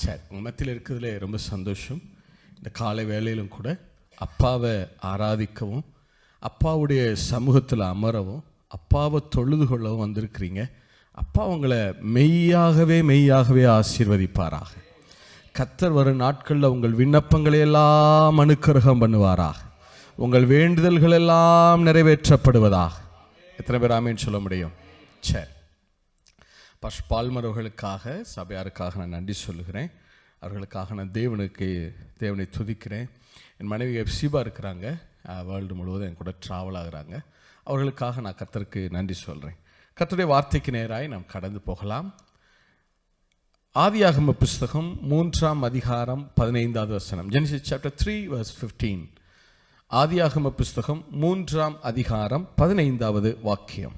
சரி, உங்கள் மத்தியில் இருக்கிறதுல ரொம்ப சந்தோஷம். இந்த காலை வேளையிலும் கூட அப்பாவை ஆராதிக்கவும் அப்பாவுடைய சமூகத்தில் அமரவும் அப்பாவை தொழுது கொள்ளவும் வந்திருக்கிறீங்க. அப்பா உங்களை மெய்யாகவே ஆசீர்வதிப்பாராக. கர்த்தர் வரும் நாட்களில் உங்கள் விண்ணப்பங்களை எல்லாம் அனுக்கிரகம் பண்ணுவாராக. உங்கள் வேண்டுதல்கள் எல்லாம் நிறைவேற்றப்படுவதாக. எத்தனை பேர் ஆமேன்னு சொல்ல முடியும்? சரி, பால்மர் அவர்களுக்காக சபையாருக்காக நான் நன்றி சொல்லுகிறேன். அவர்களுக்காக நான் தேவனை துதிக்கிறேன். என் மனைவி எப்சிபா இருக்கிறாங்க, வேர்ல்டு முழுவதும் என் கூட ட்ராவல் ஆகுறாங்க. அவர்களுக்காக நான் கர்த்தருக்கு நன்றி சொல்கிறேன். கர்த்தருடைய வார்த்தைக்கு நேராய் நாம் கடந்து போகலாம். ஆதியாகம புஸ்தகம் 3ஆம் அதிகாரம் 15வது வசனம். Genesis chapter 3 verse 15. ஆதியாகம புஸ்தகம் 3ஆம் அதிகாரம் 15வது வாக்கியம்.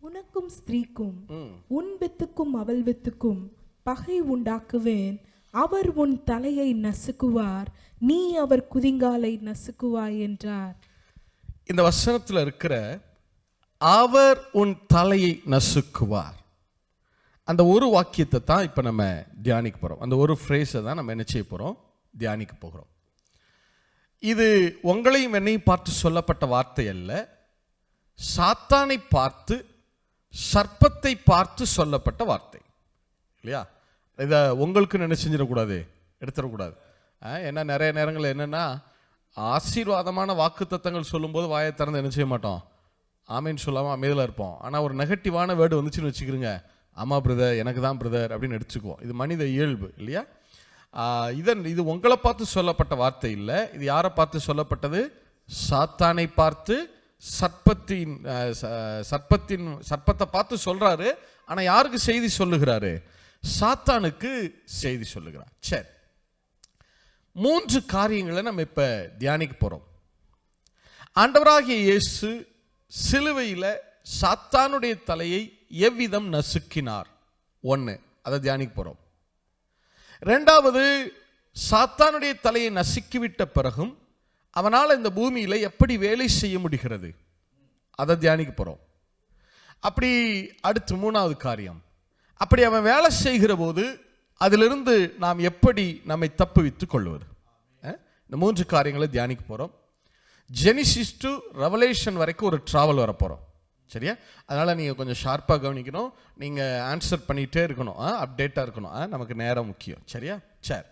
உனக்கும் ஸ்திரீக்கும் உன் வித்துக்கும் அவள் வித்துக்கும் பகை உண்டாக்குவேன். அவர் உன் தலையை நசுக்குவார், நீ அவர் குதிங்காலை நசுக்குவாய் என்றார். இந்த வசனத்தில் இருக்கிற அவர் உன் தலையை நசுக்குவார், அந்த ஒரு வாக்கியத்தை தான் இப்போ நம்ம தியானிக்க போகிறோம். அந்த ஒரு ஃப்ரேஸை தான் நம்ம என்ன செய்ய போகிறோம்? தியானிக்க போகிறோம். இது உங்களையும் என்னையும் பார்த்து சொல்லப்பட்ட வார்த்தை அல்ல. சாத்தானை பார்த்து, சர்ப்பத்தை பார்த்து சொல்லப்பட்ட வார்த்தை இல்லையா? இதை உங்களுக்கு நினைச்சிடக்கூடாது, எடுத்துடக்கூடாது. ஏன்னா நிறைய நேரங்கள் என்னென்னா, ஆசீர்வாதமான வாக்கு தத்தங்கள் சொல்லும்போது வாயை திறந்து என்ன செய்ய மாட்டோம்? ஆமேன்னு சொல்லாமல் அமைதியில் இருப்போம். ஆனால் ஒரு நெகட்டிவான வேர்டு வந்துச்சுன்னு வச்சுக்கிறோங்க, ஆமாம் பிரதர், எனக்கு தான் பிரதர் அப்படின்னு எடுத்துக்குவோம். இது மனித இயல்பு இல்லையா? இது உங்களை பார்த்து சொல்லப்பட்ட வார்த்தை இல்லை. இது யாரை பார்த்து சொல்லப்பட்டது? சாத்தானை பார்த்து, சர்ப்பத்தை பார்த்து சொல்றாரு. ஆனால் யாருக்கு செய்தி சொல்லுகிறாரு? சாத்தானுக்கு செய்தி சொல்லுகிறார். சரி, 3 காரியங்களை நம்ம இப்ப தியானிக்க போறோம். ஆண்டவராகிய இயேசு சிலுவையில் சாத்தானுடைய தலையை எவ்விதம் நசுக்கினார், 1 அதை தியானிக்க போறோம். 2வது, சாத்தானுடைய தலையை நசுக்கிவிட்ட பிறகும் அவனால் இந்த பூமியில எப்படி வேலை செய்ய முடிகிறது, அதை தியானிக்க போறோம். அப்படி அடுத்து 3வது காரியம், அப்படி அவன் வேலை செய்கிற போது அதிலிருந்து நாம் எப்படி நம்மை தப்புவித்துக் கொள்வது. இந்த 3 காரியங்களை தியானிக்க போறோம். ஜெனிசிஸ் டு ரெவலேஷன் வரைக்கும் ஒரு டிராவல் வர போறோம். சரியா? அதனால நீங்க கொஞ்சம் ஷார்ப்பா கவனிக்கணும். நீங்க ஆன்சர் பண்ணிட்டே இருக்கணும், அப்டேட்டா இருக்கணும். நமக்கு நேரம் முக்கியம். சரியா? சரி,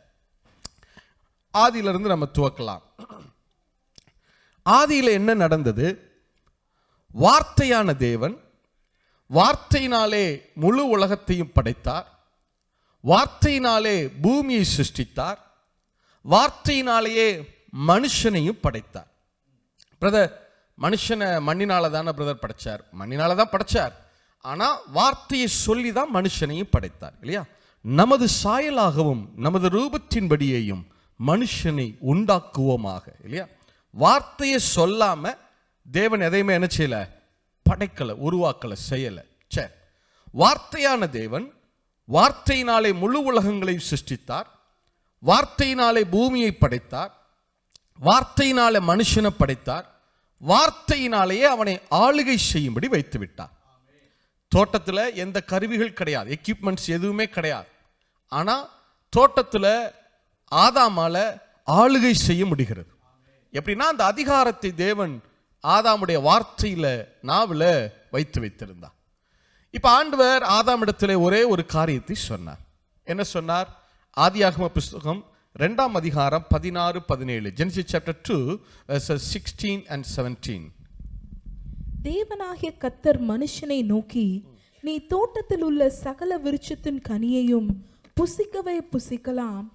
ஆதியிலிருந்து நம்ம துவக்கலாம். ஆதியில என்ன நடந்தது? வார்த்தையான தேவன் வார்த்தையினாலே முழு உலகத்தையும் படைத்தார். வார்த்தையினாலே பூமியை சிருஷ்டித்தார். வார்த்தையினாலேயே மனுஷனையும் படைத்தார். பிரதர், மனுஷனை மண்ணினால தானே பிரதர் படைச்சார்? மண்ணினால தான் படைச்சார். ஆனால் வார்த்தையை சொல்லி தான் மனுஷனையும் படைத்தார் இல்லையா? நமது சாயலாகவும் நமது ரூபத்தின்படியையும் மனுஷனை உண்டாக்குவோமாக இல்லையா? வார்த்தையை சொல்லாம தேவன் எதையுமே என்ன செய்யல? படைக்கலை, உருவாக்கலை, செய்யலை. சரி, வார்த்தையான தேவன் வார்த்தையினாலே முழு உலகங்களை சிருஷ்டித்தார். வார்த்தையினாலே பூமியை படைத்தார். வார்த்தையினாலே மனுஷனை படைத்தார். வார்த்தையினாலேயே அவனை ஆளுகை செய்யும்படி வைத்து விட்டார். தோட்டத்தில் எந்த கருவிகள் கிடையாது, எக்யூப்மெண்ட்ஸ் எதுவுமே கிடையாது. ஆனால் தோட்டத்தில் ஆதாமால ஆளுகை செய்ய முடிகிறது. எப்படின்னா, அந்த அதிகாரத்தை தேவன் ஆதாமுடைய வார்த்தையில நாவல வைத்து வைத்திருந்தார். இப்ப ஆண்டவர் ஆதாமிடத்திலே ஒரே ஒரு காரியத்தை சொன்னார். என்ன சொன்னார்? ஆதியாகம புஸ்தகம் 2ஆம் அதிகாரம் 16-17. Genesis chapter 2 verses 16 and 17. தேவனாகிய கர்த்தர் மனுஷனை நோக்கி, நீ தோட்டத்தில் உள்ள சகல விருட்சத்தின் கனியையும் புசிக்கவே புசிக்கலாம்,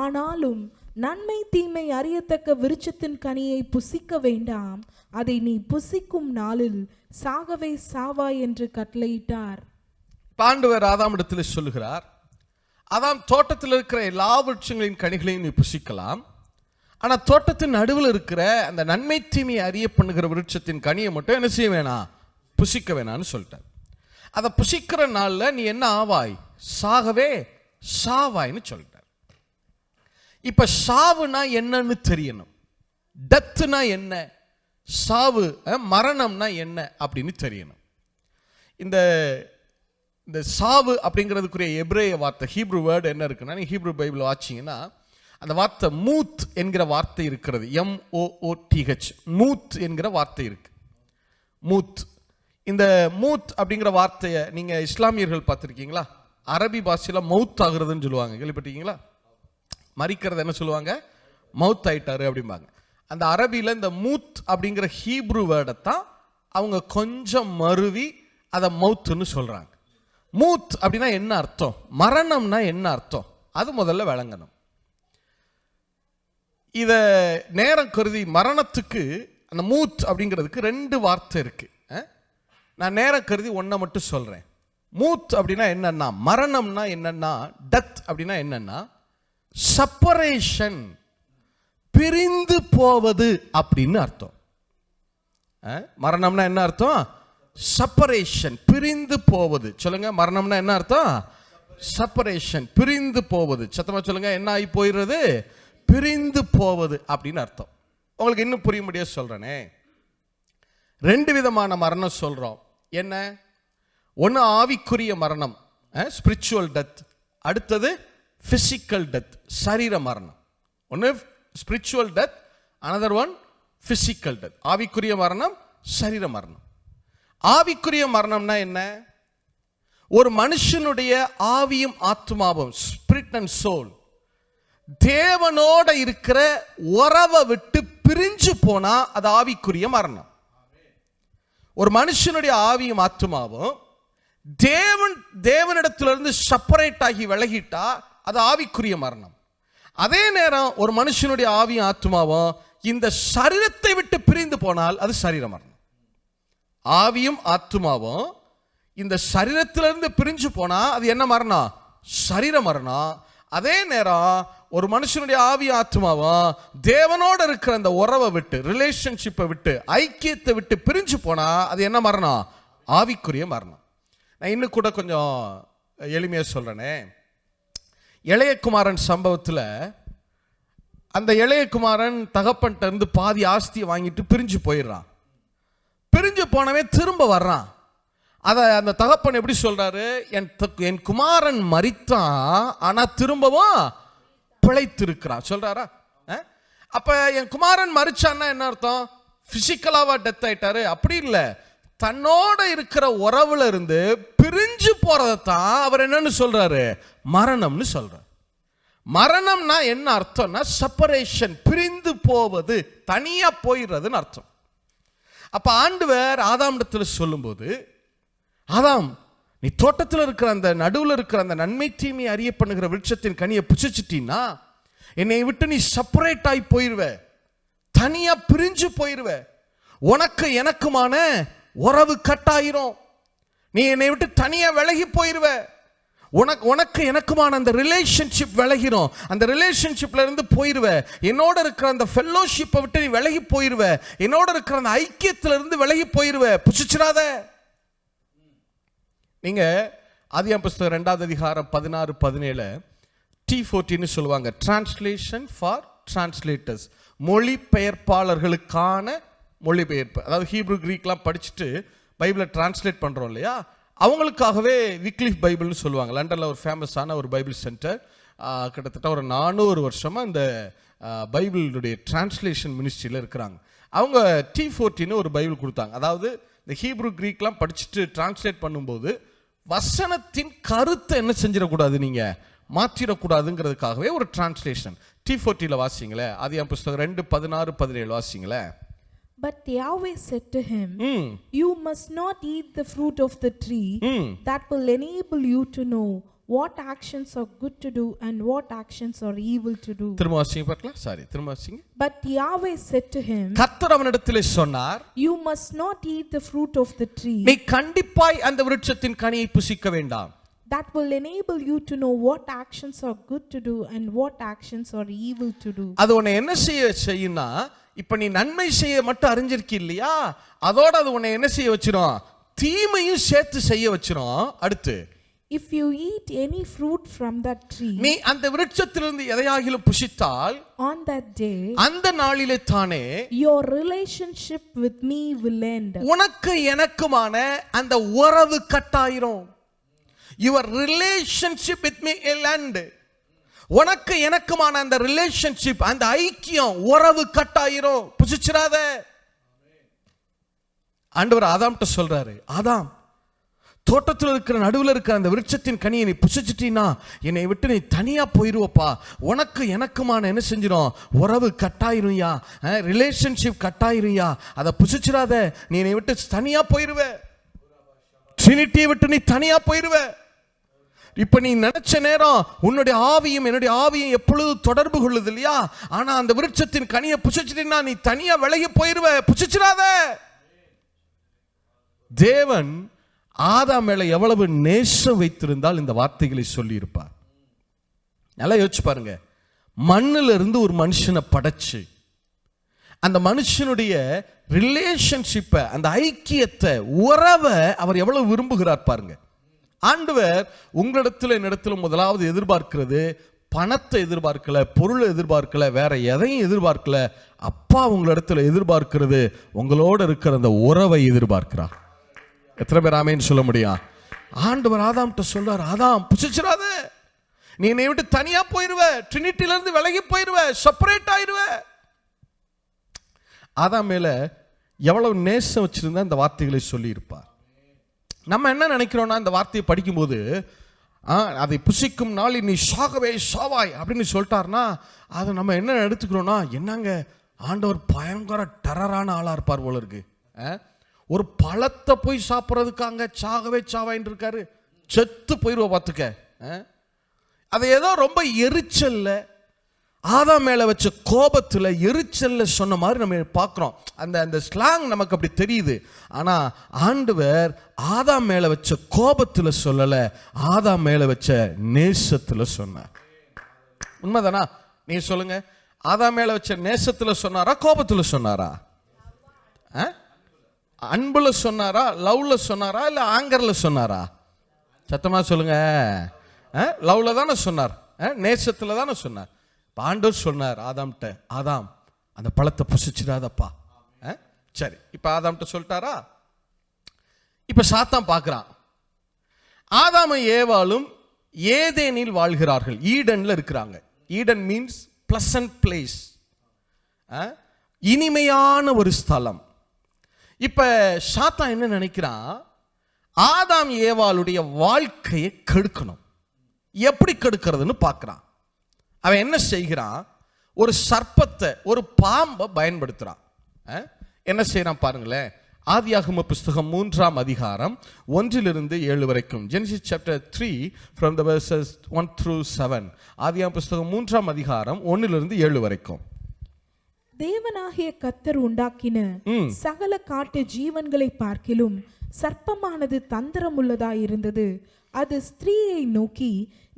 ஆனாலும் நன்மை தீமை அறியத்தக்க விருட்சத்தின் கனியை புசிக்க வேண்டாம், அதை நீ புசிக்கும் நாளில் சாகவே சாவாய் என்று கட்டளையிட்டார். ஆண்டவர் ஆதாமிடத்தில் சொல்லுகிறார், ஆதாம், தோட்டத்தில் இருக்கிற எல்லா விருட்சங்களின் கனிகளையும் நீ புசிக்கலாம், ஆனால் தோட்டத்தின் நடுவில் இருக்கிற அந்த நன்மை தீமையை அறிய பண்ணுகிற விருட்சத்தின் கனியை மட்டும் என்ன செய்ய வேணாம்? புசிக்க வேணான்னு சொல்லிட்டார். அதை புசிக்கிற நாளில் நீ என்ன ஆவாய்? சாகவே சாவாய்ன்னு சொல்லிட்டார். இப்ப சாவுனா என்னன்னு தெரியணும். டெத்னா என்ன, சாவு மரணம்னா என்ன அப்படின்னு தெரியணும். இந்த இந்த சாவு அப்படிங்கிறதுக்குரிய எபிரேய வார்த்தை ஹீப்ரு வேர்டு என்ன இருக்குன்னா, நீ ஹீப்ரு பைபிள் வாட்சிங்கன்னா அந்த வார்த்தை மூத் என்கிற வார்த்தை இருக்கிறது. MOOTH மூத் என்கிற வார்த்தை இருக்கு. மூத், இந்த மூத் அப்படிங்கிற வார்த்தையை நீங்க இஸ்லாமியர்கள் பார்த்துருக்கீங்களா? அரபி பாஷையில மவுத் ஆகுறதுன்னு சொல்லுவாங்க, கேள்விப்பட்டிருக்கீங்களா? மரிக்கிறது என்ன சொல்லுவாங்க? மவுத் ஆயிட்டாரு அப்படிம்பாங்க. அந்த அரபியில் இந்த மூத் அப்படிங்கிற ஹீப்ரு வேர்டை தான் அவங்க கொஞ்சம் மருவி அதை மவுத்துன்னு சொல்றாங்க. மூத் அப்படின்னா என்ன அர்த்தம், மரணம்னா என்ன அர்த்தம், அது முதல்ல விளங்கணும். இத நேரம் கருதி மரணத்துக்கு அந்த மூத் அப்படிங்கிறதுக்கு 2 வார்த்தை இருக்கு. நான் நேரம் கருதி ஒன்றை மட்டும் சொல்றேன். மூத் அப்படின்னா என்னன்னா, மரணம்னா என்னன்னா, டெத் அப்படின்னா என்னன்னா செப்பரேஷன், பிரிந்து போவது அப்படின்னு அர்த்தம். மரணம்னா என்ன அர்த்தம்? செப்பரேஷன், பிரிந்து போவது. சொல்லுங்க, மரணம்னா என்ன அர்த்தம்? செப்பரேஷன், பிரிந்து போவது. சத்தமா சொல்லுங்க, என்ன ஆகி போயிடுறது? பிரிந்து போவது அப்படின்னு அர்த்தம். உங்களுக்கு இன்னும் புரிய முடியாது சொல்றேனே. 2 விதமான மரணம் சொல்றோம். என்ன? ஒன்று ஆவிக்குரிய மரணம், ஸ்பிரிச்சுவல் டெத். அடுத்தது பிசிக்கல் டெத், சரீர மரணம். ஒன்று spiritual death, another one physical death. ஆவிக்குரிய மரணம், சரீர மரணம். ஆவிக்குரிய மரணம்னா என்ன? ஒரு மனுஷனுடைய ஆவியும் ஆத்மாவும், ஸ்பிரிட் அண்ட் சோல், தேவனோட இருக்கிற உறவை விட்டு பிரிஞ்சு போனா அது ஆவிக்குரிய மரணம். ஒரு மனுஷனுடைய ஆவியும் ஆத்மாவும் தேவனிடத்திலிருந்து செப்பரேட் ஆகி விலகிட்டா அது ஆவிக்குரிய மரணம். அதே நேரம் ஒரு மனுஷனுடைய ஆவியும் ஆத்மாவும் இந்த சரீரத்தை விட்டு பிரிந்து போனால் அது சரீர மரணம். ஆவியும் ஆத்மாவும் இந்த சரீரத்திலிருந்து பிரிஞ்சு போனா அது என்ன மரணம்? சரீர மரணம். அதே நேரம் ஒரு மனுஷனுடைய ஆவி ஆத்மாவும் தேவனோட இருக்கிற அந்த உறவை விட்டு, ரிலேஷன்ஷிப்பை விட்டு, ஐக்கியத்தை விட்டு பிரிஞ்சு போனா அது என்ன மரணம்? ஆவிக்குரிய மரணம். நான் இன்னும் கூட கொஞ்சம் எளிமையா சொல்றேனே. இளையகுமாரன் சம்பவத்தில் அந்த இளையகுமாரன் தகப்பன்ட்ட இருந்து பாதி ஆஸ்தியை வாங்கிட்டு பிரிஞ்சு போயிடுறான். பிரிஞ்சு போனவே திரும்ப வர்றான். அதை அந்த தகப்பன் எப்படி சொல்றாரு? என் குமாரன் மரித்தான், ஆனா திரும்பவும் பிழைத்திருக்கிறான் சொல்றாரா? அப்ப என் குமாரன் மரிச்சான்னா என்ன அர்த்தம்? பிசிக்கலாவா டெத் ஆயிட்டாரு? அப்படி இல்லை, தன்னோட இருக்கிற உறவுல இருந்து பிரிஞ்சு போறதான் அவர் என்னன்னு சொல்றாரு? மரணம்னு சொல்றாரு. மரணம்னா என்ன அர்த்தம்னா செப்பரேஷன், பிரிந்து போவது, தனியா போயிடுறதுன்னு அர்த்தம். அப்ப ஆண்டவர் ஆதாமிடத்தில் சொல்லும்போது, ஆதாம் நீ தோட்டத்தில் இருக்கிற அந்த நடுவில் இருக்கிற அந்த நன்மை தீமை அறிய பண்ணுகிற விருட்சத்தின் கனியை புசிச்சிட்டீன்னா என்னை விட்டு நீ செப்பரேட் ஆகி போயிருவ, தனியா பிரிஞ்சு போயிருவ, உனக்கு எனக்குமான உறவு கட்டாயிரும், நீ என்னை விட்டு தனியா விலகி போயிருவ, உனக்கு எனக்குமான அந்த ரிலேஷன்ஷிப் விலகிரும், அந்த ரிலேஷன்ஷிப்ல இருந்து போயிருவ, என்னோட இருக்கிற அந்த ஃபெல்லோஷிப்பை விட்டு நீ விலகி போயிருவ, என்னோட இருக்கிற அந்த ஐக்கியத்துல இருந்து விலகி போயிருவ, புசிச்சிடாத. நீங்க ஆதியாகமம் புத்தகம் 2ஆம் அதிகாரம் 16-17 T14 சொல்லுவாங்க, டிரான்ஸ்லேஷன் ஃபார் டிரான்ஸ்லேட்டர்ஸ், மொழிபெயர்ப்பாளர்களுக்கான மொழிபெயர்ப்பு. அதாவது ஹீப்ரு கிரீக்லாம் படிச்சுட்டு பைபிளை டிரான்ஸ்லேட் பண்றோம் இல்லையா, அவங்களுக்காகவே விக்லிஃப் பைபிள்னு சொல்லுவாங்க. லண்டனில் ஒரு ஃபேமஸான ஒரு பைபிள் சென்டர், கிட்டத்தட்ட ஒரு 400 வருஷமா இந்த பைபிளுடைய டிரான்ஸ்லேஷன் மினிஸ்ட்ரியில் இருக்கிறாங்க. அவங்க T14 ஒரு பைபிள் கொடுத்தாங்க. அதாவது இந்த ஹீப்ரு கிரீக்லாம் படிச்சுட்டு டிரான்ஸ்லேட் பண்ணும்போது வசனத்தின் கருத்தை என்ன செஞ்சிடக்கூடாது, நீங்க மாற்றிடக்கூடாதுங்கிறதுக்காகவே ஒரு டிரான்ஸ்லேஷன். T14 வாசிங்களே, ஆதியாகமம் புத்தகம் 2:16-17 வாசிங்களே. But Yahweh said to him, You must not eat the fruit of the tree that will enable you to know what actions are good to do and what actions are evil to do. திரும்ப வாசிங்க பார்க்கலாம். திரும்ப வாசிங்க. But Yahweh said to him, கர்த்தர் அவனிடத்திலே சொன்னார், You must not eat the fruit of the tree நீ கண்டிப்பாய் அந்த விருட்சத்தின் கனியை புசிக்க வேண்டாம். That will enable you to know what actions are good to do and what actions are evil to do. அது உன்னை என்ன செய்யும்னா, இப்ப நீ நன்மை செய்ய மட்டும் அறிஞ்சிருக்க இல்லையா, அதோட அது உன்னை என்ன செய்ய வச்சிரும்? தீமையும் சேர்த்து செய்ய வச்சிரும். அடுத்து, If you eat any fruit from that tree, நீ அந்த விருட்சத்திலிருந்து எதையாகிலும் புசித்தால், on that day, அந்த நாளிலே தானே your relationship with me will end. உனக்கு எனக்குமான அந்த உறவு கட்டாயிரும். Your relationship with me will end. உனக்கு எனக்குமான அந்த ரிலேஷன்ஷிப், அந்த ஐக்கியம், உறவு கட்டாயிரும். புசிச்சிராத. ஆண்டவர் ஆதாம்கிட்ட சொல்றாரு, ஆதாம், தோட்டத்தில் இருக்கிற நடுவில் இருக்கிற அந்த விருட்சத்தின் கனியை நீ புசிச்சிட்டீன்னா என்னை விட்டு நீ தனியா போயிருவப்பா. உனக்கு எனக்குமான என்ன செஞ்சிடும்? உறவு கட்டாயிருயா, ரிலேஷன்ஷிப் கட்டாயிருயா. அதை புசிச்சிடாத, நீ என்னை விட்டு தனியா போயிருவ. ட்ரினிட்டியை விட்டு நீ தனியா போயிருவ. இப்ப நீ நினைச்ச நேரம் உன்னுடைய ஆவியும் என்னுடைய ஆவியும் எப்பொழுது தொடர்பு கொள்ளுது இல்லையா? ஆனா அந்த விருட்சத்தின் கனியை புசிச்சிட்டீங்கன்னா நீ தனியா விலகி போயிருவ. புசிச்சிடாத. தேவன் ஆதாம் மேல எவ்வளவு நேசம் வைத்திருந்தால் இந்த வார்த்தைகளை சொல்லி இருப்பார். நல்லா யோசிச்சு பாருங்க. மண்ணில இருந்து ஒரு மனுஷனை படைச்சு அந்த மனுஷனுடைய ரிலேஷன்ஷிப்பை, அந்த ஐக்கியத்தை, உறவை அவர் எவ்வளவு விரும்புகிறார் பாருங்க. ஆண்டவர் உங்களிடத்துல என்னிடத்துல முதலாவது எதிர்பார்க்கிறது பணத்தை எதிர்பார்க்கல, பொருளை எதிர்பார்க்கல, வேற எதையும் எதிர்பார்க்கல. அப்பா உங்களிடத்துல எதிர்பார்க்கிறது உங்களோட இருக்கிற அந்த உறவை எதிர்பார்க்கிறார். எத்தனை பேர் ஆமேன்னு சொல்ல முடியும்? ஆண்டவர் ஆதாம்கிட்ட சொல்றார், ஆதாம் புசிச்சிடாத, நீ என்னை விட்டு தனியா போயிருவ, ட்ரினிட்டில இருந்து விலகி போயிருவ, செப்பரேட் ஆயிருவ. ஆதாம் மேல எவ்வளவு நேசம் வச்சிருந்தா இந்த வார்த்தைகளை சொல்லி இருப்பார். நம்ம என்ன நினைக்கிறோம்னா, இந்த வார்த்தையை படிக்கும்போது அதை புசிக்கும் நாள் நீ சாகவே சாவாய் அப்படின்னு சொல்லிட்டார்னா அதை நம்ம என்ன எடுத்துக்கிறோம்னா, என்னங்க ஆண்டவர் பயங்கர டெரரான ஆளா இருப்பார் போல இருக்கு. ஒரு பழத்தை போய் சாப்பிட்றதுக்காங்க சாகவே சாவாயின்னு இருக்காரு. செத்து போயிடுவ பார்த்துக்க. அதை ஏதோ ரொம்ப எரிச்சல்ல, ஆதாம் மேல வச்ச கோபத்துல, எரிச்சல்ல சொன்ன மாதிரி நம்ம பார்க்கிறோம். அந்த ஸ்லாங் நமக்கு அப்படி தெரியுது. ஆனா ஆண்டவர் ஆதாம் மேல வச்ச கோபத்துல சொல்லல, ஆதாம் மேல வச்ச நேசத்துல சொன்னார். உண்மைதானா? நீ சொல்லுங்க, ஆதாம் மேல வச்ச நேசத்துல சொன்னாரா, கோபத்துல சொன்னாரா? அன்புல சொன்னாரா, லவ்ல சொன்னாரா, இல்ல ஆங்கர்ல சொன்னாரா? சத்தமா சொல்லுங்க. லவ்ல தானே சொன்னார், நேசத்துல தானே சொன்னார். ஆண்டவர் சொன்னார் ஆதாம்கிட்ட, ஆதாம் அந்த பழத்தை புசிச்சிடாதப்பா. சரி, இப்ப ஆதாம்கிட்ட சொல்லிட்டாரா? இப்ப சாத்தான் பார்க்கிறான். ஆதாமும் ஏவாளும் ஏதேனில் வாழ்கிறார்கள், ஈடன்ல இருக்கிறாங்க. ஈடன் மீன்ஸ் பிளசன்ட் பிளேஸ், இனிமையான ஒரு ஸ்தலம். இப்ப சாத்தான் என்ன நினைக்கிறான், ஆதாம் ஏவாளுடைய வாழ்க்கையை கெடுக்கணும். எப்படி கெடுக்கிறதுன்னு பார்க்கிறான். அவன் என்ன செய்கிறான், ஒரு சர்ப்பத்தை, ஒரு பாம்பை பயன்படுத்துறான். என்ன செய்யறான் பாருங்களேன். ஆதியாகம புஸ்தகம் 3ஆம் அதிகாரம் 1-7 வரைக்கும். Genesis chapter 3 from the verses 1 through 7. ஆதியாகம புஸ்தகம் 3ஆம் அதிகாரம் 1-7 வரைக்கும். தேவனாகிய கர்த்தர் உண்டாக்கின சகல காட்டு ஜீவன்களை பார்க்கிலும் சர்ப்பமானது தந்திரமுள்ளதாயிருந்தது. அது ஸ்திரீயை நோக்கி,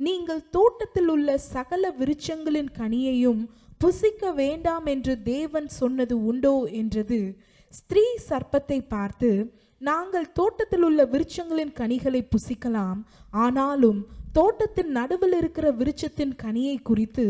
நீங்கள் தோட்டத்தில் உள்ள சகல விருட்சங்களின் கனியையும் புசிக்க வேண்டாம் என்று தேவன் சொன்னது உண்டோ என்றது. ஸ்திரீ சர்ப்பத்தை பார்த்து, நாங்கள் தோட்டத்தில் உள்ள விருட்சங்களின் கனிகளை புசிக்கலாம், ஆனாலும் தோட்டத்தின் நடுவில் இருக்கிற விருட்சத்தின் கனியை குறித்து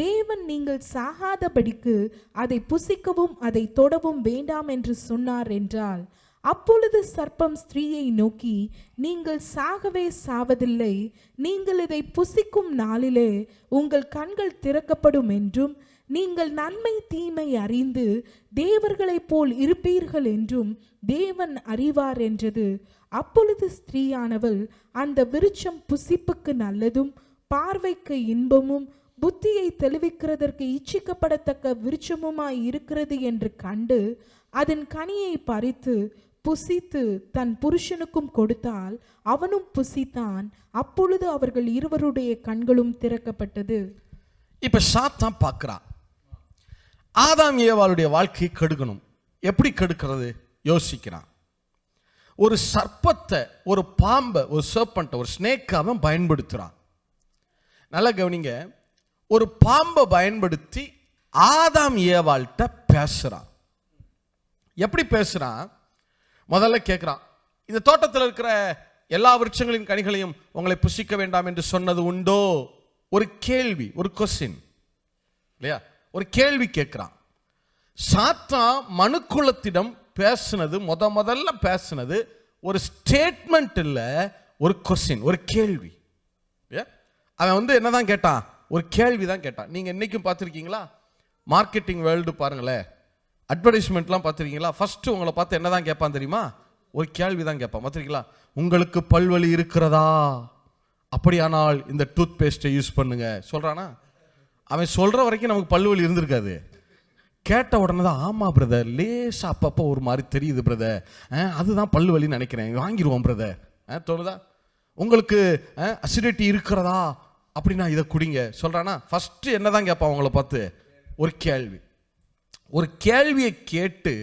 தேவன் நீங்கள் சாகாதபடிக்கு அதை புசிக்கவும் அதை தொடவும் வேண்டாம் என்று சொன்னார் என்றாள். அப்பொழுது சர்ப்பம் ஸ்திரீயை நோக்கி, நீங்கள் சாகவே சாவதில்லை, நீங்கள் இதை புசிக்கும் நாளிலே உங்கள் கண்கள் திறக்கப்படும் என்றும் நீங்கள் நன்மை தீமை அறிந்து தேவர்களைப் போல் இருப்பீர்கள் என்றும் தேவன் அறிவார் என்றது. அப்பொழுது ஸ்திரீயானவள், அந்த விருட்சம் புசிப்புக்கு நல்லதும் பார்வைக்கு இன்பமும் புத்தியை தெளிவிக்கிறதற்கு இச்சிக்கப்படத்தக்க விருட்சமுமாய் இருக்கிறது என்று கண்டு அதன் கனியை பறித்து புசித்து தன் புருஷனுக்கும் கொடுத்தால், அவனும் புசித்தான். அப்பொழுது அவர்கள் இருவருடைய கண்களும் திறக்கப்பட்டது. இப்ப சாத்தான் பார்க்கிறான், ஆதாம் ஏவாளுடைய வாழ்க்கையை கெடுக்கணும். எப்படி கெடுக்கிறது யோசிக்கிறான். ஒரு சர்ப்பத்தை, ஒரு பாம்பை, ஒரு சர்பன்ட்டை, ஒரு ஸ்னேக்கை அவன் பயன்படுத்துறான். நல்லா கவனிங்க. ஒரு பாம்பை பயன்படுத்தி ஆதாம் ஏவாள்கிட்ட பேசுறான். எப்படி பேசுறான்? முதல்ல கேட்கிறான், இந்த தோட்டத்தில் இருக்கிற எல்லா விருட்சங்களின் கனிகளையும் உங்களை புசிக்க வேண்டாம் என்று சொன்னது உண்டோ? ஒரு கேள்வி, ஒரு கொஸ்டின் இல்லையா? ஒரு கேள்வி கேட்கிறான். சாத்தான் மனுக்குலத்திடம் பேசுனது, முதல்ல பேசுனது ஒரு ஸ்டேட்மெண்ட் இல்ல, ஒரு கொஸ்டின், ஒரு கேள்வி. அவன் வந்து என்னதான் கேட்டான்? ஒரு கேள்வி தான் கேட்டான். நீங்க இன்னைக்கும் பார்த்துருக்கீங்களா? மார்க்கெட்டிங் வேர்ல்டு பாருங்களேன், அட்வர்டைஸ்மெண்ட்லாம் பார்த்துருக்கீங்களா? ஃபர்ஸ்ட் உங்களை பார்த்து என்னதான் கேட்பான் தெரியுமா? ஒரு கேள்வி தான் கேட்பான். பார்த்துருக்கீங்களா? உங்களுக்கு பல்வலி இருக்கிறதா? அப்படியானால் இந்த டூத் பேஸ்ட்டை யூஸ் பண்ணுங்க சொல்றானா? அவன் சொல்ற வரைக்கும் நமக்கு பல்வலி இருந்திருக்காது. கேட்ட உடனே தான், ஆமா பிரதர், லேசா அப்பப்போ ஒரு மாதிரி தெரியுது பிரதர், அதுதான் பல்லு வலின்னு நினைக்கிறேன், வாங்கிடுவோம் பிரதர். தோணுதா? உங்களுக்கு அசிடிட்டி இருக்கிறதா? அப்படின்னா இதை குடிங்க சொல்றானா? ஃபர்ஸ்ட் என்னதான் கேட்பான் அவங்கள பார்த்து? ஒரு கேள்வி. ஒரு கேள்வியை கேட்டு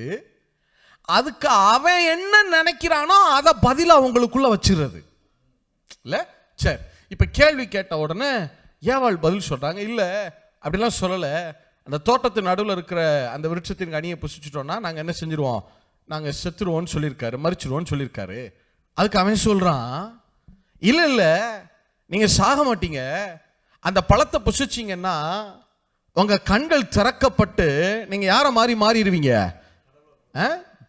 அதுக்கு அவன் என்ன நினைக்கிறானோ அதை பதிலா அவங்களுக்குள்ள வச்சிருது இல்ல? சரி, இப்ப கேள்வி கேட்ட உடனே ஏவாள் பதில் சொல்றாங்க, இல்ல அப்படிலாம் சொல்லல, அந்த தோட்டத்து நடுவில் இருக்கிற அந்த விருட்சத்தின் கனியை புசிச்சிட்டோம்னா நாங்கள் என்ன செஞ்சிருவோம்? நாங்கள் செத்துருவோம்னு சொல்லியிருக்காரு, மறிச்சிருவோம்னு சொல்லியிருக்காரு. அதுக்கு அவன் சொல்றான், இல்லை இல்லை, நீங்கள் சாக மாட்டீங்க, அந்த பழத்தை புசிச்சிங்கன்னா உங்க கண்கள் திறக்கப்பட்டு நீங்க யாரை மாறி மாறிடுவீங்க?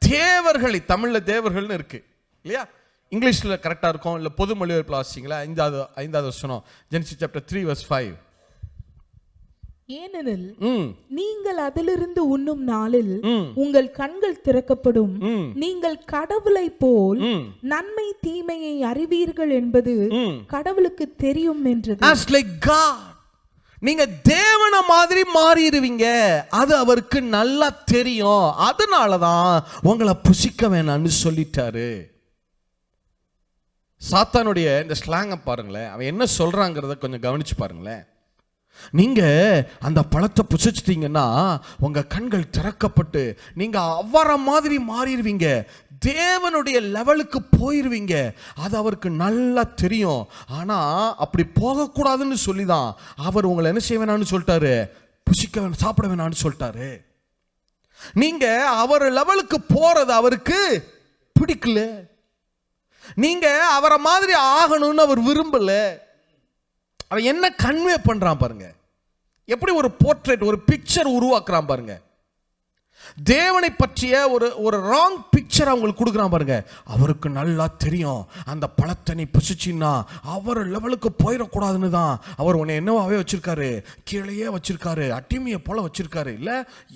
தேவர்களை. தமிழ்ல தேவர்கள்னு இருக்கு இல்லையா? இங்கிலீஷ்ல கரெக்டா இருக்கும், இல்லை பொது மொழிபெயர்ப்பு வாசிங்களா? 5வது வசனம், ஜெனசிஸ் சாப்டர் 3:5. ஏனெனில் நீங்கள் அதிலிருந்து உண்ணும் நாளில் உங்கள் கண்கள் திறக்கப்படும், நீங்கள் கடவுளை போல் நன்மை தீமையை அறிவீர்கள் என்பது கடவுளுக்கு தெரியும் என்றது. As like God, நீங்க தேவன மாதிரி மாறிடுவீங்க, அது அவருக்கு நல்லா தெரியும், அதனாலதான் உங்களை புசிக்க வேணாம்னு சொல்லிட்டாரு. சாத்தானுடைய இந்த ஸ்லாங்க பாருங்களேன், அவன் என்ன சொல்றாங்கிறத கொஞ்சம் கவனிச்சு பாருங்களேன். நீங்க அந்த பழத்தை புசிச்சிட்டீங்கன்னா உங்க கண்கள் திறக்கப்பட்டு நீங்க அவரை மாதிரி மாறிடுவீங்க, தேவனுடைய லெவலுக்கு போயிருவீங்க, அது அவருக்கு நல்லா தெரியும். ஆனா அப்படி போகக்கூடாதுன்னு சொல்லிதான் அவர் உங்களை என்ன செய்ய வேணாம்னு சொல்லிட்டாரு? புசிக்க வேணாம், சாப்பிட வேணாம்னு சொல்லிட்டாரு. நீங்க அவர் லெவலுக்கு போறது அவருக்கு பிடிக்கல, நீங்க அவரை மாதிரி ஆகணும்னு அவர் விரும்பல. அவன் என்ன கன்வே பண்றான் பாருங்க, எப்படி ஒரு போர்ட்ரேட், ஒரு பிக்சர் உருவாக்குறான் பாருங்க. தேவனை பற்றிய ஒரு ராங் பிக்சர் அவங்களுக்கு கொடுக்குறான் பாருங்க. அவருக்கு நல்லா தெரியும், அந்த பழத்தை நீ புசிச்சின்னா அவர் லெவலுக்கு போயிடக்கூடாதுன்னு தான் அவர் உன்னை என்னவாவே வச்சிருக்காரு, கீழேயே வச்சிருக்காரு, அட்டிமையை போல வச்சிருக்காரு. இல்ல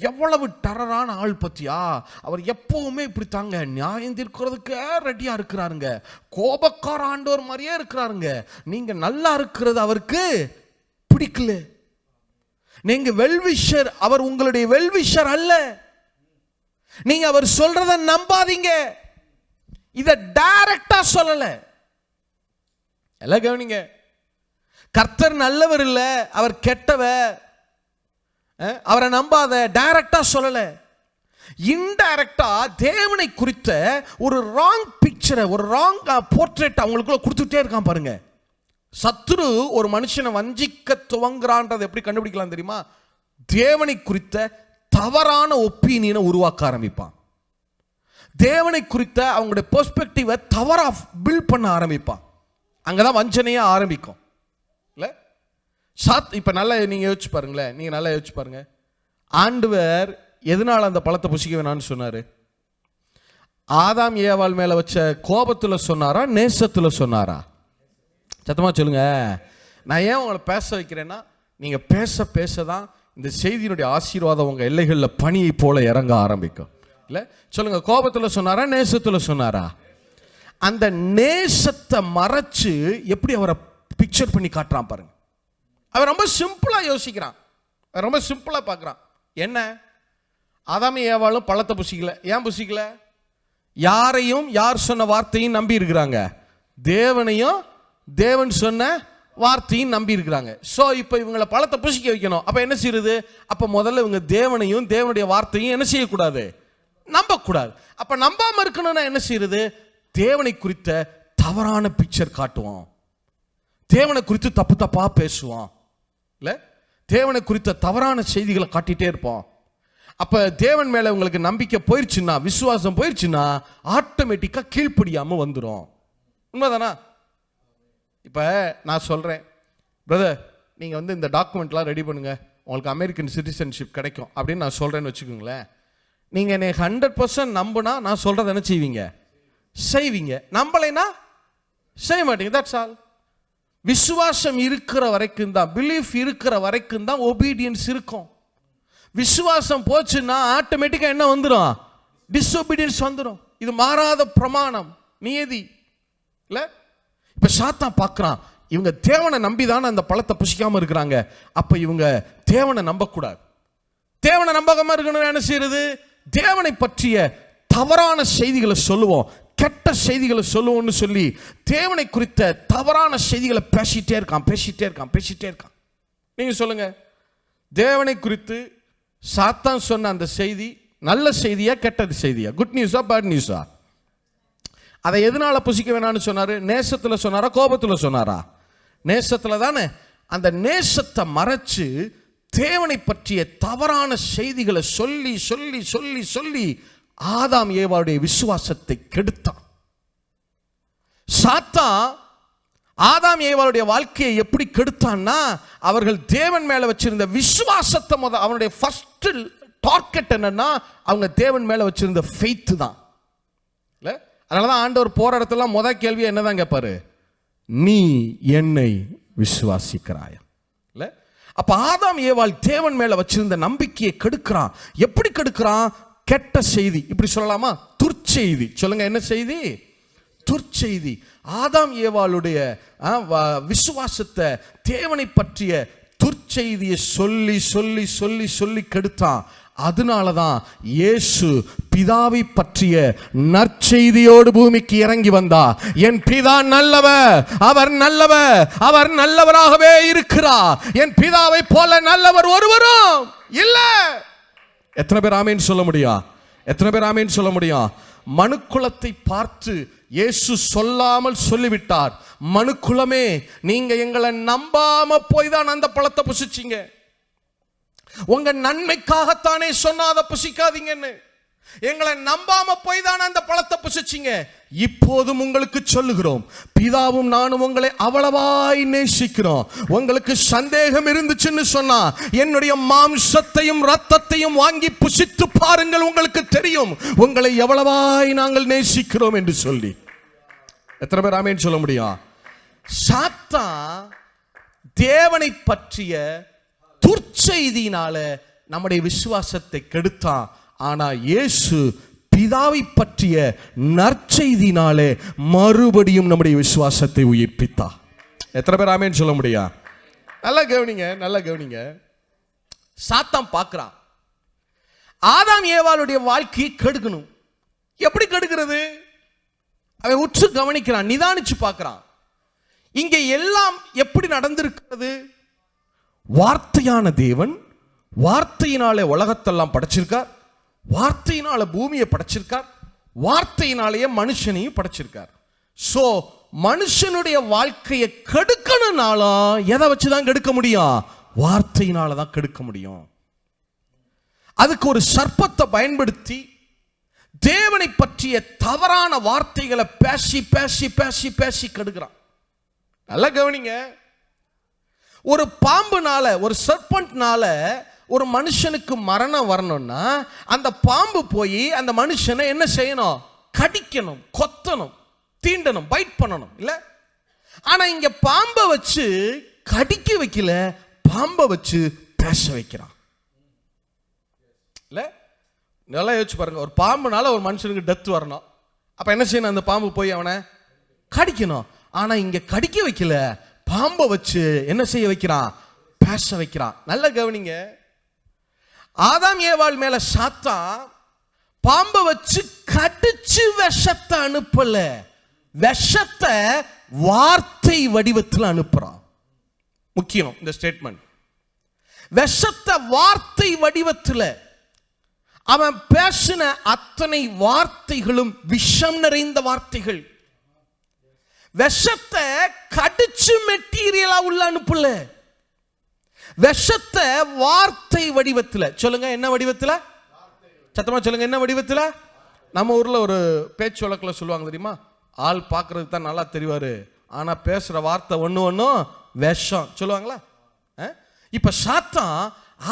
எவ்வளவு டெரரான ஆள் பத்தியா? அவர் எப்பவுமே இப்படி தாங்க நியாயம் தீர்க்கிறதுக்கு ரெடியா இருக்கிறாருங்க, கோபக்கார ஆண்டவர் மாதிரியே இருக்கிறாருங்க. நீங்க நல்லா இருக்கிறது அவருக்கு பிடிக்கல. நீங்க வெல்விஷர், அவர் உங்களுடைய வெல்விஷர் அல்ல. நீங்க அவர் சொல்றத நம்பாதீங்க. இத டைரக்டா சொல்லல, எல்லாம் கவனிங்க. கர்த்தர் நல்லவர் இல்ல, அவர் கெட்டவர், அவரை நம்பாத, டைரக்டா சொல்லல. இன்டைரக்டா தேவனை குறித்த ஒரு ராங் பிக்சரை, ஒரு ராங் போர்ட்ரேட் அவங்களுக்குள்ள கொடுத்துட்டே இருக்கான் பாருங்க. சத்துரு ஒரு மனுஷனை வஞ்சிக்க துவங்குறான்றதை எப்படி கண்டுபிடிக்கலாம் தெரியுமா? தேவனை குறித்த தவறான ஒப்பீனியனை உருவாக்க ஆரம்பிப்பான். தேவனை குறித்த அவங்களுடைய பெர்ஸ்பெக்டிவை தவறா பில்ட் பண்ண ஆரம்பிப்பான். அங்கதான் வஞ்சனையே ஆரம்பிக்கும் இல்ல? இப்ப நல்லா நீங்க யோசிச்சு பாருங்களேன், நீங்க நல்லா யோசிச்சு பாருங்க. ஆண்டவர் எதனால அந்த பழத்தை புசிக்க வேணாம்னு சொன்னாரு? ஆதாம் ஏவாள் மேல வச்ச கோபத்துல சொன்னாரா, நேசத்துல சொன்னாரா? சத்தமா சொல்லுங்க. நான் ஏன் உங்களை பேச வைக்கிறேன்னா, நீங்க பேச பேசதான் இந்த செய்தியினுடைய ஆசீர்வாதம் உங்க எல்லைகளில் பனியை போல இறங்க ஆரம்பிக்கும் இல்ல? சொல்லுங்க, கோபத்துல சொன்னாரா, நேசத்துல சொன்னாரா? அந்த நேசத்தை மறைச்சு எப்படி அவரை பிக்சர் பண்ணி காட்டுறான் பாருங்க. அவன் ரொம்ப சிம்பிளா யோசிக்கிறான், ரொம்ப சிம்பிளா பார்க்கறான். என்ன, ஆதாமும் ஏவாளும் பழத்தை புசிக்கல. ஏன் புசிக்கல? யாரையும், யார் சொன்ன வார்த்தையும் நம்பி இருக்கிறாங்க, தேவனையும் தேவன் சொன்ன வார்த்தையும் நம்பி இருக்கிறாங்க. சோ இப்போ இவங்களை பழத்தை புசிக்க வைக்கணும். அப்ப என்ன செய்யுது? அப்ப முதல்ல இவங்க தேவனையும் தேவனுடைய வார்த்தையும் என்ன செய்யக்கூடாது? நம்பக்கூடாது. அப்ப நம்பாம இருக்கணும்னா என்ன செய்யுது? தேவனை குறித்த தவறான பிக்சர் காட்டுவோம், தேவனை குறித்து தப்பு தப்பா பேசுவோம் இல்ல? தேவனை குறித்த தவறான செய்திகளை காட்டிட்டே இருப்போம். அப்ப தேவன் மேல உங்களுக்கு நம்பிக்கை போயிருச்சுன்னா, விசுவாசம் போயிருச்சுன்னா ஆட்டோமேட்டிக்கா கீழ்ப்படியாம வந்துடும். உண்மைதானா? இப்போ நான் சொல்கிறேன், பிரதர் நீங்கள் வந்து இந்த டாக்குமெண்ட்லாம் ரெடி பண்ணுங்க, உங்களுக்கு அமெரிக்கன் சிட்டிசன்ஷிப் கிடைக்கும் அப்படின்னு நான் சொல்கிறேன்னு வச்சுக்கோங்களேன். நீங்கள் என்னை 100% நம்புனா நான் சொல்கிறத என்ன செய்வீங்க? செய்வீங்க. நம்பலைன்னா செய்ய மாட்டீங்க. That's all. விசுவாசம் இருக்கிற வரைக்கும் தான், பிலீஃப் இருக்கிற வரைக்கும் தான் ஒபீடியன்ஸ் இருக்கும். விசுவாசம் போச்சுன்னா ஆட்டோமேட்டிக்கா என்ன வந்துடும்? டிஸ்ஒபீடியன்ஸ் வந்துடும். இது மாறாத பிரமாணம், நியதி இல்ல. இப்ப சாத்தான் பார்க்கறான், இவங்க தேவனை நம்பிதானே அந்த பழத்தை புசிக்காம இருக்கிறாங்க, அப்ப இவங்க தேவனை நம்பக்கூடாது. தேவனை நம்பாம இருக்கணும். என்ன செய்யறது? தேவனை பற்றிய தவறான செய்திகளை சொல்லுவோம், கெட்ட செய்திகளை சொல்லுவோம்னு சொல்லி தேவனை குறித்த தவறான செய்திகளை பேசிட்டே இருக்கான். நீங்க சொல்லுங்க, தேவனை குறித்து சாத்தான் சொன்ன அந்த செய்தி நல்ல செய்தியா கெட்டது செய்தியா? குட் நியூஸா பேட் நியூஸா? அதை எதனால புசிக்க வேணாம்னு சொன்னாரு? நேசத்துல சொன்னாரா கோபத்துல சொன்னாரா? நேசத்துல தானே. அந்த நேசத்தை மறைச்சு தேவனை பற்றிய தவறான செய்திகளை சொல்லி சொல்லி சொல்லி சொல்லி ஆதாம் ஏவாளுடைய விசுவாசத்தை கெடுத்தான். சாத்தான் ஆதாம் ஏவாளுடைய வாழ்க்கையை எப்படி கெடுத்தான்னா, அவர்கள் தேவன் மேல வச்சிருந்த விசுவாசத்தை அவனுடைய ஃபர்ஸ்ட் டார்கெட் என்னன்னா, அவங்க தேவன் மேல வச்சிருந்த ஃபெய்த் தான். இல்ல, அதனாலதான் ஆண்டவர் போற இடத்துல முதல் கேள்வி என்னதான் கேட்பாரு? நீ என்னை விசுவாசிக்கிறாயா? இல்ல, அப்ப ஆதாம் ஏவாள் தேவன் மேல வச்சிருந்த நம்பிக்கையை கெடுக்கிறான். எப்படி கெடுக்கிறான்? கெட்ட செய்தி, இப்படி சொல்லலாமா? துர்ச்செய்தி. சொல்லுங்க, என்ன செய்தி? துர்ச்செய்தி. ஆதாம் ஏவாளுடைய விசுவாசத்தை, தேவனை பற்றிய துர்ச்செய்தியை சொல்லி சொல்லி சொல்லி சொல்லி கெடுத்தான். அதனாலதான் இயேசு பிதாவை பற்றிய நற்செய்தியோடு பூமிக்கு இறங்கி வந்தார். என் பிதா நல்லவர், அவர் நல்லவர், அவர் நல்லவராகவே இருக்கிறார். என் பிதாவை போல நல்லவர் ஒருவரும் இல்ல. எத்தனை பேர் ஆமேன் சொல்ல முடியும்? எத்தனை பேர் ஆமேன் சொல்ல முடியும்? மனுக்குலத்தை பார்த்து இயேசு சொல்லாமல் சொல்லிவிட்டார், மனுக்குலமே, நீங்க எங்களை நம்பாம போய் தான் அந்த பழத்தை புசிச்சீங்க. உங்க நன்மைக்காகத்தானே சொன்னாத புசிக்காதீங்கன்னு. எங்களை நம்பாம போய் தான் அந்த பழத்தை புசிச்சீங்க. இப்போதும் உங்களுக்கு சொல்லுகிறோம், பிதாவும் நானும் உங்களை அவ்வளவாய் நேசிக்கிறோம். உங்களுக்கு சந்தேகம் இருந்துச்சுன்னு சொன்னா, என்னுடைய மாம்சத்தையும் ரத்தத்தையும் வாங்கி புசித்து பாருங்கள், உங்களுக்கு தெரியும் உங்களை எவ்வளவாய் நாங்கள் நேசிக்கிறோம் என்று சொல்லி. எத்தனை பேர் ஆமென் சொல்ல முடியும்? சாத்தான் தேவனை பற்றிய துர்ச்செய்தியினால நம்முடைய விசுவாசத்தை கெடுத்தான். ஆனா இயேசு பிதாவை பற்றிய நற்செய்தியினாலே மறுபடியும் நம்முடைய விசுவாசத்தை உயிர்ப்பித்தார். எத்தனை பேர் ஆமென் சொல்ல முடியும்? நல்லா கவனிங்க, நல்லா கவனிங்க. சாத்தான் பார்க்கிறான், ஆதாம் ஏவாளுடைய வாழ்க்கையை கெடுக்கணும். எப்படி கெடுக்கிறது? அவன் உற்று கவனிக்கிறான், நிதானிச்சு பார்க்கிறான். இங்கே எல்லாம் எப்படி நடந்திருக்கிறது? வார்த்தையான தேவன் வார்த்தையினாலே உலகத்தெல்லாம் படைச்சிருக்கார், வார்த்தையினால பூமியை படைச்சிருக்கார், வார்த்தையினாலேயே மனுஷனையும் படைச்சிருக்கார். சோ மனுஷனுடைய வாழ்க்கையை கெடுக்கணும்னாலும் எதை வச்சுதான் கெடுக்க முடியும்? வார்த்தையினால தான் கெடுக்க முடியும். அதுக்கு ஒரு சர்ப்பத்தை பயன்படுத்தி தேவனை பற்றிய தவறான வார்த்தைகளை பேசி பேசி பேசி பேசி கெடுக்கிறான். நல்லா கவனிங்க. ஒரு பாம்புனால, ஒரு சர்பன்ட்னால ஒரு மனுஷனுக்கு மரணம் வரணும்னா, அந்த பாம்பு போய் அந்த மனுஷனை என்ன செய்யணும்? கடிக்கணும், கொத்தணும், தீண்டணும், பைட் பண்ணணும் இல்ல. ஆனா இங்க பாம்பை வச்சு கடிக்க வைக்கல, பாம்பை வச்சு பேச வைக்கிறான் இல்ல. நல்லா யோசிச்சு பாருங்க. ஒரு பாம்புனால ஒரு மனுஷனுக்கு டெத் வரணும், அப்ப என்ன செய்யணும்? அந்த பாம்பு போய் அவனை கடிக்கணும். ஆனா இங்க கடிக்க வைக்கல, பாம்பை வச்சு என்ன செய்ய வைக்கிறான்? பேச வைக்கிறான். நல்ல கவனிங்க. ஆதாம் ஏவாள் மேல சாத்தான் பாம்பை வச்சு கடிச்சு விஷத்தை அனுப்பல, விஷத்தை வார்த்தை வடிவத்தில் அனுப்புறான். முக்கியம் இந்த ஸ்டேட்மெண்ட். விஷத்தை வார்த்தை வடிவத்தில். அவன் பேசின அத்தனை வார்த்தைகளும் விஷம் நிறைந்த வார்த்தைகள். விஷத்தை கடிச்சு மெட்டீரியலா உள்ள அனுப்பல, விஷத்தை வார்த்தை வடிவத்தில். சொல்லுங்க, என்ன வடிவத்தில்? சத்தமா சொல்லுங்க, என்ன வடிவத்தில்? நம்ம ஊர்ல ஒரு பேச்சு வழக்கில் சொல்லுவாங்க தெரியுமா? ஆள் பார்க்கறதுக்கு தான் நல்லா தெரிவாரு, ஆனா பேசுற வார்த்தை ஒண்ணு ஒன்னும் விஷம் சொல்லுவாங்களா? இப்ப சாத்தான்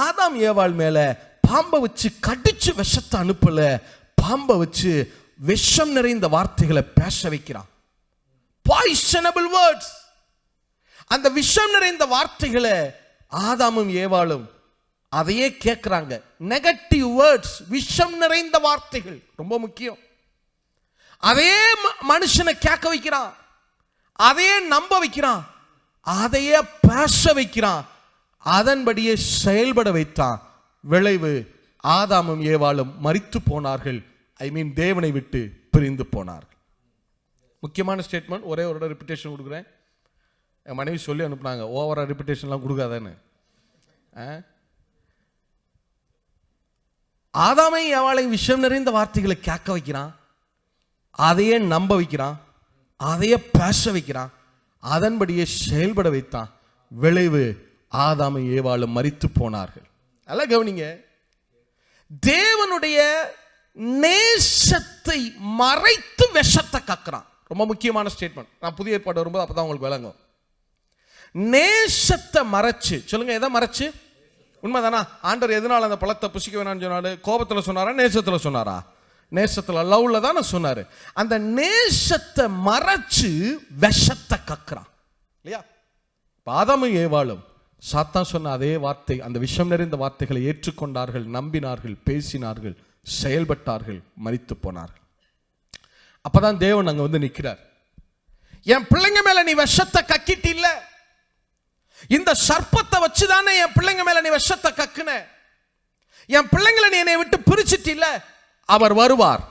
ஆதாம் ஏவாள் மேல பாம்பை வச்சு கடிச்சு விஷத்தை அனுப்பல, பாம்பை வச்சு விஷம் நிறைந்த வார்த்தைகளை பேச வைக்கிறான். பாய்சனபிள் வேர்ட்ஸ். அந்த விஷம் நிறைந்த வார்த்தைகளை ஆதாமும் ஏவாளும் அதையே கேட்கிறாங்க. நெகட்டிவ் வேர்ட்ஸ், விஷம் நிறைந்த வார்த்தைகள் ரொம்ப முக்கியம். அதே மனுஷனை கேட்க வைக்கிறான், அதையே நம்ப வைக்கிறான், அதையே பேச வைக்கிறான், அதன்படியே செயல்பட வைத்தான். விளைவு ஆதாமும் ஏவாளும் மரித்து போனார்கள். தேவனை விட்டு பிரிந்து போனார்கள். முக்கியமான ஸ்டேட்மெண்ட். ஒரே ஒரு ரிப்பிட்டேஷன் கொடுக்குறேன். என் மனைவி சொல்லி அனுப்புனாங்க, ஓவரா ரிப்பிட்டேஷன்லாம் கொடுக்காதேன்னு. ஆதாமை ஏவாளை விஷம் நிறைந்த வார்த்தைகளை கேட்க வைக்கிறான், அதையே நம்ப வைக்கிறான், அதையே பேச வைக்கிறான், அதன்படியே செயல்பட வைத்தான். விளைவு ஆதாமை ஏவாளும் மரித்து போனார்கள். நல்லா கவனிங்க. தேவனுடைய நேசத்தை மறைத்து விஷத்தை கக்குறான். ரொம்ப முக்கியமான ஸ்டேட்மெண்ட். நான் புதிய ஏற்பாடு வரும்போது அப்பதான் உங்களுக்கு விளங்கும். நேசத்தை மறைச்சு, சொல்லுங்க எதை மறைச்சு? உண்மைதானா? ஆண்டவர் எதனால அந்த பழத்தை புசிக்க வேணாம்னு சொன்னாரு? கோபத்தில் சொன்னாரா, நேசத்துல சொன்னாரா? நேசத்துல, லவ்ல தான் சொன்னாரு. அந்த நேசத்தை மறைச்சு விஷத்தை கக்குறான் இல்லையா? ஆதாமும் ஏவாளும் சாத்தான் சொன்ன அதே வார்த்தை, அந்த விஷம் நிறைந்த வார்த்தைகளை ஏற்றுக்கொண்டார்கள், நம்பினார்கள், பேசினார்கள், செயல்பட்டார்கள், மரித்து போனார்கள். அப்பதான் தேவன் அங்க வந்து நிற்கிறார். என் பிள்ளைங்க மேல நீ விஷத்தை கக்கிட்டு இல்ல, இந்த சர்ப்பத்தை வச்சுதானே என் பிள்ளைங்க மேல நீ விஷத்தை கக்குன. என் பிள்ளைங்களை நீ என்னை விட்டு பிரிச்சிட்டு இல்ல. அவர் வருவார்,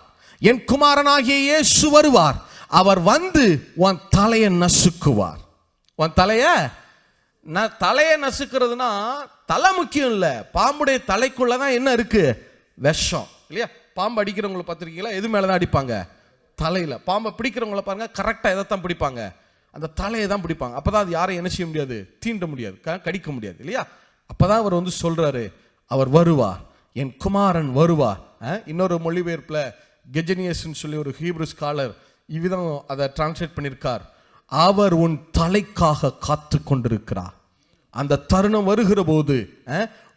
என் குமாரனாகிய இயேசு வருவார். அவர் வந்து உன் தலையை நசுக்குவார். உன் தலையை நசுக்கிறதுனா தலை முக்கியம் இல்ல, பாம்புடைய தலைக்குள்ளதான் என்ன இருக்கு? விஷம் இல்லையா? பாம்பு அடிக்கிறவங்களை பார்த்திருக்கீங்களா? எது மேலதான் அடிப்பாங்க? தலையில. பாம்பை பிடிக்கிறவங்களை பாருங்க, கரெக்டா எதைத்தான் பிடிப்பாங்க? அந்த தலையை தான் பிடிப்பாங்க. அப்பதான் அது யாரையும் என்ன செய்ய முடியாது? தீண்ட முடியாது, கடிக்க முடியாது இல்லையா? அப்பதான் அவர் வந்து சொல்றாரு, அவர் வருவார், என் குமாரன் வருவார். இன்னொரு மொழிபெயர்ப்புல கெஜனியஸ் சொல்லி ஒரு ஹீப்ரு ஸ்காலர் இவ்விதம் அதை டிரான்ஸ்லேட் பண்ணியிருக்கார். அவர் உன் தலைக்காக காத்து கொண்டிருக்கிறார். அந்த தருணம் வருகிற போது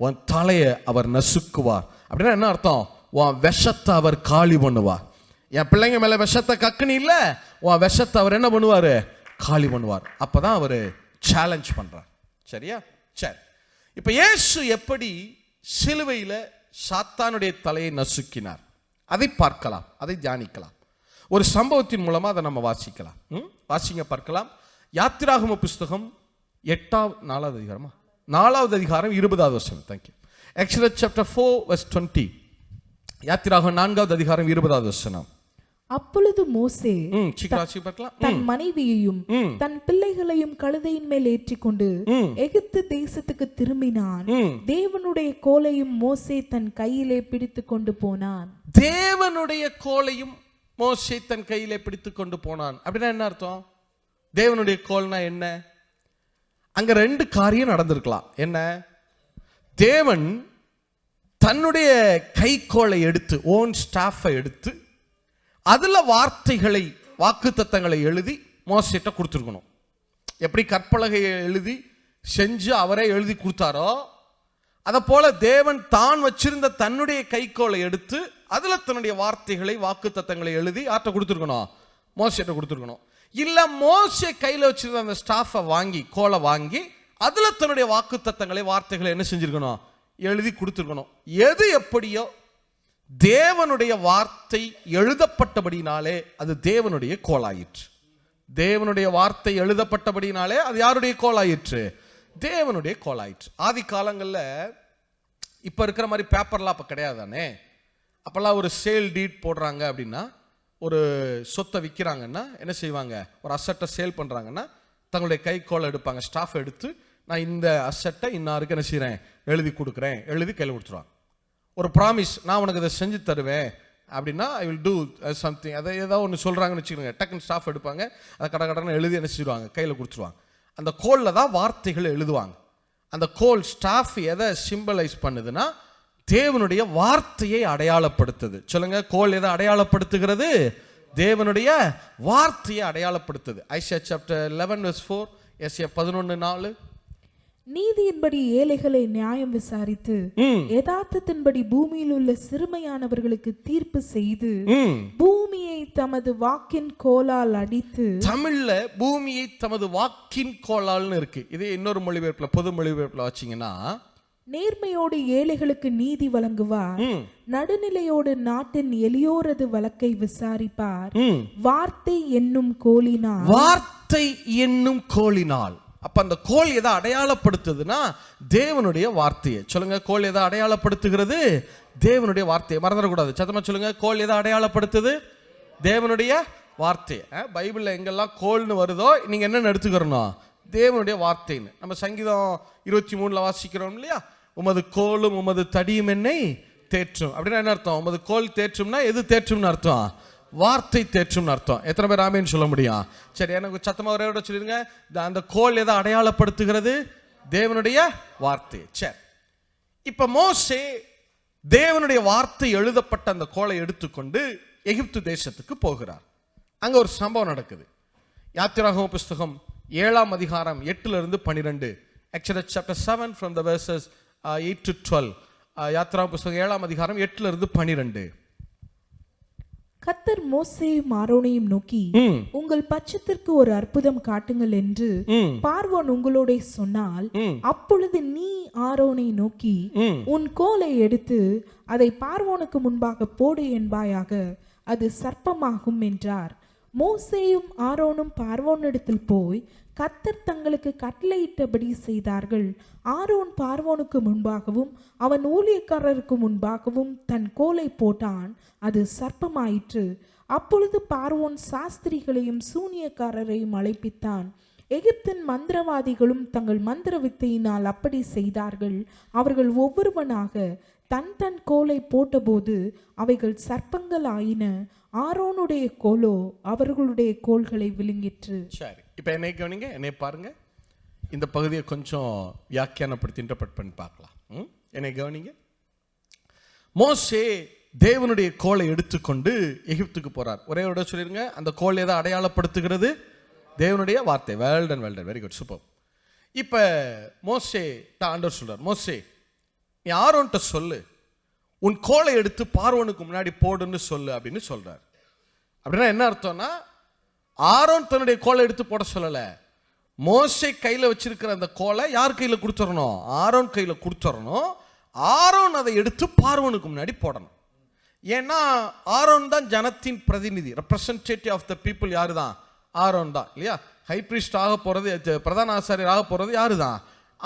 உன் தலையை அவர் நசுக்குவார். அப்படின்னா என்ன அர்த்தம்? உன் விஷத்தை அவர் காலி பண்ணுவார். என் பிள்ளைங்க மேல விஷத்தை கக்குனி இல்ல, உன் விஷத்தை அவர் என்ன பண்ணுவாரு? காலி பண்ணுவார். அப்பதான் அவர் சேலஞ்ச் பண்றார். சரியா? சரி. இப்ப இயேசு எப்படி சிலுவையில சாத்தானுடைய தலையை நசுக்கினார் அதை பார்க்கலாம், அதை தியானிக்கலாம். ஒரு சம்பவத்தின் மூலமா அதை நம்ம வாசிக்கலாம். வாசிங்க, பார்க்கலாம். யாத்திராகம புஸ்தகம் 4வது அதிகாரம் 20வது வசனம். தேங்க்யூ. Exodus chapter 4:20. யாத்திராகமம் 4வது அதிகாரம் 20வது வசனம். அப்பொழுது மோசே தன் மனைவியையும் தன் பிள்ளைகளையும் கழுதையின் மேல் ஏற்றிக்கொண்டு எகிப்து தேசத்துக்கு திரும்பினான். தேவனுடைய கோலையும் மோசே தன் கையிலே பிடித்து கொண்டு போனான். தேவனுடைய கோலையும் மோசே தன் கையிலே பிடித்து கொண்டு போனான். அப்படின்னா என்ன அர்த்தம்? தேவனுடைய கோல்னா என்ன? அங்க 2 காரியம் நடந்திருக்கலாம். என்ன? தேவன் தன்னுடைய கைக்கோளை எடுத்து, ஓன் ஸ்டாஃபை எடுத்து, அதுல வார்த்தைகளை, வாக்குத்தத்தங்களை எழுதி மோசேட்ட கொடுத்துருக்கணும். எப்படி கற்பலகையை எழுதி செஞ்சு அவரே எழுதி கொடுத்தாரோ, அதை போல தேவன் தான் வச்சிருந்த தன்னுடைய கைக்கோளை எடுத்து அதுல தன்னுடைய வார்த்தைகளை, வாக்குத்தத்தங்களை எழுதி யார்கிட்ட கொடுத்துருக்கணும்? மோசேட்ட கொடுத்துருக்கணும். இல்ல மோசே கையில வச்சிருந்த அந்த ஸ்டாஃபை வாங்கி, கோலை வாங்கி, அதுல தன்னுடைய வாக்குத்தத்தங்களை, வார்த்தைகளை என்ன செஞ்சிருக்கணும்? எழுதி கொடுத்துருக்கணும். எது எப்படியோ தேவனுடைய வார்த்தை எழுதப்பட்டபடினாலே அது தேவனுடைய கோலாயிற்று. தேவனுடைய வார்த்தை எழுதப்பட்டபடினாலே அது யாருடைய கோலாயிற்று? தேவனுடைய கோலாயிற்று. ஆதி காலங்களில் இப்போ இருக்கிற மாதிரி பேப்பர்லாம் அப்போ கிடையாது தானே. அப்போல்லாம் ஒரு சேல் டீட் போடுறாங்க அப்படின்னா, ஒரு சொத்தை விற்கிறாங்கன்னா என்ன செய்வாங்க? ஒரு அசட்டை சேல் பண்ணுறாங்கன்னா தங்களுடைய கைக்கோளை எடுப்பாங்க, ஸ்டாஃப் எடுத்து, நான் இந்த அசட்டை இன்னாருக்கு என்ன செய்கிறேன்? எழுதி கொடுக்குறேன், எழுதி கையில் கொடுத்துருவாங்க. ஒரு ப்ராமிஸ், நான் உனக்கு இதை செஞ்சு தருவேன் அப்படின்னா, ஐ வில் டூ சம்திங். அதை ஏதாவது ஒன்று சொல்கிறாங்கன்னு வச்சுக்கோங்க, டக்குன்னு ஸ்டாஃப் எடுப்பாங்க, அதை கடன்னு எழுதி என்ன செய்வாங்க? கையில் கொடுத்துருவாங்க. அந்த கோலில் தான் வார்த்தைகளை எழுதுவாங்க. அந்த கோல் ஸ்டாஃப் எதை சிம்பலைஸ் பண்ணுதுன்னா, தேவனுடைய வார்த்தையை அடையாளப்படுத்துது. சொல்லுங்க, கோல் எதை அடையாளப்படுத்துகிறது? தேவனுடைய வார்த்தையை அடையாளப்படுத்துது. ஐசியா சாப்டர் 11:4, எஸ்ஐயா 11:4. நீதியின்படி ஏழைகளை நியாயம் விசாரித்து யதார்த்தத்தின்படி பூமியில் உள்ள சிறுமையானவர்களுக்கு தீர்ப்பு செய்து பூமியை தமது வாக்கின் கோலால் அடித்து. தமிழ்ல பூமியை தமது வாக்கின் கோலால்னு இருக்கு. இதே இன்னொரு மொழிபெயர்ப்புல, பொது மொழிபெயர்ப்புல வச்சீங்கன்னா, நேர்மையோடு ஏழைகளுக்கு நீதி வழங்குவார், நடுநிலையோடு நாட்டின் எளியோரது வழக்கை விசாரிப்பார், வார்த்தை என்னும் கோலினால். வார்த்தை என்னும் கோலினால். அப்ப அந்த கோல் எதை அடையாளப்படுத்துதுன்னா தேவனுடைய வார்த்தையை. சொல்லுங்க, கோல் எதை அடையாளப்படுத்துகிறது? தேவனுடைய வார்த்தையை. மறந்துடக்கூடாது, சத்தமா சொல்லுங்க. கோல் எதை அடையாளப்படுத்துது? தேவனுடைய வார்த்தையை. பைபிள்ல எங்கெல்லாம் கோல்னு வருதோ நீங்க என்ன எடுத்துக்கிறோம்? தேவனுடைய வார்த்தைன்னு. நம்ம சங்கீதம் 23 வாசிக்கிறோம் இல்லையா? உமது கோலும் உமது தடியும் என்னை தேற்றும். அப்படின்னா என்ன அர்த்தம்? உமது கோல் தேற்றும்னா எது தேற்றும்னு அர்த்தம்? வார்த்தை தேற்றும்னு அர்த்தம். எத்தனை பேர் ஆமேன்னு சொல்ல முடியும்? சரி, எனக்கு சத்தமா ஒரே விட சொல்லிருங்க. அந்த கோல் எதை அடையாளப்படுத்துகிறது? தேவனுடைய வார்த்தை. சரி, இப்ப மோசே தேவனுடைய வார்த்தை எழுதப்பட்ட அந்த கோலை எடுத்துக்கொண்டு எகிப்து தேசத்துக்கு போகிறார். அங்க ஒரு சம்பவம் நடக்குது. யாத்திராகம புஸ்தகம் 7ஆம் அதிகாரம் 8-12. Exodus chapter 7 from the verses 8 to 12. யாத்திராகம புஸ்தகம் 7ஆம் அதிகாரம் 8-12. கர்த்தர் மோசேயும் ஆரோனையும் நோக்கி, உங்கள் பட்சத்திற்கு ஒரு அற்புதம் காட்டுங்கள் என்று பார்வோன் உங்களோட சொன்னால், அப்பொழுது நீ ஆரோனை நோக்கி உன் கோலை எடுத்து அதை பார்வோனுக்கு முன்பாக போடு என்பாயாக, அது சர்ப்பமாகும் என்றார். மோசேயும் ஆரோனும் பார்வோனிடத்தில் போய் கர்த்தர் தங்களுக்கு கட்டளையிட்டபடி செய்தார்கள். ஆரோன் பார்வோனுக்கு முன்பாகவும் அவன் ஊழியக்காரருக்கு முன்பாகவும் தன் கோலை போட்டான், அது சர்ப்பமாயிற்று. அப்பொழுது பார்வோன் சாஸ்திரிகளையும் சூனியக்காரரையும் அழைப்பித்தான். எகிப்தின் மந்திரவாதிகளும் தங்கள் மந்திர வித்தையினால் அப்படி செய்தார்கள். அவர்கள் ஒவ்வொருவனாக தன் தன் கோலை போட்டபோது அவைகள் சர்ப்பங்கள் ஆயின. ஆரோனுடைய கோலோ அவர்களுடைய கோல்களை விழுங்கிற்று. சரி, இப்ப என்னை கவனிங்க, என்னை பாருங்க. இந்த பகுதியை கொஞ்சம் வியாக்கியானப்படுத்தி இன்டர்பிரட் பண்ணி பார்க்கலாம். என்னை கவனிங்க. மோசே தேவனுடைய கோலை எடுத்துக்கொண்டு எகிப்துக்கு போறார். ஒரே ஒரு சொல்லிருங்க, அந்த கோல் எதை அடையாளப்படுத்துகிறது? தேவனுடைய வார்த்தை. Well done, well done, very good, super. இப்ப மோசே ஆண்டவர் சொல்றார், மோசே நீ ஆரோன்ட்ட சொல்லு, உன் கோலை எடுத்து பார்வோனுக்கு முன்னாடி போடுன்னு சொல்லு அப்படின்னு சொல்றார். அப்படின்னா என்ன அர்த்தம்னா, ஆரோன் தன்னுடைய கோலை எடுத்து போட சொல்லல. மோசே கையில வச்சிருக்கிற அந்த கோலை யார் கையில கொடுத்துடணும்? ஆரோன் கையில கொடுத்துடணும். ஆரோன் அதை எடுத்து பார்வோனுக்கு முன்னாடி போடணும். ஏன்னா ஆரோன் தான் ஜனத்தின் பிரதிநிதி, ரெப்ரசன்டேட்டிவ் ஆஃப் த பீப்புள். யாரு தான்? ஆரோன் தான் இல்லையா? ஹை பிரீஸ்ட் ஆக போறது, பிரதான ஆசாரியர் ஆக போறது யாரு தான்?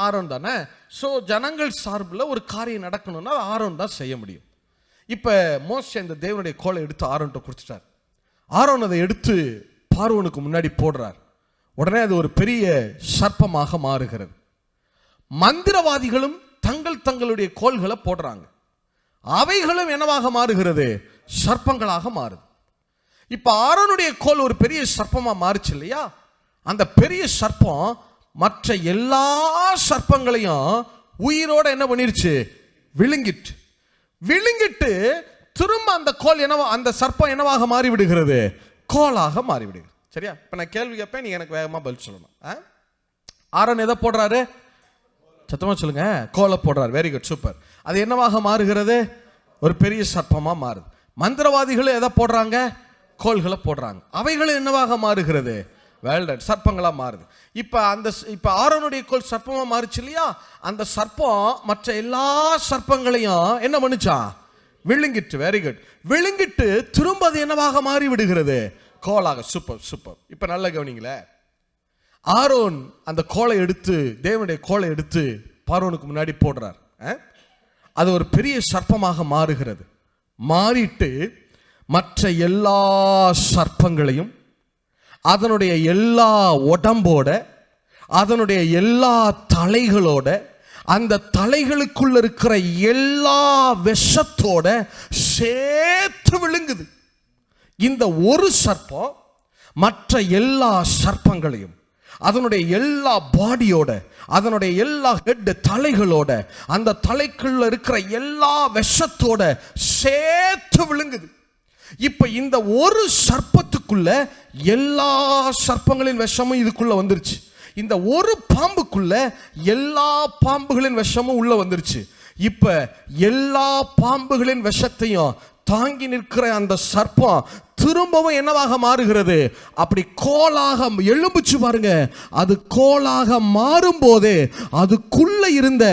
ஆரோன் தானே. ஸோ ஜனங்கள் சார்பில் ஒரு காரியம் நடக்கணும்னா ஆரோன் தான் செய்ய முடியும். இப்போ மோசே இந்த தேவனுடைய கோலை எடுத்து ஆரோன்ட்ட கொடுத்துட்டார். ஆரோன் அதை எடுத்து பார்வோனுக்கு முன்னாடி போடுறார். உடனே அது ஒரு பெரிய சர்ப்பமாக மாறுகிறது. மந்திரவாதிகளும் தங்களுடைய கோல்களை போடுறாங்க. அவைகளும் என்னவாக மாறுகிறது? சர்ப்பங்களாக மாறுது. இப்ப ஆரோனுடைய கோல் ஒரு பெரிய சர்ப்பமா மாறுச்சு இல்லையா? அந்த பெரிய சர்ப்பம் மற்ற எல்லா சர்ப்பங்களையும் உயிரோட என்ன பண்ணிருச்சு? விழுங்கிட்டு திரும்ப அந்த கோல் என்னவா, அந்த சர்ப்பம் என்னவாக மாறி விடுகிறது? கோலாக மாறி விடுகிறது. சரியா? இப்ப நான் கேள்வி கேட்பேன், நீங்க எனக்கு வேகமா பதில் சொல்லணும். ஆரோன் எதை போடுறாரு? சத்தமா சொல்லுங்க. கோலை போடுறாரு. Very good, super. அது என்னவாக மாறுகிறது? ஒரு பெரிய சர்ப்பமா மாறுது. மந்திரவாதிகளும் எதை போடுறாங்க? கோல்களை போடுறாங்க. அவைகளும் என்னவாக மாறுகிறது? வேல்டன், சர்ப்பங்களா மாறுது. இப்ப ஆரோனுடைய கோல் சர்ப்பமா மாறுச்சு இல்லையா? அந்த சர்ப்பம் மற்ற எல்லா சர்ப்பங்களையும் என்ன பண்ணுச்சான்? விழுங்கிட்டு. Very good. விழுங்கிட்டு திரும்ப அது என்னவாக மாறி விடுகிறது? கோலாக. Super super. இப்ப நல்ல கவனிங்களே. ஆரோன் அந்த கோலை எடுத்து, தேவனுடைய கோலை எடுத்து பார்வோனுக்கு முன்னாடி போடுறார். அது ஒரு பெரிய சர்ப்பமாக மாறுகிறது. மாறிட்டு மற்ற எல்லா சர்ப்பங்களையும் அதனுடைய எல்லா உடம்போட, அதனுடைய எல்லா தலைகளோட, அந்த தலைகளுக்குள்ள இருக்கிற எல்லா விஷத்தோட சேர்த்து விழுங்குது. இந்த ஒரு சர்ப்பம் மற்ற எல்லா சர்ப்பங்களையும் அதனுடைய எல்லா பாடியோட, அதனுடைய எல்லா ஹெட் தலைகளோட, அந்த தலைக்குள்ள இருக்கிற எல்லா விஷத்தோட சேர்த்து விழுங்குது. இப்ப இந்த ஒரு சர்ப்பத்துக்குள்ள எல்லா சர்ப்பங்களின் விஷமும் இதுக்குள்ள வந்துருச்சு. இந்த ஒரு பாம்புக்குள்ள எல்லா பாம்புகளின் விஷமும் உள்ள வந்துருச்சு. இப்ப எல்லா பாம்புகளின் விஷத்தையும் தாங்கி நிற்கிற அந்த சர்ப்பம் திரும்பவும் என்னவாக மாறுகிறது? அப்படி கோலாக எழும்புச்சு பாருங்க. அது கோலாக மாறும் போதே அதுக்குள்ள இருந்த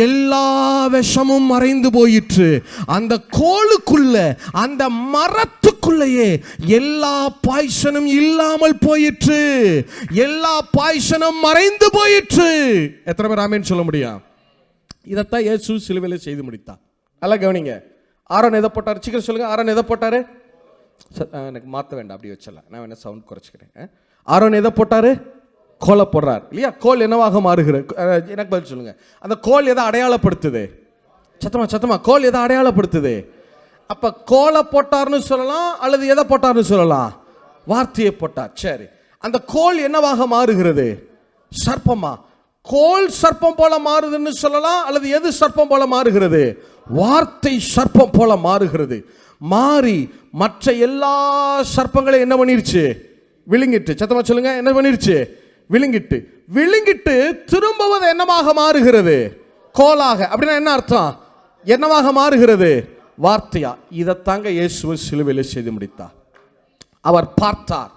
எல்லா விஷமும் மறைந்து போயிற்று. அந்த கோலுக்குள்ள, அந்த மரத்துக்குள்ளேயே எல்லா பாய்சனும் இல்லாமல் போயிற்று. எல்லா பாய்சனும் மறைந்து போயிற்று. எத்தனை பேர் ஆமென் சொல்ல முடியும்? இதைத்தான் இயேசு சிலுவையில் செய்து முடித்தார். நல்லா கவனிங்க. ஆரோன் எதை போட்டார்? சீக்கிரம் சொல்லுங்க. ஆரோன் எதை போட்டாரு? எனக்கு மாற்ற வேண்டாம், அப்படி வச்சல, நான் வேணா சவுண்ட் குறைச்சிக்கிறேன். ஆரோன் எதை போட்டாரு? கோலை போடுறார் இல்லையா? கோல் என்னவாக மாறுகிறது? எனக்கு பதில் சொல்லுங்க. அந்த கோல் எதை அடையாளப்படுத்துது? சத்தமா கோல் எதை அடையாளப்படுத்துது? அப்ப கோலை போட்டார்னு சொல்லலாம், அல்லது எதை போட்டார்னு சொல்லலாம்? வார்த்தையை போட்டார். சரி, அந்த கோல் என்னவாக மாறுகிறது? சர்ப்பமா? கோல் சர்ப்பம் போல மாறுதுன்னு சொல்லலாம், அல்லது எது சர்ப்பம் போல மாறுகிறது? வார்த்தை சர்ப்பம் போல மாறுகிறது. மாறி மற்ற எல்லா சர்ப்பங்களையும் என்ன பண்ணிருச்சு? விழுங்கிட்டு. சத்தமா சொல்லுங்க, என்ன பண்ணிருச்சு? விழுங்கிட்டு திரும்பவது என்னவாக மாறுகிறது? கோலாக. அப்படின்னா என்ன அர்த்தம்? என்னவாக மாறுகிறது? வார்த்தையா. இதைத்தாங்க இயேசு சிலுவையில் செய்து முடித்தார். அவர் பார்த்தார்.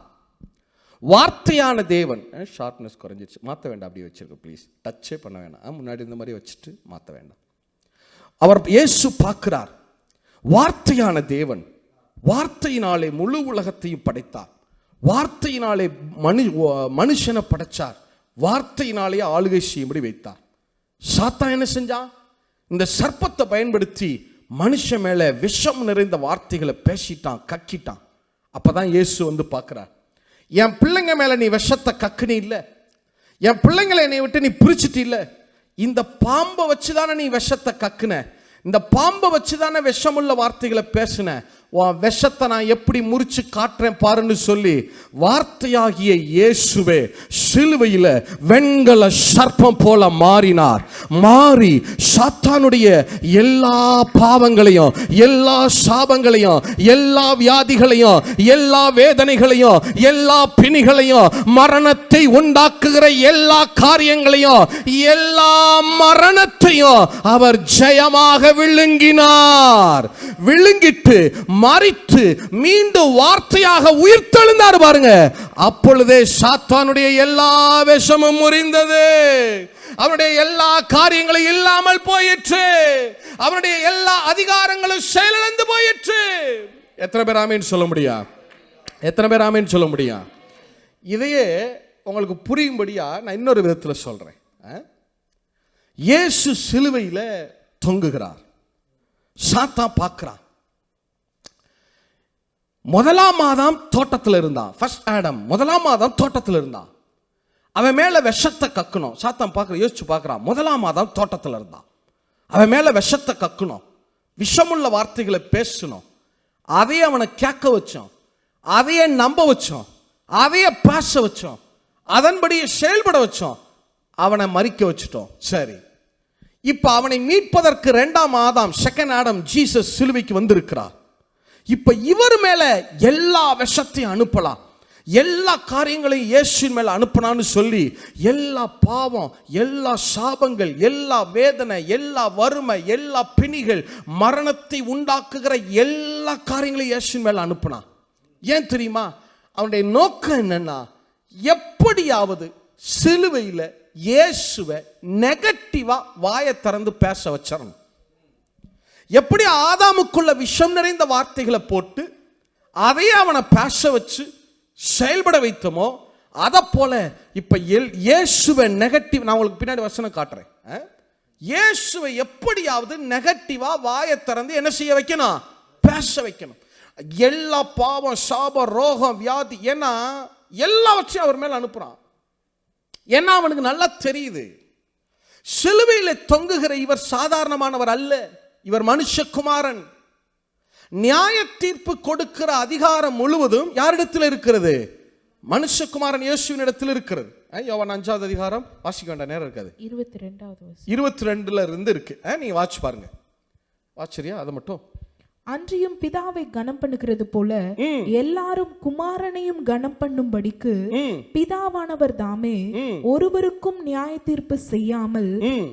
வார்த்தையான தேவன். ஷார்ப்னஸ் குறைஞ்சிச்சு, மாற்ற வேண்டாம், அப்படியே வச்சிருக்க ப்ளீஸ். டச்சே பண்ண வேண்டாம், முன்னாடி இந்த மாதிரி வச்சுட்டு மாற்ற வேண்டாம். அவர் இயேசு பார்க்கிறார். வார்த்தையான தேவன் வார்த்தையினாலே முழு உலகத்தையும் படைத்தார். வார்த்தையினாலே மனுஷனை படைச்சார். வார்த்தையினாலே ஆளுகை செய்யும்படி வைத்தார். சாத்தான் என்ன செஞ்சான்? இந்த சர்ப்பத்தை பயன்படுத்தி மனுஷன் மேல விஷம் நிறைந்த வார்த்தைகளை பேசிட்டான், கக்கிட்டான். அப்பதான் இயேசு வந்து பார்க்கிறார். என் பிள்ளைங்க மேல நீ விஷத்தை கக்குனி இல்ல, என் பிள்ளைங்களை என்னை விட்டு நீ பிரிச்சுட்டு இல்ல, இந்த பாம்பை வச்சுதானே நீ விஷத்தை கக்குன, இந்த பாம்பை வச்சுதானே விஷமுள்ள வார்த்தைகளை பேசுன, உன் விஷத்தை நான் எப்படி முறிச்சு காட்டுறேன் பாருன்னு சொல்லி வார்த்தையாகிய இயேசுவே சிலுவையில வெண்கல சர்ப்பம் போல மாறினார். மாறி சாத்தானுடைய எல்லா பாவங்களையும், எல்லா சாபங்களையும், எல்லா வியாதிகளையும், எல்லா வேதனைகளையும், எல்லா பிணிகளையும், மரணத்தை உண்டாக்குகிற எல்லா காரியங்களையும், எல்லா மரணத்தையும் அவர் ஜெயமாக விழுங்கினார். விழுங்கிட்டு மரித்து மீண்டும் வார்த்தையாக உயிர்த்தெழுந்தார் பாருங்க. அப்பொழுதே சாத்தானுடைய எல்லா விஷமும் முறிந்தது. அவனுடைய எல்லா காரியங்களும் இல்லாமல் போயிற்று. அவனுடைய எல்லா அதிகாரங்களும் செயலிழந்து போயிற்று. எத்தனை பேர் ஆமென் சொல்ல முடியும்? எத்தனை பேர் ஆமென் சொல்ல முடியும்? இதையே உங்களுக்கு புரியும்படியா நான் இன்னொரு விதத்தில் சொல்றேன். இயேசு சிலுவையில் தொங்குகிறார். சாத்தான் பார்க்கிறான். முதலாம் மாதம் தோட்டத்தில் இருந்தான். ஃபர்ஸ்ட் ஆடம் முதலாம் மாதம் தோட்டத்தில் இருந்தான். அவன் மேல விஷத்தை கக்கணும். சாத்தான் பார்க்குற, யோசிச்சு பார்க்குறான். முதலாம் மாதம் தோட்டத்தில் இருந்தான். அவன் மேல விஷத்தை கக்கணும், விஷமுள்ள வார்த்தைகளை பேசணும். அதையே அவனை கேட்க வச்சோம், அதையே நம்ப வச்சோம், அதையே பேச வச்சோம், அதன்படியே செயல்பட வச்சோம். அவனை மறிக்க வச்சுட்டோம். சரி, இப்ப அவனை மீட்பதற்கு இரண்டாம் ஆதாம், செகண்ட் ஆடம் ஜீசஸ் சிலுவைக்கு வந்திருக்கிறார். இப்ப இவர் மேல எல்லா விஷத்தையும் அனுப்பலாம், எல்லா காரியங்களையும் இயேசுவின் மேல அனுப்பினான்னு சொல்லி எல்லா பாவம், எல்லா சாபங்கள், எல்லா வேதனை, எல்லா வறுமை, எல்லா பிணிகள், மரணத்தை உண்டாக்குகிற எல்லா காரியங்களையும் இயேசுவின் மேல அனுப்பினான். ஏன் தெரியுமா? அவனுடைய நோக்கம் என்னன்னா, எப்படியாவது சிலுவையில் இயேசுவை நெகட்டிவா வாயை திறந்து பேச வச்சிடணும். எப்படி ஆதாமுக்குள்ள விஷம் நிறைந்த வார்த்தைகளை போட்டு அதையே அவனை பேச வச்சு செயல்பட வைத்தோமோ, அதை போல இப்ப இயேசுவை நெகட்டிவ், நான் உங்களுக்கு பின்னாடி வசனம் காட்டுறேன். இயேசுவை எப்படியாவது நெகட்டிவா வாயை திறந்து என்ன செய்ய வைக்கணும்? பேச வைக்கணும். எல்லா பாவம், சாபம், ரோகம், வியாதி, ஏன்னா எல்லாவற்றையும் அவர் மேல அனுப்புறான். ஏன்னா அவனுக்கு நல்லா தெரியுது, சிலுவையில் தொங்குகிற இவர் சாதாரணமானவர் அல்ல, இவர் மனுஷகுமாரன். நியாய தீர்ப்பு கொடுக்கிற அதிகாரம் முழுவதும் யாரிடத்தில் இருக்கிறது? மனுஷகுமாரன் இயேசுவின் இடத்தில் இருக்கிறது. யோவான் 5வது அதிகாரம் வாசிக்க வேண்டாம், நேரம் இருக்காது. 22ல இருந்து இருக்கு. நீங்க வாட்ச் பாருங்க. வாட்சரியா? அதை மட்டும் அன்றியும் பிதாவை கனம் பண்ணுகிறது போல எல்லாரும் குமாரனையும் கனம் பண்ணும்படிக்கு பிதாவானவர் தாமே ஒருவருக்கும் நியாய தீர்ப்பு செய்யாமல்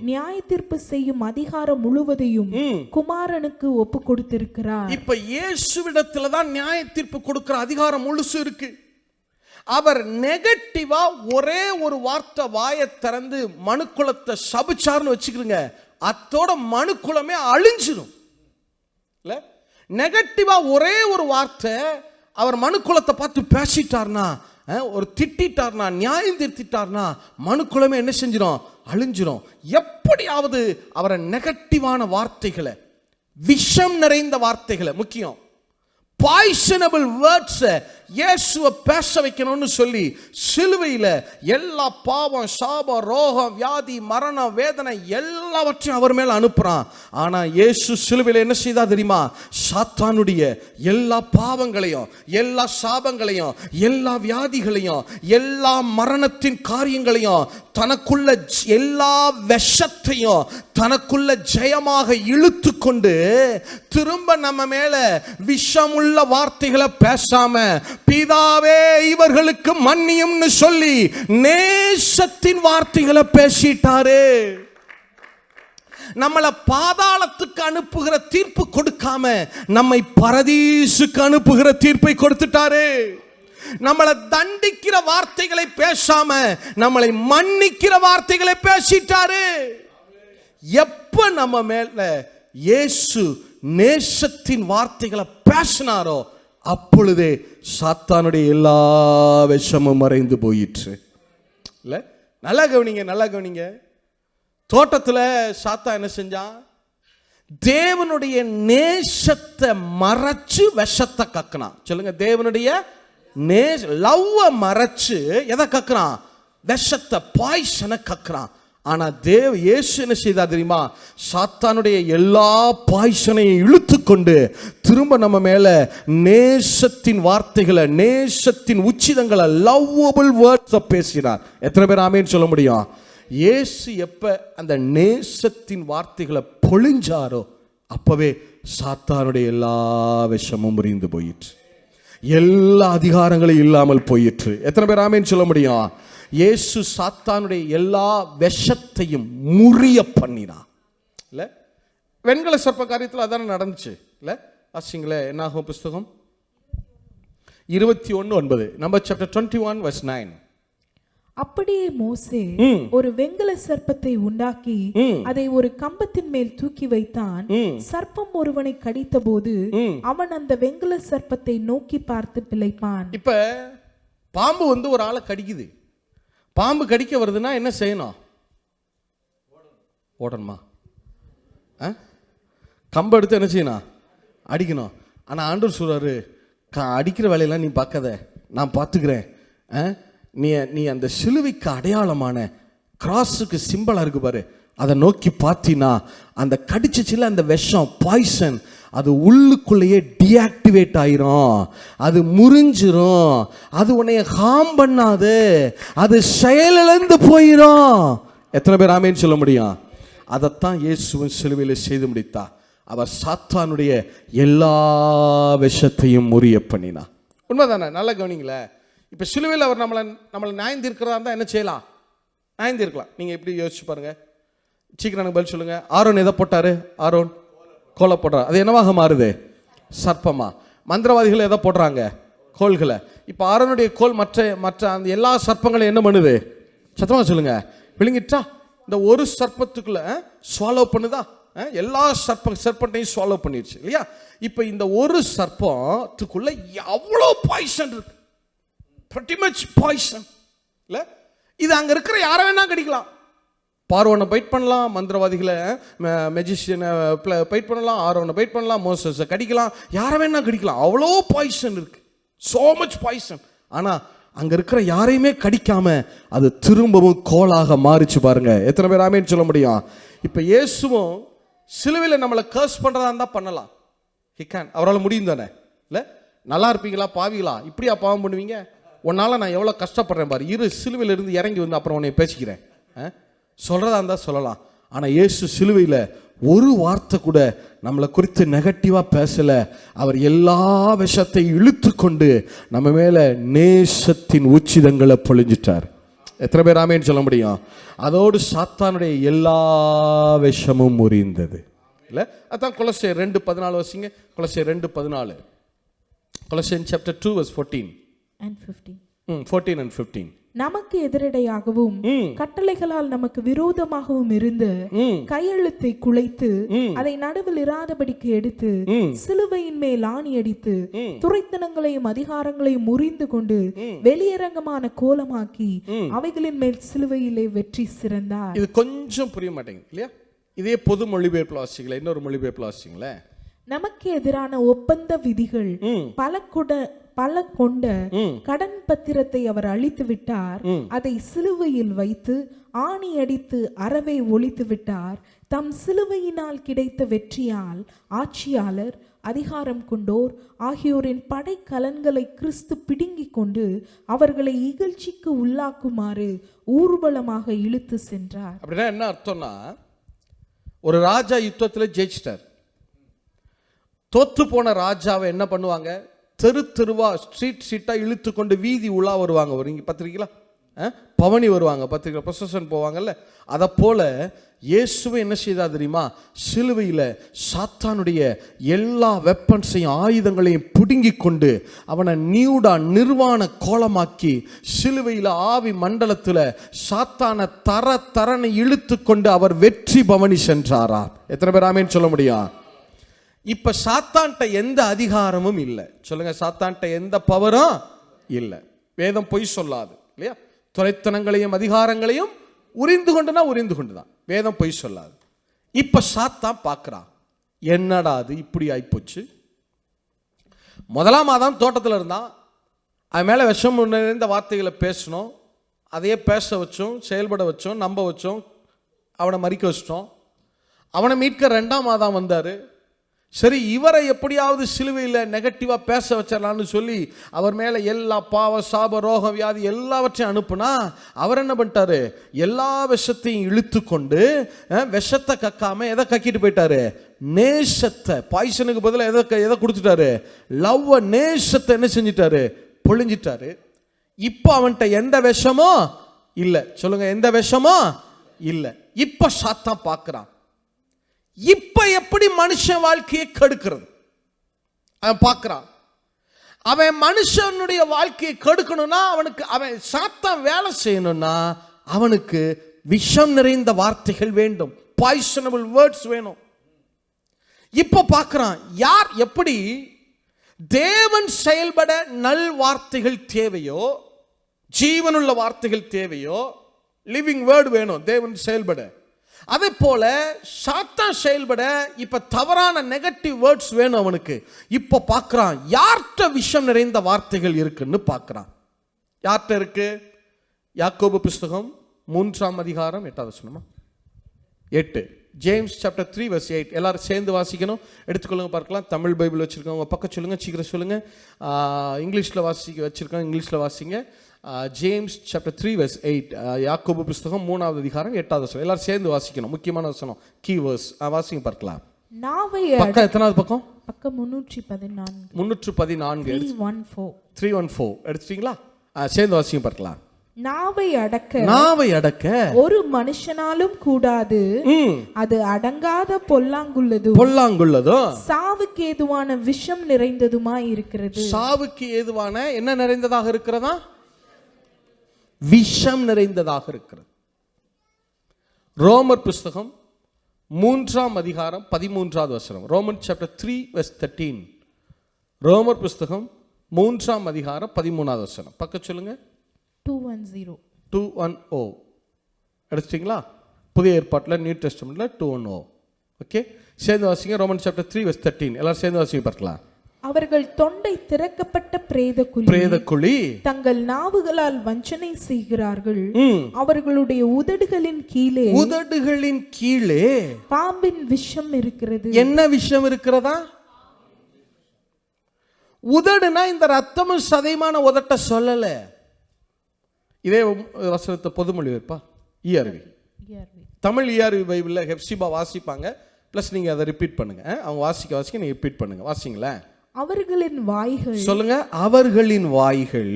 நியாய தீர்ப்பு செய்யும் அதிகாரம் முழுவதையும் குமாரனுக்கு ஒப்பு கொடுத்திருக்கிறார். இப்ப இயேசுவிடத்துலதான் நியாய தீர்ப்பு கொடுக்கிற அதிகாரம் முழுசு இருக்கு. அவர் நெகட்டிவா ஒரே ஒரு வார்த்தை வாயை திறந்து மனுக்குலத்தை சபிச்சார்னு வச்சுக்கிறீங்க, அத்தோட மனுக்குலமே அழிஞ்சிடும். இல்ல, நெகட்டிவா ஒரே ஒரு வார்த்தை அவர் மனுக்குலத்தை பார்த்து பேசிட்டார்னா, ஒரு திட்டார்னா, நியாயம் தீர்த்திட்டார்னா மனுக்குலமே என்ன செஞ்சிடும்? அழிஞ்சிடும். எப்படியாவது அவரை நெகட்டிவான வார்த்தைகளை, விஷம் நிறைந்த வார்த்தைகளை, முக்கியம் பாய்சனபிள் வேர்ட்ஸ் இயேசுவை பேச வைக்கணும்னு சொல்லி சிலுவையில் எல்லா பாவம், சாபம், ரோகம், வியாதி, மரணம், வேதனை எல்லாவற்றையும் அவர் மேல அனுப்புறான். ஆனா இயேசு சிலுவையில் என்ன செய்தா தெரியுமா? சாத்தானுடைய எல்லா பாவங்களையும், எல்லா சாபங்களையும், எல்லா வியாதிகளையும், எல்லா மரணத்தின் காரியங்களையும், தனக்குள்ள எல்லா விஷத்தையும் தனக்குள்ள ஜெயமாக இழுத்து கொண்டு திரும்ப நம்ம மேல விஷமுள்ள வார்த்தைகளை பேசாம பிதாவே இவர்களுக்கு மன்னியும்னு சொல்லி நேசத்தின் வார்த்தைகளை பேசிட்டாரு. நம்மளை பாதாளத்துக்கு அனுப்புகிற தீர்ப்பு கொடுக்காம நம்மை பரதீசுக்கு அனுப்புகிற தீர்ப்பை கொடுத்துட்டாரு. நம்மளை தண்டிக்கிற வார்த்தைகளை பேசாம நம்மளை மன்னிக்கிற வார்த்தைகளை பேசிட்டாரு. எப்ப நம்ம மேல இயேசு நேசத்தின் வார்த்தைகளை பேசினாரோ அப்பொழுதே சாத்தானுடைய எல்லா விஷமும் மறைந்து போயிற்று. இல்ல, நல்லா கவனிங்க, நல்லா கவனிங்க. தோட்டத்துல சாத்தா என்ன செஞ்சான்? தேவனுடைய நேசத்தை மறைச்சு விஷத்தை கக்குனான். சொல்லுங்க, தேவனுடைய லவ்வ மறைச்சு எதை கக்குறான்? விஷத்தை, பாய்சனை கக்குறான். ஆனா இயேசு என்ன செய்தா தெரியுமா? சாத்தானுடைய எல்லா பாய்சனையும் இழுத்து கொண்டு திரும்ப நம்ம மேல நேசத்தின் வார்த்தைகளை, நேசத்தின் உச்சிதங்களை, லவ்வபிள் வேர்ட்ஸ் பேசினார். எத்தனை பேர் ஆமேன்னு சொல்ல முடியும்? இயேசு எப்ப அந்த நேசத்தின் வார்த்தைகளை பொழிஞ்சாரோ அப்பவே சாத்தானுடைய எல்லா விஷமும் முறிந்து போயிற்று, எல்லா அதிகாரங்களும் இல்லாமல் போயிற்று. எத்தனை பேர் ஆமேன்னு சொல்ல முடியும்? இயேசு சாத்தானுடைய எல்லா விஷத்தையும் முறிய பண்ணினா. இல்ல, வெண்கல சர்ப்ப காரியத்தில் அதான நடந்துச்சு. இல்ல, வாசிங்களே, என்னாகும் புஸ்தகம் 21:9, நம்பர் சாப்டர் 21 verse 9. அப்படியே மோசே ஒரு வெண்கல சர்ப்பத்தை உண்டாக்கி அதை ஒரு கம்பத்தின் மேல் தூக்கி வைத்தான். சர்ப்பம் ஒருவனை கடித்த போது அவன் அந்த வெண்கல சர்ப்பத்தை நோக்கி பார்த்து பிழைப்பான். இப்ப பாம்பு வந்து ஒரு ஆளை கடிக்குது. பாம்பு கடிக்க வருதுன்னா என்ன செய்யணும்? ஓடணுமா? கம்பை எடுத்து என்ன செய்யணும்? அடிக்கணும். ஆனா ஆண்டவர் சொல்றாரு, அடிக்கிற வேலையெல்லாம் நீ பார்க்காத, நான் பார்த்துக்கிறேன். நீ அந்த சிலுவைக்கு அடையாளமான கிராஸுக்கு சிம்பிளா இருக்கு பாரு, அதை நோக்கி பார்த்தினா அந்த கடிச்சிச்சில அந்த விஷம், பாய்சன், அது உள்ளுக்குள்ளேயே டீஆக்டிவேட் ஆயிரும், அது முறிஞ்சிரும், அது உன்னைய ஹார்ம் பண்ணாது, அது செயலிழந்து போயிரும். எத்தனை பேர் ஆமேன்னு சொல்ல முடியும்? அதைத்தான் இயேசுவின் சிலுவையில் செய்து முடித்தா. அவர் சாத்தானுடைய எல்லா விஷத்தையும் முறிய பண்ணினா. உண்மைதானே? நல்ல கவனிங்களே. இப்போ சிலுவையில் அவர் நம்மளை நியாயம் தீர்க்கிறதா இருந்தால் என்ன செய்யலாம்? நியாயம் தீர்க்கலாம். நீங்கள் எப்படி யோசிச்சு பாருங்க. சீக்கிரம் எனக்கு பதில் சொல்லுங்க. ஆரோன் எதை போட்டாரு? ஆரோன் கோலை போடுறார். அது என்னவாக மாறுது? சர்ப்பமா. மந்திரவாதிகள் எதை போடுறாங்க? கோல்களை. இப்போ ஆரோனுடைய கோல் மற்ற அந்த எல்லா சர்ப்பங்களையும் என்ன பண்ணுது? சத்தமாக சொல்லுங்க, விழுங்கிட்டா? இந்த ஒரு சர்ப்பத்துக்குள்ள ஸ்வாலோ பண்ணுதா? எல்லா சர்ப்பண்டையும் ஸ்வாலோ பண்ணிடுச்சு இல்லையா? இப்போ இந்த ஒரு சர்ப்பத்துக்குள்ள எவ்வளோ பாய்சன் இருக்கு, pretty much poison. இல்ல, இது அங்க இருக்கிற யாரை வேணா கடிக்கலாம். பார்வோனை பைட் பண்ணலாம், மந்திரவாதிகளை, மெஜிஷியனை பைட் பண்ணலாம், ஆரோனை பைட் பண்ணலாம், மோசஸை கடிக்கலாம், யாரை வேணா கடிக்கலாம். அவ்வளோ பாய்சன் இருக்கு, so much பாய்சன். ஆனா அங்க இருக்கிற யாரையுமே கடிக்காம அது திரும்பவும் கோலாக மாறிச்சு பாருங்க. எத்தனை பேர் ஆமேன்னு சொல்ல முடியும்? இப்ப இயேசுவும் சிலுவையில் நம்மளை கர்ஸ் பண்றதா இருந்தா பண்ணலாம். he can, அவரால் முடியும் தானே? இல்ல, நல்லா இருப்பீங்களா பாவிகளா, இப்படியா பாவம் பண்ணுவீங்க, உன்னால நான் எவ்வளோ கஷ்டப்படுறேன் பாரு, இரு சிலுவையில் இருந்து இறங்கி வந்து அப்புறம் உன்னை பேசிக்கிறேன் சொல்றதா இருந்தால் சொல்லலாம். ஆனால் இயேசு சிலுவையில் ஒரு வார்த்தை கூட நம்மளை குறித்து நெகட்டிவா பேசல. அவர் எல்லா விஷத்தை இழுத்து கொண்டு நம்ம மேல நேசத்தின் உச்சிதங்களை பொழிஞ்சிட்டார். எத்தனை பேர் ஆமேன்னு சொல்ல முடியும்? அதோடு சாத்தானுடைய எல்லா விஷமும் முறிந்தது. இல்ல, அதான் கொலோசியர் 2:14 வாசிங்க. கொலோசியர் 2:14. Colossian chapter 2 verse 14 and 15. 14 and 15. நமக்கு எதிரடையாகவும் கட்டளைகளால் நமக்கு விரோதமாகவும் இருந்து கையெழுத்தை குலைத்து அதை நடுவில் இராதபடிக்கு எடுத்து சிலுவையின் மேல் ஆணி அடித்து துரைத்தனங்களையும் அதிகாரங்களையும் முறிந்து கொண்டு வெளியரங்கமான கோலமாக்கி அவைகளின் மேல் சிலுவையிலே வெற்றி சிறந்தார். இது கொஞ்சம் புரிய மாட்டேங்குது இல்லையா? இதே பொது மொழிபெயர்ப்புல வாசிங்களேன், இன்னொரு மொழிபெயர்ப்புல வாசிங்களேன். நமக்கு எதிரான ஒப்பந்த விதிகள் பல கொண்ட கடன் பத்திரத்தை அவர் அழித்து விட்டார். அதை சிலுவையில் வைத்து ஆணி அடித்து அறவே ஒழித்து விட்டார். தம் சிலுவையினால் கிடைத்த வெற்றியால் ஆட்சியாளர், அதிகாரம் கொண்டோர் ஆகியோரின் படைக்கலன்களை கிறிஸ்து பிடுங்கிக் கொண்டு அவர்களை இகழ்ச்சிக்கு உள்ளாக்குமாறு ஊர்வலமாக இழுத்து சென்றார். அப்படின்னா என்ன அர்த்தம்னா, ஒரு ராஜா யுத்தத்தில் ஜெயிச்சிட்டார். தோத்து போன ராஜாவை என்ன பண்ணுவாங்க? தெரு தெருவா ஸ்ட்ரீட்டா இழுத்து கொண்டு வீதி உலா வருவாங்க. நீங்க பார்த்திருக்கீங்களா? பவனி வருவாங்க, பார்த்திருக்கீங்களா? ப்ரொசஷன் போவாங்கல்ல. அதை போல இயேசுவை என்ன செய்தா தெரியுமா? சிலுவையில் சாத்தானுடைய எல்லா வெப்பன்ஸையும் ஆயுதங்களையும் பிடுங்கி கொண்டு அவனை நிர்வாண கோலமாக்கி சிலுவையில் ஆவி மண்டலத்தில் சாத்தான தரனை இழுத்து கொண்டு அவர் வெற்றி பவனி சென்றாரா? எத்தனை பேர் ஆமேன்னு சொல்ல முடியும்? இப்ப சாத்தான்ட்ட எந்த அதிகாரமும் இல்லை. சொல்லுங்க, சாத்தான்ட்ட எந்த பவரும் இல்லை. வேதம் பொய் சொல்லாது இல்லையா? துரைத்தனங்களையும் அதிகாரங்களையும் உரிந்து கொண்டுதான். வேதம் பொய் சொல்லாது. இப்ப சாத்தான் பார்க்கிறான், என்னடா அது இப்படி ஆயிப்போச்சு. முதலாம் ஆதாம் தோட்டத்தில் இருந்தான். அது மேல விஷம் நிறைந்த வார்த்தைகளை பேசணும், அதையே பேச வச்சோம், செயல்பட வச்சோம், நம்ப வச்சோம், அவனை மறிக்க வச்சிட்டோம். அவனை மீட்க 2ஆம் ஆதாம் வந்தாரு. சரி, இவரை எப்படியாவது சிலுவையில் நெகட்டிவா பேச வச்சிடலான்னு சொல்லி அவர் மேல எல்லா பாவ சாப ரோக வியாதி எல்லாவற்றையும் அனுப்புனா, அவர் என்ன பண்ணிட்டாரு? எல்லா விஷத்தையும் இழுத்து கொண்டு விஷத்தை கக்காம எதை கக்கிட்டு போயிட்டாரு? நேசத்தை. பாய்சனுக்கு பதிலாக எதை கொடுத்துட்டாரு? லவ், நேசத்தை என்ன செஞ்சிட்டாரு? பொழிஞ்சிட்டாரு. இப்போ அவன்கிட்ட எந்த விஷமோ இல்லை. சொல்லுங்க, எந்த விஷமோ இல்லை. இப்ப சாத்தான் பார்க்கிறான், இப்ப எப்படி மனுஷன் வாழ்க்கையை கெடுக்கிறது அவன் பார்க்கிறான். அவன் மனுஷனுடைய வாழ்க்கையை கெடுக்கணும்னா அவன் சாத்தான் வேலை செய்யணும்னா அவனுக்கு விஷம் நிறைந்த வார்த்தைகள் வேண்டும், பாய்சனபிள் வேர்ட்ஸ் வேணும். இப்ப பார்க்கிறான், யார் எப்படி தேவன் செயல்பட நல் வார்த்தைகள் தேவையோ, ஜீவனுள்ள வார்த்தைகள் தேவையோ, லிவிங் வேர்டு வேணும் தேவன் செயல்பட. அதே போல சாத்தான் செயல்பட இப்ப தவறான நெகட்டிவ் வேர்ட்ஸ் வேணும் அவனுக்கு. இப்ப பார்க்கிறான், யார்கிட்ட விஷம் நிறைந்த வார்த்தைகள் இருக்குன்னு பார்க்கிறான். யார்கிட்ட இருக்கு? யாக்கோபு புஸ்தகம் 3ஆம் அதிகாரம் 8வது வசனம். 8 ஜேம்ஸ் சாப்டர் 3 verse 8. எல்லாரும் சேர்ந்து வாசிக்கணும். எடுத்துக்கொள்ளுங்க, பார்க்கலாம். தமிழ் பைபிள் வச்சிருக்கவங்க பக்கம் சொல்லுங்க, சீக்கிரம் சொல்லுங்க. இங்கிலீஷ்ல வச்சிருக்கோம், இங்கிலீஷ்ல வாசிங்க. James chapter 3 verse 8. யாக்கோபு புஸ்தகம் 3ஆவது அதிகாரம் 8வது வசனம். எல்லாரும் சேர்ந்து வாசிக்கணும், முக்கியமான வசனம், கீ வேர்ஸ். வாசிங்க பார்க்கலாம். பக்கம் எத்தனாவது பக்கம்? பக்கம் 314. 314 எடுத்துட்டீங்களா? சேர்ந்து வாசிங்க பார்க்கலாம். நாவை அடக்க ஒரு மனுஷனாலும் கூடாது, அது அடங்காத பொல்லாங்குள்ளதும் சாவுக்கு ஏதுவான விஷம் நிறைந்ததுமாய் இருக்கிறது. சாவுக்கு ஏதுவான என்ன நிறைந்ததாக இருக்கிறதா? விஷம் நிறைந்ததாக இருக்கிறது. ரோமர் புஸ்தகம் 3ஆம் அதிகாரம் 13வது வசனம். Roman chapter 3 verse 13. ரோமர் புஸ்தகம் 3ஆம் அதிகாரம் 13வது வசனம். பக்கம் சொல்லுங்க. 210 எடுத்துட்டீங்களா? புதிய ஏற்பாட்டில், நியூ டெஸ்டமெண்ட்ல 210. ஓகே, சேர்ந்து வாசிங்க. Roman chapter 3 verse 13. எல்லாரும் சேர்ந்து வாசிங்க பார்க்கலாம். அவர்கள் தொண்டை திறக்கப்பட்ட பிரேதக்குழி தங்கள் நாவுகளால் வஞ்சனை செய்கிறார்கள். அவர்களுடைய உதடுகளின் கீழே பாம்பின் விஷம் இருக்கிறது. என்ன விஷம் இருக்கிறதா? உதடுனா இந்த ரத்தமும் சதைமான உதட்ட சொல்லல. இதே வசனத்தை பொதுமொழி வைப்பா, ERV தமிழ் ERV பைபிள்ல ஹெப்சிபா வாசிப்பாங்க. ப்ளஸ் நீங்கள் அதை ரிப்பீட் பண்ணுங்க. அவங்க வாசிக்க நீங்கள் ரிப்பீட் பண்ணுங்க. வாசிங்களேன். அவர்களின் வாய்கள் சொல்லுங்க. அவர்களின் வாய்கள்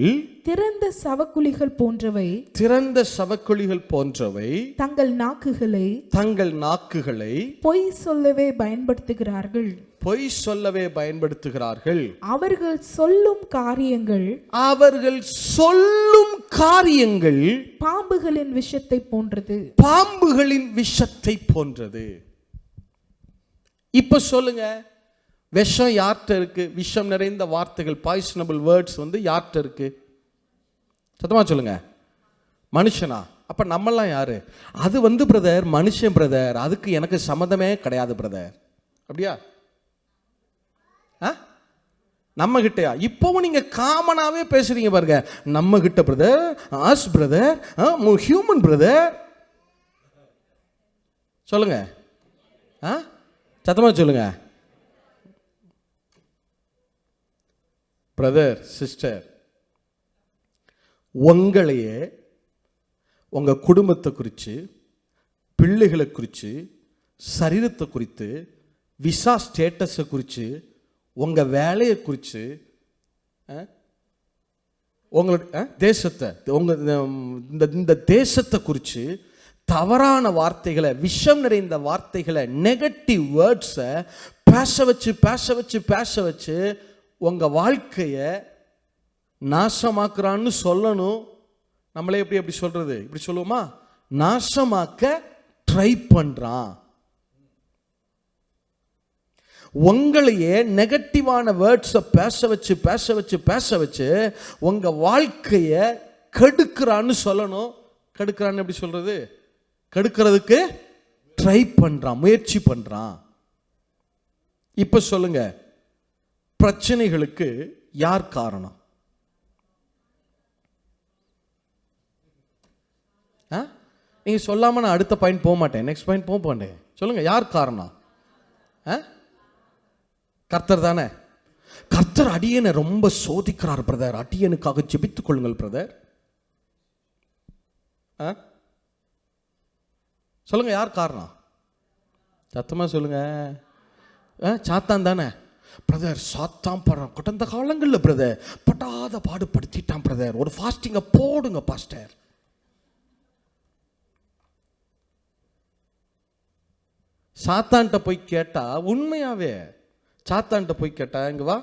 திறந்த சவக்குழிகள் போன்றவை, திறந்த சவக்குழிகள் போன்றவை. தங்கள் நாக்குகளை பொய் சொல்லவே பயன்படுத்துகிறார்கள். பொய் சொல்லவே பயன்படுத்துகிறார்கள். அவர்கள் சொல்லும் காரியங்கள் பாம்புகளின் விஷத்தை போன்றது. பாம்புகளின் விஷத்தை போன்றது. இப்ப சொல்லுங்க, விஷம் யார்கிட்ட இருக்கு? விஷம் நிறைந்த வார்த்தைகள், பாய்சனபிள் வேர்ட்ஸ் வந்து யார்கிட்ட இருக்கு? சத்தமா சொல்லுங்க. மனுஷனா? அப்ப நம்மெல்லாம் யாரு? அது வந்து பிரதர் மனுஷன் பிரதர், அதுக்கு எனக்கு சம்மந்தமே கிடையாது பிரதர். அப்படியா? நம்ம கிட்டயா? இப்பவும் நீங்க காமனாவே பேசுறீங்க பாருங்க. நம்ம கிட்ட brother, as brother, human brother. சொல்லுங்க. சத்தமா சொல்லுங்க. பிரதர், சிஸ்டர், உங்களையே, உங்க குடும்பத்தை குறித்து, பிள்ளைகளை குறித்து, சரீரத்தை குறித்து, விசா ஸ்டேட்டஸை குறித்து, உங்க வேலையை குறித்து, உங்களுடைய தேசத்தை, உங்க இந்த தேசத்தை குறித்து தவறான வார்த்தைகளை, விஷம் நிறைந்த வார்த்தைகளை, நெகட்டிவ் வேர்ட்ஸை பேச வச்சு உங்க வாழ்க்கையை நாசமாக்குறான்னு சொல்லணும். நம்மளே எப்படி சொல்றது? இப்படி சொல்லுவோமா? நாசமாக்க ட்ரை பண்றான். உங்களையே நெகட்டிவான வேர்ட்ஸை பேச வச்சு உங்க வாழ்க்கையை கெடுக்கிறான்னு சொல்லணும். கெடுக்கிறான்னு எப்படி சொல்றது? கெடுக்கிறதுக்கு ட்ரை பண்றான், முயற்சி பண்றான். இப்ப சொல்லுங்க, பிரச்சனைகளுக்கு யார் காரணம்? நீங்க சொல்லாம நான் அடுத்த பாயிண்ட் போக மாட்டேன், நெக்ஸ்ட் பாயிண்ட் போக மாட்டேன். சொல்லுங்க, யார் காரணம்? கர்த்தர் தானே. கர்த்தர் அடியனை ரொம்ப சோதிக்கிறார் பிரதர், அடியனுக்காக ஜெபித்துக் கொள்ளுங்கள் பிரதர். சொல்லுங்க, யார் காரணம்? சத்தமா சொல்லுங்க. சாத்தான் தானே. பிரதர், சாத்தான் கடந்த காலங்களில் பிரதர் பட்டாத பாடுபடுத்திட்டான் பிரதர். ஒரு ஃபாஸ்டிங்கை போடுங்க பாஸ்டர். சாத்தான்கிட்ட போய் கேட்டா, உண்மையாவே சாத்தான்கிட்ட போய் கேட்டா, இங்க வா,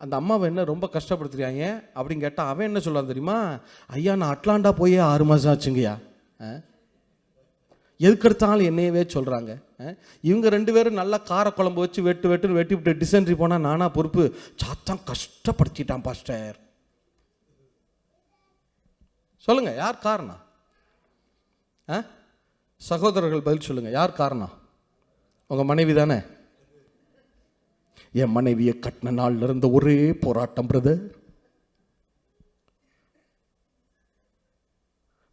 அந்த அம்மாவை என்ன ரொம்ப கஷ்டப்படுத்துறியாங்க அப்படின்னு கேட்டா, அவன் என்ன சொல்லுவான் தெரியுமா? ஐயா, நான் அட்லாண்டா போய் 6 மாதம் ஆச்சுங்கய்யா. எதுக்கெடுத்தாலும் என்னையவே சொல்கிறாங்க. இவங்க 2 பேரும் நல்லா காரக்குழம்பு வச்சு வெட்டி டிசென்ட்ரி போனால் நானா பொறுப்பு? சாத்தான் கஷ்டப்படுத்திட்டான் பாஸ்டர். சொல்லுங்க, யார் காரணம்? சகோதரர்கள் பதில் சொல்லுங்க, யார் காரணம்? உங்க மனைவி தானே. என் மனைவியை கட்டின நாள்ல இருந்த ஒரே போராட்டம் பிரதர்.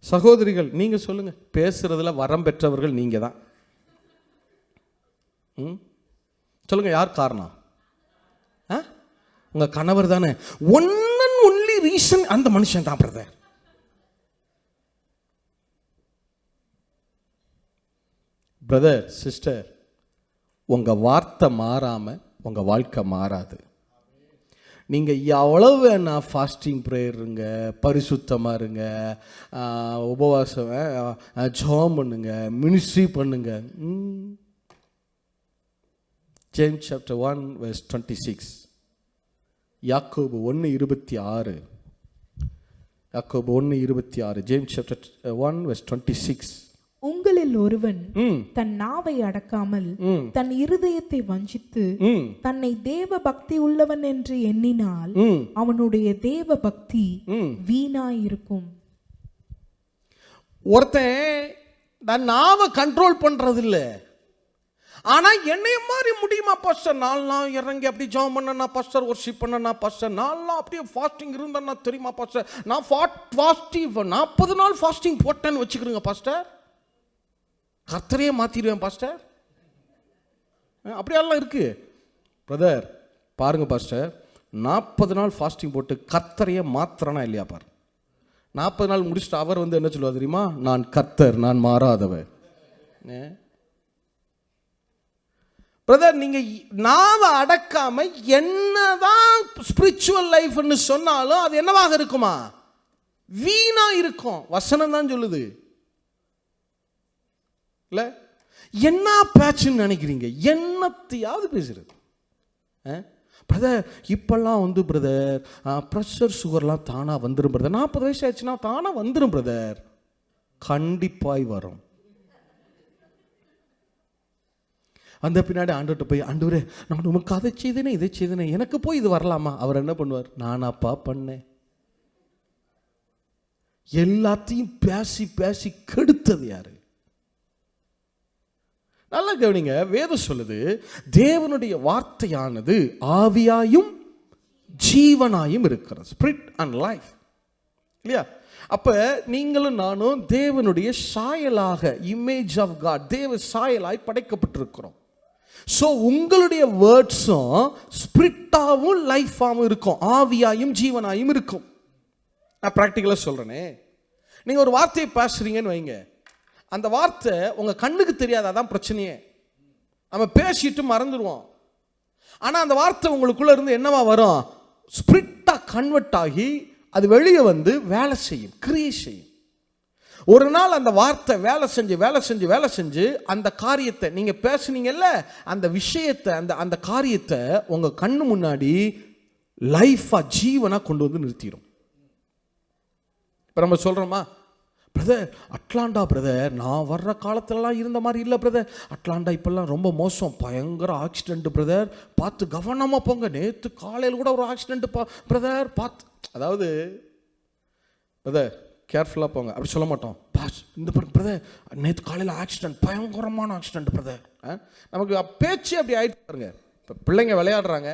சகோதரிகள் நீங்க சொல்லுங்க, பேசுறதுல வரம் பெற்றவர்கள் நீங்க தான். சொல்லுங்க, யார் காரணம்? உங்க கணவர் தானே. ஒன்லி ரீசன் அந்த மனுஷன் தான் பிரதர். பிரதர், சிஸ்டர், உங்க வார்த்தை மாறாம உங்க வாழ்க்கை மாறாது. நீங்க எவ்வளவு வேணா ஃபாஸ்டிங் ப்ரேயர் இருங்க, பரிசுத்தமா இருங்க, உபவாசம், ஜெபம் பண்ணுங்க, மினிஸ்ட்ரி பண்ணுங்க. ஜேம்ஸ் சாப்டர் 1 verse 26, யாக்கோபு 1:26, யாக்கோபு 1:26, ஜேம்ஸ் சாப்டர் 1 verse 26. உங்களில் ஒருவன் தன் நாவை அடக்காமல் தன் இருதயத்தை வஞ்சித்து தன்னை தேவ பக்தி உள்ளவன் என்று எண்ணினால் அவனுடைய தேவ பக்தி வீணாயிருக்கும். ஒருத்தன் தன் நாவை கண்ட்ரோல் பண்றது இல்லை. ஆனா என்னைய மாதிரி முடியுமா பாஸ்டர்? 4 நாள் இறங்கி அப்படி ஜெபம் பண்ணனா பாஸ்டர், வொர்ஷிப் பண்ணனா பாஸ்டர், 4 நாள் அப்படியே ஃபாஸ்டிங் இருந்தனா தெரியுமா பாஸ்டர்? நான் 40 நாள் ஃபாஸ்டிங் போட்டேன்னு வச்சுக்கிறேங்க பாஸ்டர், கர்த்தரையே மாத்திடுவேன் பாஸ்டர். அப்படியெல்லாம் இருக்கு பிரதர். பாருங்க பாஸ்டர், 40 நாள் ஃபாஸ்டிங் போட்டு கர்த்தரையே மாத்திரனா இல்லையா பாரு. 40 நாள் முடிச்சுட்டு அவர் வந்து என்ன சொல்லுவார் தெரியுமா? நான் கர்த்தர், நான் மாறாதவர். பிரதர் நீங்க நாவை அடக்காம என்னதான் ஸ்பிரிச்சுவல் லைஃப்னு சொன்னாலும் அது என்னவாக இருக்குமா? வீணா இருக்கும். வசனம் தான் சொல்லுது. இல்ல என்ன பேச்சுன்னு நினைக்கிறீங்க? என்னத்தையாவது பேசுறது. பிரதர் இப்பெல்லாம் பிரதர் ப்ரெஷர் சுகர்லாம் தானா வந்துடும் பிரதர். 40 வயசு ஆச்சுன்னா தானா வந்துடும் பிரதர். கண்டிப்பாய் வரும். அந்த பின்னாடி ஆண்டவர்கிட்ட போய், ஆண்டவரே நான் உமக்கு அதை செய்தேனே இதை செய்தேனே, எனக்கு போய் இது வரலாமா? அவர் என்ன பண்ணுவார்? நானாப்பா பண்ணேன். எல்லாத்தையும் பேசி பேசி கெடுத்தது யாரு? நல்லா கவனிங்க. வேதம் சொல்லுது, தேவனுடைய வார்த்தையானது ஆவியாயும் ஜீவனாயும் இருக்கிறது. Spirit and life. இல்லையா? அப்ப நீங்களும் நானும் தேவனுடைய சாயலாக, இமேஜ் ஆஃப் காட், தேவ சாயலாய் படைக்கப்பட்டிருக்கிறோம். ஸோ உங்களுடைய வேர்ட்ஸும் ஸ்பிரிட்டாவும் லைஃபாகவும் இருக்கும், ஆவியாயும் ஜீவனாயும் இருக்கும். நான் ப்ராக்டிக்கலாக சொல்கிறேனே, நீங்கள் ஒரு வார்த்தையை பேசுகிறீங்கன்னு வைங்க, அந்த வார்த்தை உங்கள் கண்ணுக்கு தெரியாது. அதான் பிரச்சனையே. நம்ம பேசிட்டு மறந்துடுவோம். ஆனால் அந்த வார்த்தை உங்களுக்குள்ளே இருந்து என்னவா வரும்? ஸ்பிரிட்டாக கன்வெர்ட் ஆகி அது வெளியே வந்து வேலை செய்யும், கிரியேட் செய்யும். ஒரு நாள் அந்த வார்த்தை வேலை செஞ்சு அந்த காரியத்தை நீங்கள் பேசுனீங்கல்ல, அந்த விஷயத்தை, அந்த காரியத்தை உங்கள் கண்ணு முன்னாடி லைஃபாக ஜீவனாக கொண்டு வந்து நிறுத்திடும். இப்போ நம்ம சொல்கிறோமா, பிரதர் அட்லாண்டா பிரதர் நான் வர்ற காலத்துலலாம் இருந்த மாதிரி இல்லை பிரதர், அட்லாண்டா இப்போல்லாம் ரொம்ப மோசம், பயங்கர ஆக்சிடென்ட் பிரதர், பார்த்து கவனமாக போங்க, நேற்று காலையில் கூட ஒரு ஆக்சிடென்ட் பிரதர் பார்த்து. அதாவது பிரதர் கேர்ஃபுல்லாக போங்க அப்படி சொல்ல மாட்டோம். பாஸ் இந்த பிரதர் நேற்று காலையில் ஆக்சிடென்ட், பயங்கரமான ஆக்சிடென்ட் பிரதர். நமக்கு பேச்சு அப்படி ஆயிட்டு பாருங்க. இப்போ பிள்ளைங்க விளையாடுறாங்க,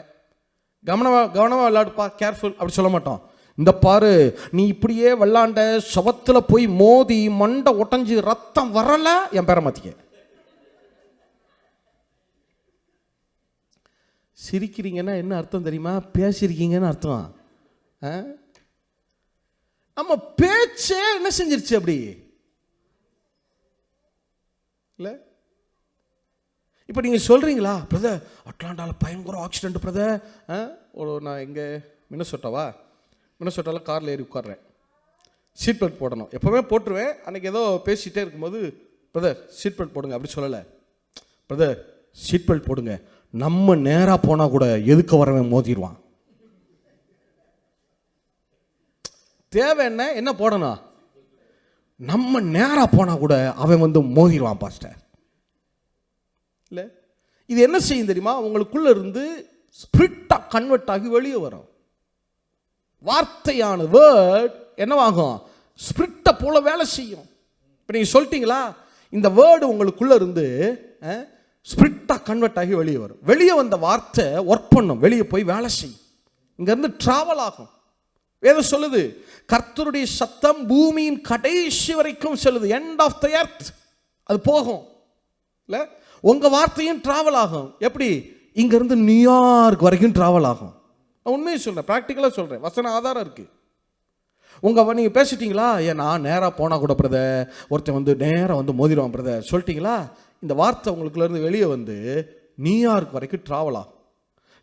கவனமாக விளையாடுப்பா, கேர்ஃபுல் அப்படி சொல்ல மாட்டோம். இந்த பாரு நீ இப்படியே விளாண்ட, சவத்தில் போய் மோதி மண்டை உடஞ்சி ரத்தம் வரல, என் பேரை மாத்திக்க. சிரிக்கிறீங்கன்னா என்ன அர்த்தம் தெரியுமா? பேசியிருக்கீங்கன்னு அர்த்தம். நம்ம பேச்சே என்ன செஞ்சிருச்சு அப்படி இல்ல? இப்போ நீங்க சொல்றீங்களா, பிரதர் அட்லாண்டாவில் பயங்கர ஆக்சிடென்ட் பிரதர். நான் எங்க மினசோட்டாவில் காரில் ஏறி உட்கார்றேன், சீட் பெல்ட் போடணும், எப்போவுமே போட்டுருவேன். அன்றைக்கி ஏதோ பேசிகிட்டே இருக்கும்போது, பிரதர் சீட் பெல்ட் போடுங்க அப்படி சொல்லலை, பிரதர் சீட் பெல்ட் போடுங்க, நம்ம நேராக போனால் கூட எதுக்கு வரவன் மோதிடுவான். தேவை என்ன போடணும்? நம்ம நேராக போனால் கூட அவன் வந்து மோதிடுவான் பாஸ்டர். இல்லை, இது என்ன செய்யும் தெரியுமா? உங்களுக்குள்ள இருந்து ஸ்பிரிட்டாக கன்வெர்ட் ஆகி வெளியே வரும். வார்த்தையான வேர்ட் என்னவாகும்? ஸ்பிரிட்டை போல வேலை செய்யும். இப்போ நீங்கள் சொல்லிட்டீங்களா, இந்த வேர்டு உங்களுக்குள்ள இருந்து ஸ்பிரிட்டாக கன்வெர்ட் ஆகி வெளியே வரும். வெளியே வந்த வார்த்தை ஒர்க் பண்ணும், வெளியே போய் வேலை செய்யும், இங்கேருந்து டிராவல் ஆகும். வேதம் சொல்லுது, கர்த்தருடைய சத்தம் பூமியின் கடைசி வரைக்கும் சொல்லுது, எண்ட் ஆஃப் த எர்த். அது போகும் இல்லை? உங்கள் வார்த்தையும் டிராவல் ஆகும். எப்படி? இங்கேருந்து நியூயார்க் வரைக்கும் டிராவல் ஆகும். நான் உண்மையை சொல்கிறேன், ப்ராக்டிக்கலாக சொல்கிறேன், வசன ஆதாரம் இருக்குது. நீங்கள் பேசிட்டீங்களா, நான் நேராக போனால் கூட பிரதர் ஒருத்தன் வந்து நேராக வந்து மோதிடுவான் பிரதர் சொல்லிட்டீங்களா, இந்த வார்த்தை உங்களுக்குள்ளேருந்து வெளியே வந்து நியூயார்க் வரைக்கும்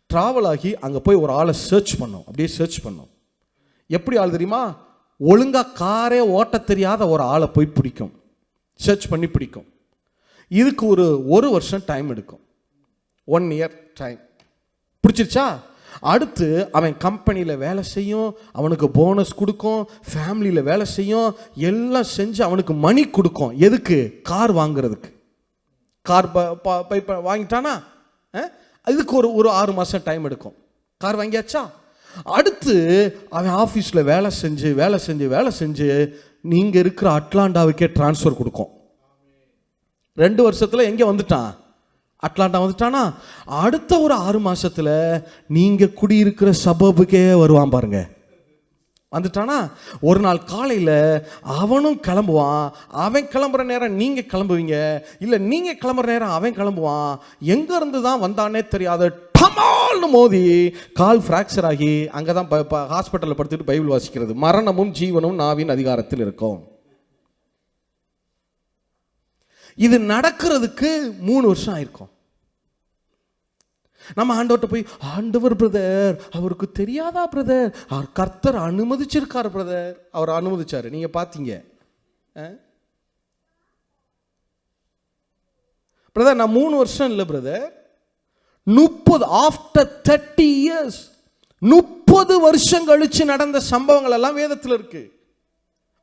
ட்ராவல் ஆகி அங்கே போய் ஒரு ஆளை சர்ச் பண்ணும். அப்படியே சர்ச் பண்ணும். எப்படி ஆள் தெரியுமா? ஒழுங்காக காரே ஓட்ட தெரியாத ஒரு ஆளை போய் பிடிக்கும், சர்ச் பண்ணி பிடிக்கும். இதுக்கு ஒரு வருஷம் டைம் எடுக்கும், 1 year டைம். பிடிச்சிருச்சா? அடுத்து அவன் கம்பெனியில் வேலை செய்யும், அவனுக்கு போனஸ் கொடுக்கும், ஃபேமிலியில் வேலை செய்யும், எல்லாம் செஞ்சு அவனுக்கு மணி கொடுக்கும். எதுக்கு? கார் வாங்குறதுக்கு. கார் வாங்கிட்டானா இதுக்கு ஒரு 6 மாதம் டைம் எடுக்கும். கார் வாங்கியாச்சா? அடுத்து அவன் ஆஃபீஸில் வேலை செஞ்சு நீங்கள் இருக்கிற அட்லாண்டாவுக்கே டிரான்ஸ்ஃபர் கொடுக்கும். 2 வருஷத்தில் எங்கே வந்துட்டான்? அட்லாண்டா வந்துட்டானா? அடுத்த ஒரு 6 மாதத்தில் நீங்கள் குடியிருக்கிற சபபுக்கே வருவான் பாருங்க. வந்துட்டானா? ஒரு நாள் காலையில் அவனும் கிளம்புவான், அவன் கிளம்புற நேரம் நீங்கள் கிளம்புவீங்க, இல்லை நீங்கள் கிளம்புற நேரம் அவன் கிளம்புவான். எங்கேருந்து தான் வந்தானே தெரியாத டமால்னு மோதி கால் ஃப்ராக்சர் ஆகி அங்கே தான் ஹாஸ்பிட்டலில் படுத்துட்டு பைபிள் வாசிக்கிறது. மரணமும் ஜீவனும் நாவின் அதிகாரத்தில் இருக்கும். இது நடக்கிறதுக்கு 3 வருஷம் ஆயிருக்கும். நம்ம ஆண்டவர்கிட்ட போய், ஆண்டவர் பிரதர் அவருக்கு தெரியாதா பிரதர், அவர் கர்த்தர் அனுமதிச்சிருக்காரு பிரதர், அவர் அனுமதிச்சாரு, நீங்க பார்த்தீங்க பிரதர். நான் 3 வருஷம் இல்லை பிரதர், 30 ஆஃப்டர் 30 இயர்ஸ், 30 வருஷம் கழிச்சு நடந்த சம்பவங்கள் எல்லாம் வேதத்தில் இருக்கு.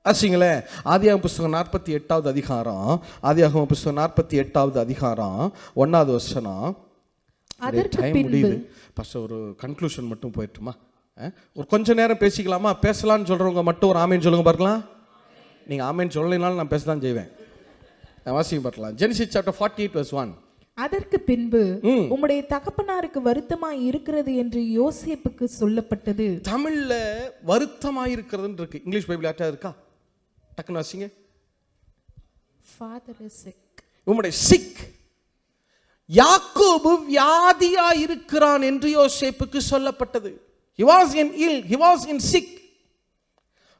ஆச்சுங்களே, ஆதியாகம புஸ்தகம் 48வது அதிகாரம், ஆதியாகம புஸ்தகம் 48வது அதிகாரம் 1வது வசனம். டைம் முடியுது ஃபர்ஸ்ட், ஒரு கன்க்ளூஷன் மட்டும் போயிட்டுமா? ஒரு கொஞ்ச நேரம் பேசிக்கலாமா? பேசலான்னு சொல்றவங்க மட்டும் ஒரு ஆமேன் சொல்லுங்க பார்க்கலாம். நீங்க ஆமேன் சொல்லலைனாலும் நான் பேசதான் செய்வேன். வாசிங்க பார்க்கலாம். Genesis chapter 48 verse 1. அதற்கு பின்பு உம்முடைய தகப்பனாருக்கு வருத்தமாய் இருக்கிறது என்று யோசேப்புக்கு சொல்லப்பட்டது. தமிழ்ல வருத்தமாய் இருக்கிறதுன்னு இருக்கு. இங்கிலீஷ் பைபிள் யார்ட்டா இருக்கா? டக்குன்னு வாசிங்க. Father is sick. உம்முடைய சிக், யாக்கோபு வியாதியா இருக்கிறான் என்று யோசேப்புக்கு சொல்லப்பட்டது. He was in ill, he was in sick.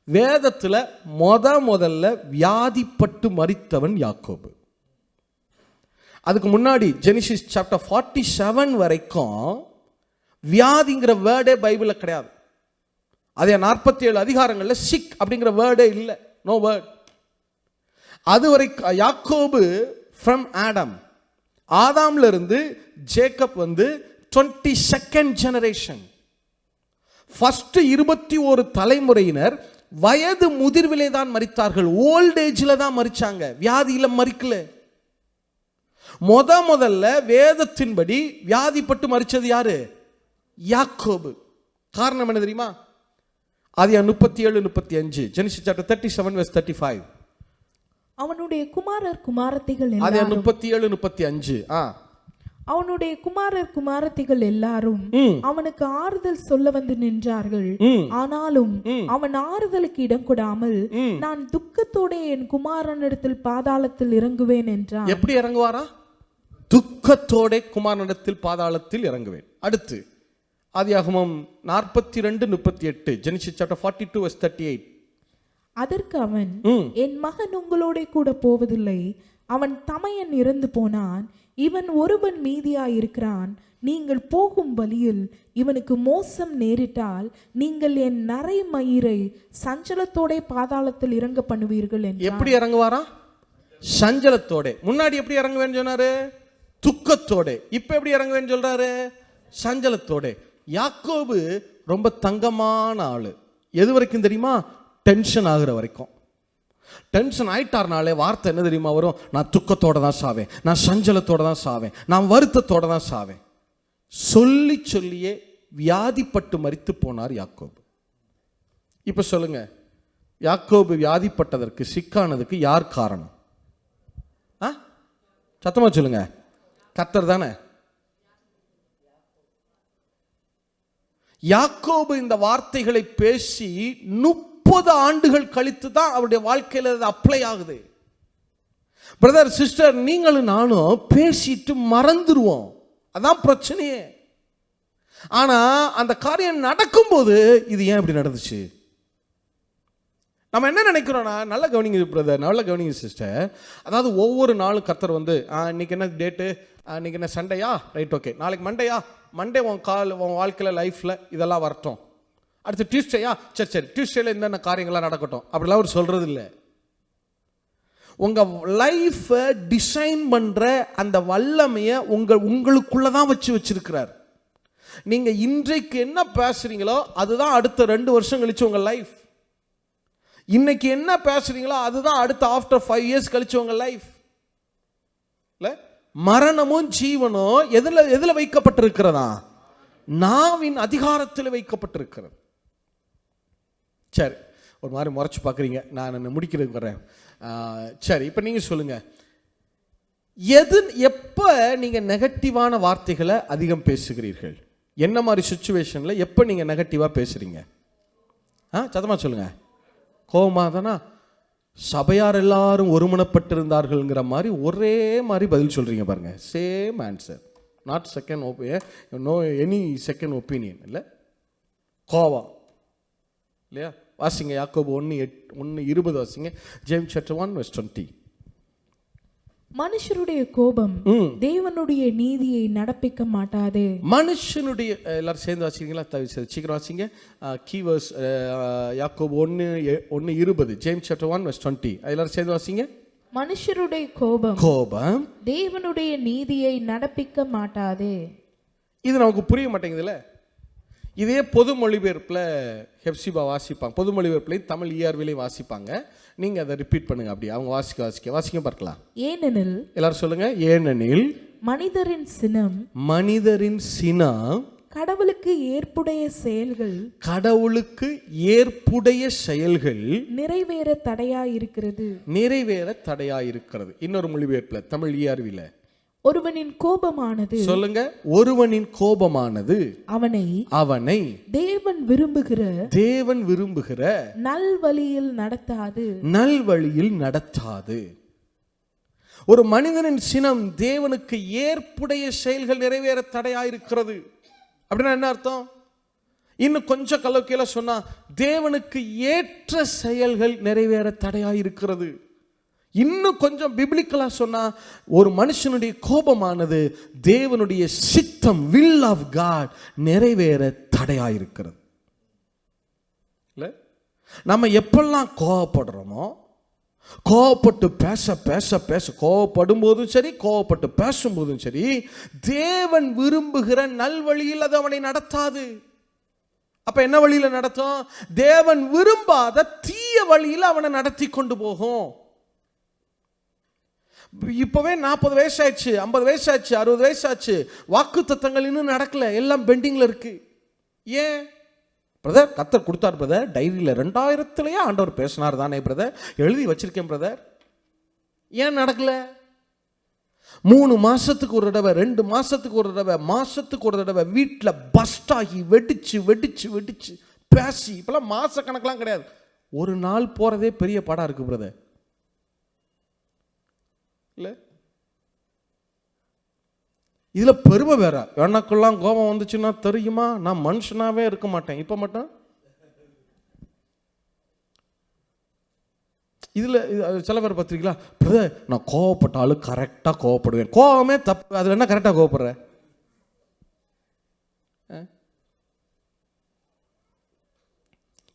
வேதத்துல முதல்ல வியாதிப்பட்டு மரித்தவன் யாக்கோபு. அதுக்கு முன்னாடி ஜெனிசிஸ் சாப்டர் 47 வரைக்கும் வியாதிங்கிற வேர்டே பைபிள்ல கிடையாது. அதே 47 அதிகாரங்கள்ல சிக் அப்படிங்கிற வேர்டே இல்லை, நோ வேர்ட். அது வரைக்கும் யாக்கோபு ஃப்ரம் ஆடம், ஆதாம்ல இருந்து ஜேக்கப் 22nd ஜெனரேஷன். ஃபர்ஸ்ட் 21 தலைமுறையினர் வயது முதிர்விலே தான் மரித்தார்கள், ஓல்ட் ஏஜ்ல தான் மரிச்சாங்க, வியாதியில மரிக்கல. முதல்ல வேதத்தின்படி வியாதிப்பட்டு மரிச்சது யாரு? யாக்கோபு. காரணம் என்ன தெரியுமா? ஆதியா 37-35, ஜெனிசிஸ் சாப்டர் 37 verse 35. அவனுடைய குமாரர் குமாரத்திகள் ஆதியா எல்லாரும் 37-35. அவனுடைய குமாரர் குமாரத்திகள் எல்லாரும் அவனுக்கு ஆறுதல் சொல்ல வந்து நின்றார்கள். ஆனாலும் அவன் ஆறுதலுக்கு இடம் கொடாமல், நான் துக்கத்தோட என் குமாரனிடத்தில் பாதாளத்தில் இறங்குவேன் என்றான். எப்படி இறங்குவாரா? துக்கத்தோட குமாரனிடத்தில் பாதாளத்தில் இறங்குவேன். அடுத்து ஆதியாகமம் 42-38, ஜெனிசிஸ் சாப்டர் 42 verse 38. அதற்கு அவன், என் மகன் உங்களோட கூட போவதில்லை, அவன் தமையன் இறந்து போனான், இவன் ஒருவன் மீதியாயிருக்கிறான், நீங்கள் போகும் வழியில் இவனுக்கு மோசம் நேரிட்டால் நீங்கள் என் நரை மயிரை சஞ்சலத்தோட பாதாளத்தில் இறங்க பண்ணுவீர்கள் என்றான். எப்படி இறங்குவாரா? சஞ்சலத்தோட. முன்னாடி எப்படி இறங்குவேன்னு சொன்னாரு? துக்கத்தோட. இப்ப எப்படி இறங்குவேன்னு சொல்றாரு? சஞ்சலத்தோட. யாக்கோபு ரொம்ப தங்கமான ஆளு. எது வரைக்கும் தெரியுமா? டென்ஷன் ஆகுற வரைக்கும். டென்ஷன் ஆயிட்டார்னாலே வார்த்தை என்ன தெரியுமா வரும்? நான் துக்கத்தோட தான் சாவேன், நான் சஞ்சலத்தோட தான் சாவேன், நான் வருத்தத்தோட தான் சாவேன். சொல்லி சொல்லியே வியாதிப்பட்டு மரித்து போனார் யாக்கோபு. இப்ப சொல்லுங்க, யாக்கோபு வியாதிப்பட்டதற்கு, சிக்கானதுக்கு யார் காரணம்? சத்தமா சொல்லுங்க. கர்த்தர் தானே. யாக்கோபு இந்த வார்த்தைகளை பேசி 30 ஆண்டுகள் கழித்து தான் அவருடைய வாழ்க்கையில் அது அப்ளை ஆகுது. பிரதர் சிஸ்டர், நீங்களும் நானும் பேசிட்டு மறந்துடுவோம், அதான் பிரச்சனையே. ஆனா அந்த காரியம் நடக்கும்போது இது ஏன் இப்படி நடந்துச்சு நம்ம என்ன நினைக்கிறோம்னா, நல்ல கவனிங்க பிரதர், நல்ல கவனிங்க சிஸ்டர். அதாவது ஒவ்வொரு நாளும் கர்த்தர் இன்னைக்கு என்ன டேட்டு, இன்னைக்கு என்ன சண்டையா, ரைட் ஓகே, நாளைக்கு மண்டேயா, மண்டே உன் வாழ்க்கையில் லைஃப்பில் இதெல்லாம் வரட்டும், அடுத்து டியூஸ்டேயா, சரி சரி டியூஸ்டேல என்னென்ன காரியங்கள்லாம் நடக்கட்டும், அப்படிலாம் அவர் சொல்றது இல்லை. உங்க லைஃபை டிசைன் பண்ற அந்த வல்லமையை உங்களுக்குள்ளதான் வச்சிருக்கிறார். நீங்க இன்றைக்கு என்ன பேசுறீங்களோ அதுதான் அடுத்த 2 வருஷம் கழிச்சு உங்க லைஃப். இன்னைக்கு என்ன பேசுறீங்களோ அதுதான் அடுத்த ஆஃப்டர் 5 இயர்ஸ் கழிச்சு உங்க லைஃப். மரணமும் ஜீவனும் எதுல வைக்கப்பட்டிருக்கிறதா? நாவின் அதிகாரத்தில் வைக்கப்பட்டிருக்கிறது. சரி, ஒரு மாதிரி முறைச்சு பார்க்குறீங்க, நான் முடிக்கிறதுக்கு வரேன். சரி, இப்போ நீங்கள் சொல்லுங்க, எப்போ நீங்கள் நெகட்டிவான வார்த்தைகளை அதிகம் பேசுகிறீர்கள்? என்ன மாதிரி சுச்சுவேஷனில் எப்போ நீங்கள் நெகட்டிவாக பேசுகிறீங்க? சத்தமாக சொல்லுங்க. கோபமாக தானா? சபையார் எல்லாரும் ஒருமனப்பட்டிருந்தார்கள்ங்கிற மாதிரி ஒரே மாதிரி பதில் சொல்கிறீங்க பாருங்க. Same answer, not second no any second opinion இல்லை, கோவம் இல்லையா? வாசிங்க யாக்கோபு 1:20 வாசிங்க. James chapter 1 verse 20. மனுஷருடைய கோபம் தேவனுடைய நீதியை நடப்பிக்க மாட்டாது. மனுஷனுடைய எல்லாரும் சேர்ந்து வாசிக்கிறீங்களா? சீக்கிரம் வாசிங்க. கீவர்ஸ் யாக்கோபு 1:20, ஜேம்ஸ் சாப்டர் 1:20. எல்லாரும் சேர்ந்து வாசிங்க. மனுஷருடைய கோபம் தேவனுடைய நீதியை நடப்பிக்க மாட்டாது. இது நமக்கு புரிய மாட்டேங்குதுல்ல. இதே பொது மொழிபெயர்ப்பில் ஹெப்சிபா வாசிப்பாங்க, பொது மொழிபெயர்ப்புலையும் தமிழ் ERV-லையும் வாசிப்பாங்க. நீங்கள் அதை ரிப்பீட் பண்ணுங்க. அப்படி அவங்க வாசிக்க பார்க்கலாம். ஏனெனில், எல்லாரும் சொல்லுங்க, ஏனெனில் மனிதரின் சினம் கடவுளுக்கு ஏற்புடைய செயல்கள் நிறைவேற தடையாயிருக்கிறது. இன்னொரு மொழிபெயர்ப்புல தமிழ் ERV-ல ஒருவனின் கோபமானது, சொல்லுங்க, ஒருவனின் கோபமானது அவனை தேவன் விரும்புகிற நல்வழியில் நடத்தாது. ஒரு மனிதனின் சினம் தேவனுக்கு ஏற்புடைய செயல்கள் நிறைவேற தடையாயிருக்கிறது. அப்படின்னா என்ன அர்த்தம்? இன்னும் கொஞ்சம் கலோக்கியல சொன்னா, தேவனுக்கு ஏற்ற செயல்கள் நிறைவேற தடையாயிருக்கிறது. இன்னும் கொஞ்சம் பிப்ளிக்கலா சொன்னா, ஒரு மனுஷனுடைய கோபமானது தேவனுடைய சித்தம், வில் ஆஃப் காட் நிறைவேற தடையாயிருக்கிறது. இல்ல, நம்ம எப்பெல்லாம் கோபப்படுறோமோ, கோபப்பட்டு பேச கோபப்படும் போதும் சரி, கோபப்பட்டு பேசும்போதும் சரி, தேவன் விரும்புகிற நல்வழியில் அது அவனை நடத்தாது. அப்ப என்ன வழியில நடத்தும்? தேவன் விரும்பாத தீய வழியில் அவனை நடத்தி கொண்டு போகும். இப்பவே 40 வயசு ஆயிடுச்சு, 50 வயசு ஆச்சு, 60 வயசு ஆச்சு, வாக்கு தத்தங்கள் இன்னும் நடக்கல, எல்லாம் பெண்டிங்ல இருக்கு. ஏன் பிரதர்? கர்த்தர் கொடுத்தார் பிரதர், டைரியில 2000 ஆண்டவர் பேசினார் தானே பிரதர், எழுதி வச்சிருக்கேன் பிரதர். ஏன் நடக்கல? 3 மாசத்துக்கு ஒரு தடவை, 2 மாசத்துக்கு ஒரு தடவை, மாசத்துக்கு ஒரு தடவை வீட்டில் பஸ்ட் ஆகி வெடிச்சு பேசி, இப்பெல்லாம் மாச கணக்கெல்லாம் கிடையாது, ஒரு நாள் போறதே பெரிய பாடா இருக்கு பிரதர். இல்ல, இதுல பெருமை வேற. எனக்கெல்லாம் கோபம் வந்துச்சுன்னா தெரியுமா, நான் மனுஷனாவே இருக்க மாட்டேன். இப்ப மட்டும் இதுல சில பேர் பார்த்திருக்கீங்களா, பிரதர் நான் கோவப்பட்டாலும் கரெக்டா கோவப்படுவேன், கோவமே தப்பு, அதுல என்ன கரெக்டா கோவப்படுற?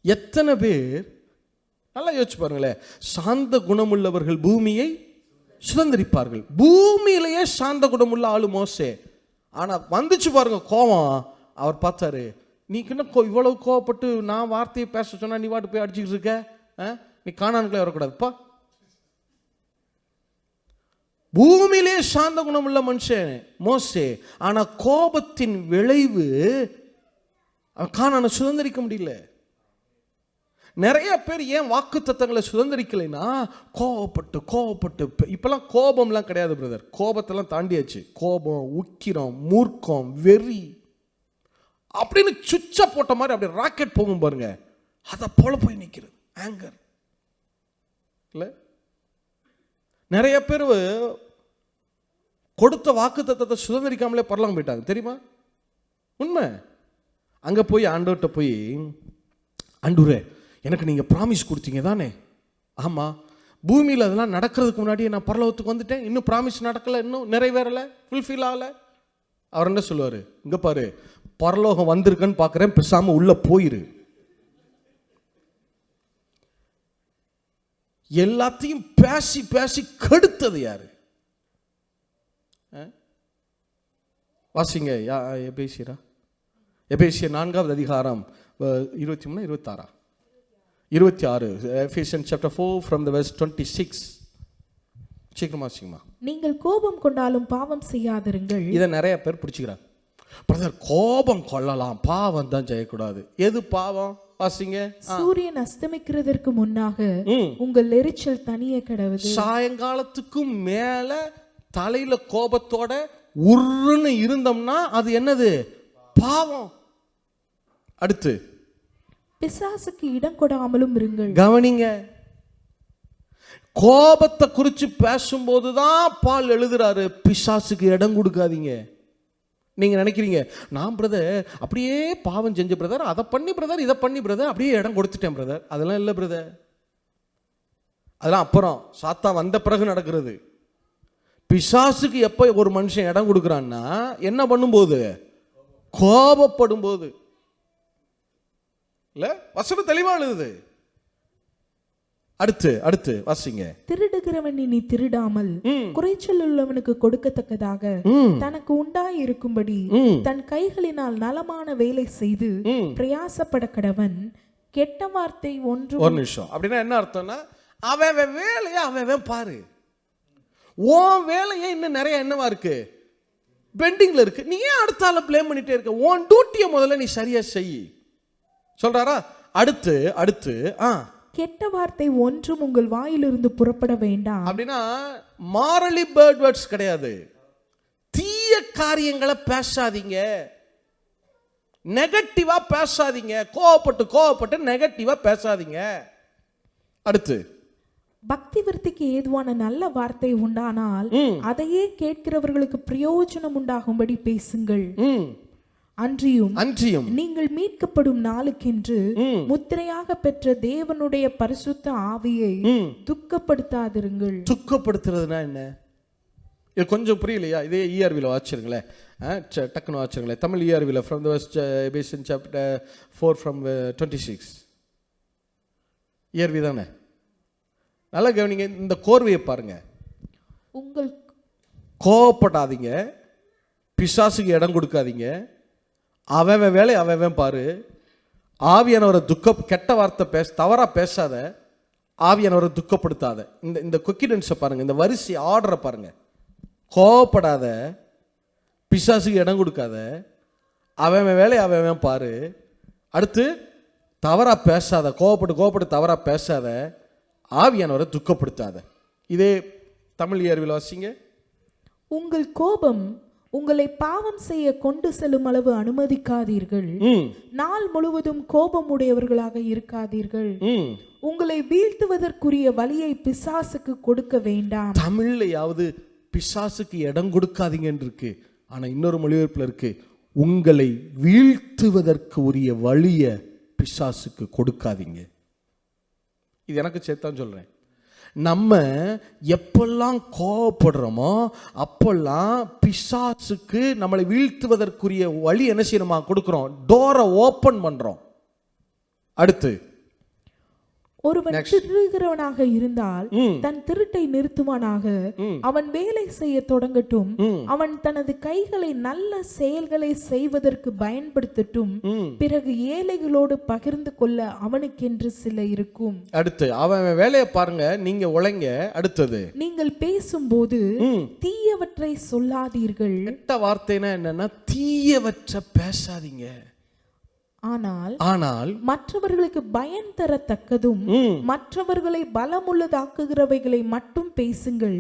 எத்தனை பேர் நல்லா யோசிச்சு பாருங்களேன், சாந்த குணமுள்ளவர்கள் பூமியை சுதந்திரிப்பார்கள். பூமியிலேயே சாந்த குணமுள்ள ஆளு மோசே. ஆனா வந்துச்சு பாருங்க கோபம், அவர் பார்த்தாரு, நீ என்ன இவ்வளவு கோவப்பட்டு நான் வார்த்தையை பேச சொன்னா நீ வாட்டு போய் அடிச்சுக்கிட்டு இருக்க, நீ காணானுக்குள்ளே வரக்கூடாதுப்பா. பூமியிலே சாந்த குணமுள்ள மனுஷன் மோசே. ஆனா கோபத்தின் விளைவு கானானை சுதந்திரிக்க முடியல. நிறைய பேர் ஏன் வாக்கு தத்தங்களை சுதந்திரிக்கலைன்னா, கோபப்பட்டு இப்பெல்லாம் கோபம்லாம் கிடையாது பிரதர், கோபத்தெல்லாம் தாண்டியாச்சு. கோபம், உக்கிரம், மூர்க்கம், வெறி அப்படின்னு சுவிட்ச போட்ட மாதிரி அப்படியே ராக்கெட் போகும் பாருங்க, அதை போல போய் நிற்கிறது ஆங்கர். இல்லை, நிறைய பேர் கொடுத்த வாக்கு தத்தத்தை சுதந்திரிக்காமலே பரலாம் போயிட்டாங்க தெரியுமா? உண்மை. அங்க போய் ஆண்டவர்கிட்ட போய், ஆண்டவரே எனக்கு நீங்க ப்ராமிஸ் கொடுத்தீங்க தானே? ஆமா, பூமியில் அதெல்லாம் நடக்கிறதுக்கு முன்னாடியே நான் பரலோகத்துக்கு வந்துட்டேன், இன்னும் ப்ராமிஸ் நடக்கல, இன்னும் நிறைவேறல, ஃபுல்ஃபில் ஆகல. அவர் என்ன சொல்லுவாரு? இங்க பாரு, பரலோகம் வந்திருக்குன்னு பார்க்குறேன், பேசாம உள்ள போயிரு. எல்லாத்தையும் பேசி கெடுத்தது யாரு? வாசிங்க எபேசியர் 4வது அதிகாரம் 23, 26, 26. Ephesians chapter 4 from the verse 26. சீக்கிரமா வாசிங்கம்மா. நீங்கள் கோபம் கொண்டாலும் பாவம் செய்யாதிருங்கள். இதை நிறைய பேர் பிடிச்சிக்கிறாங்க. பிரதர் கோபம் கொள்ளலாம், பாவம் தான் செய்யக்கூடாது. எது பாவம்? வாசிங்க. சூரியன் அஸ்தமிக்கிறதற்கு முன்னாக உங்கள் எரிச்சல் தனியே கடவுது. சாயங்காலத்துக்கும் மேல தலையில கோபத்தோட உருன்னு இருந்தோம்னா அது என்னது? பாவம். அடுத்து, பிசாசுக்கு இடம் கொடாமலும் இருங்கள். கவனிங்க, கோபத்தை குறித்து பேசும்போதுதான் பால் எழுதுறாரு, பிசாசுக்கு இடம் கொடுக்காதீங்க. நீங்க நினைக்கிறீங்க, நான் பிரதர் அப்படியே பாவம் செஞ்ச பிரதர், அதை பண்ணி பிரதர், இதை பண்ணி பிரதர், அப்படியே இடம் கொடுத்துட்டேன் பிரதர். அதெல்லாம் இல்லை பிரதர், அதெல்லாம் அப்புறம் சாத்தா வந்த பிறகு நடக்கிறது. பிசாசுக்கு எப்ப ஒரு மனுஷன் இடம் கொடுக்குறான்னா என்ன பண்ணும்போது? கோபப்படும் போது. இல்ல வசனம் தெளிவா எழுதுது. அடுத்து வாசிங்க. திருடுகிறவன் இனி திருடாமல் குறைச்சல் உள்ளவனுக்கு கொடுக்கத்தக்கதாக தனக்கு உண்டாயிருக்கும்படி தன் கைகளினால் நலமான வேலை செய்து பிரயாசப்பட கடவன். கெட்ட வார்த்தை ஒன்று. ஒரு நிமிஷம். அப்படின்னா என்ன அர்த்தம்னா, அவன் வேலையை அவன் பாரு. உன் வேலையை இன்னும் நிறைய என்னவா இருக்கு? பெண்டிங்ல இருக்கு. நீ ஏன் அடுத்த ஆளை ப்ளேம் பண்ணிட்டே இருக்க? உன் டியூட்டியை முதல்ல நீ சரியா செய் சொல்றாரா? அடுத்து கெட்ட வார்த்தை ஒன்றும் உங்கள் வாயிலிருந்து புறப்பட வேண்டாம். அப்படின்னா மாரலி பேர்ட் வேர்ட்ஸ் கிடையாது. தீய காரியங்களை பேசாதீங்க, நெகட்டிவா பேசாதீங்க, கோவப்பட்டு நெகட்டிவா பேசாதீங்க. அடுத்து பக்தி விருத்திக்கு ஏதுவான நல்ல வார்த்தை உண்டானால் அதையே கேட்கிறவர்களுக்கு பிரயோஜனம் உண்டாகும்படி பேசுங்கள். அன்றியும் நீங்கள் மீட்கப்படும் நாளுக்கென்று முத்திரையாக பெற்ற தேவனுடைய பரிசுத்த ஆவியை துக்கப்படுத்தாதிருங்கள். துக்கப்படுத்துறதுனா என்ன? இது கொஞ்சம் புரியலையா? இதே ERV-ல வாசிச்சிருங்களேன், டக்குன்னு வாசிச்சிருங்களேன். Tamil ERV-ல from the Ephesians chapter 4 from 26 ERV தானே? நல்லா கவனிங்க, இந்த கோர்வையை பாருங்க. உங்கள் கோவப்படாதீங்க, பிசாசுக்கு இடம் கொடுக்காதீங்க, அவன் வேலை அவன் பாரு, ஆவியானவரை கெட்ட வார்த்தை தவறா பேசாத, ஆவியானவரை துக்கப்படுத்தாத. இந்த கொக்கிடன்ஸை பாருங்க, இந்த வரிசை ஆர்டரை பாருங்க. கோவப்படாத, பிசாசுக்கு இடம் கொடுக்காத, அவன் வேலை அவன் பாரு. அடுத்து தவறா பேசாத, கோவப்பட்டு தவறா பேசாத, ஆவியானவரை துக்கப்படுத்தாத. இதே தமிழ் ERV-ல வாசிங்க. உங்கள் கோபம் உங்களை பாவம் செய்ய கொண்டு செல்லும் அளவு அனுமதிக்காதீர்கள். நாள் முழுவதும் கோபம் உடையவர்களாக இருக்காதீர்கள். உங்களை வீழ்த்துவதற்குரிய வழியை பிசாசுக்கு கொடுக்க வேண்டாம். தமிழ்லையாவது பிசாசுக்கு இடம் கொடுக்காதீங்கன்னு இருக்கு, ஆனா இன்னொரு மொழிபெயர்ப்புல இருக்கு, உங்களை வீழ்த்துவதற்கு உரிய வழியை பிசாசுக்கு கொடுக்காதீங்க. இது எனக்கு சேர்த்தான் சொல்றேன். நம்ம எப்பெல்லாம் கோவப்படுறோமோ அப்பெல்லாம் பிசாசுக்கு நம்மளை வீழ்த்துவதற்குரிய வழி என்ன செய்யணுமா? கொடுக்கிறோம். டோரை ஓபன் பண்றோம். அடுத்து ஒருவன் திருடுகிறவனாக இருந்தால் தன் திருட்டை நிறுத்துவானாக. அவன் வேலை செய்ய தொடங்கட்டும். அவன் தனது கைகளை நல்ல செயல்களை செய்வதற்கு பயன்படுத்தட்டும். பிறகு ஏழைகளோடு பகிர்ந்து கொள்ள அவனுக்கென்று சில இருக்கும். அடுத்து அவன் வேலையை பாருங்க, நீங்க உழைங்க. அடுத்தது நீங்கள் பேசும்போது தீயவற்றை சொல்லாதீர்கள். கெட்ட வார்த்தைனா என்னன்னா, தீயவற்றை பேசாதீங்க. ஆனால் மற்றவர்களுக்கு பயன் தரத்தக்கதும் மற்றவர்களை பலமுள்ளதாக்குகிறவைகளை மட்டும் பேசுங்கள்.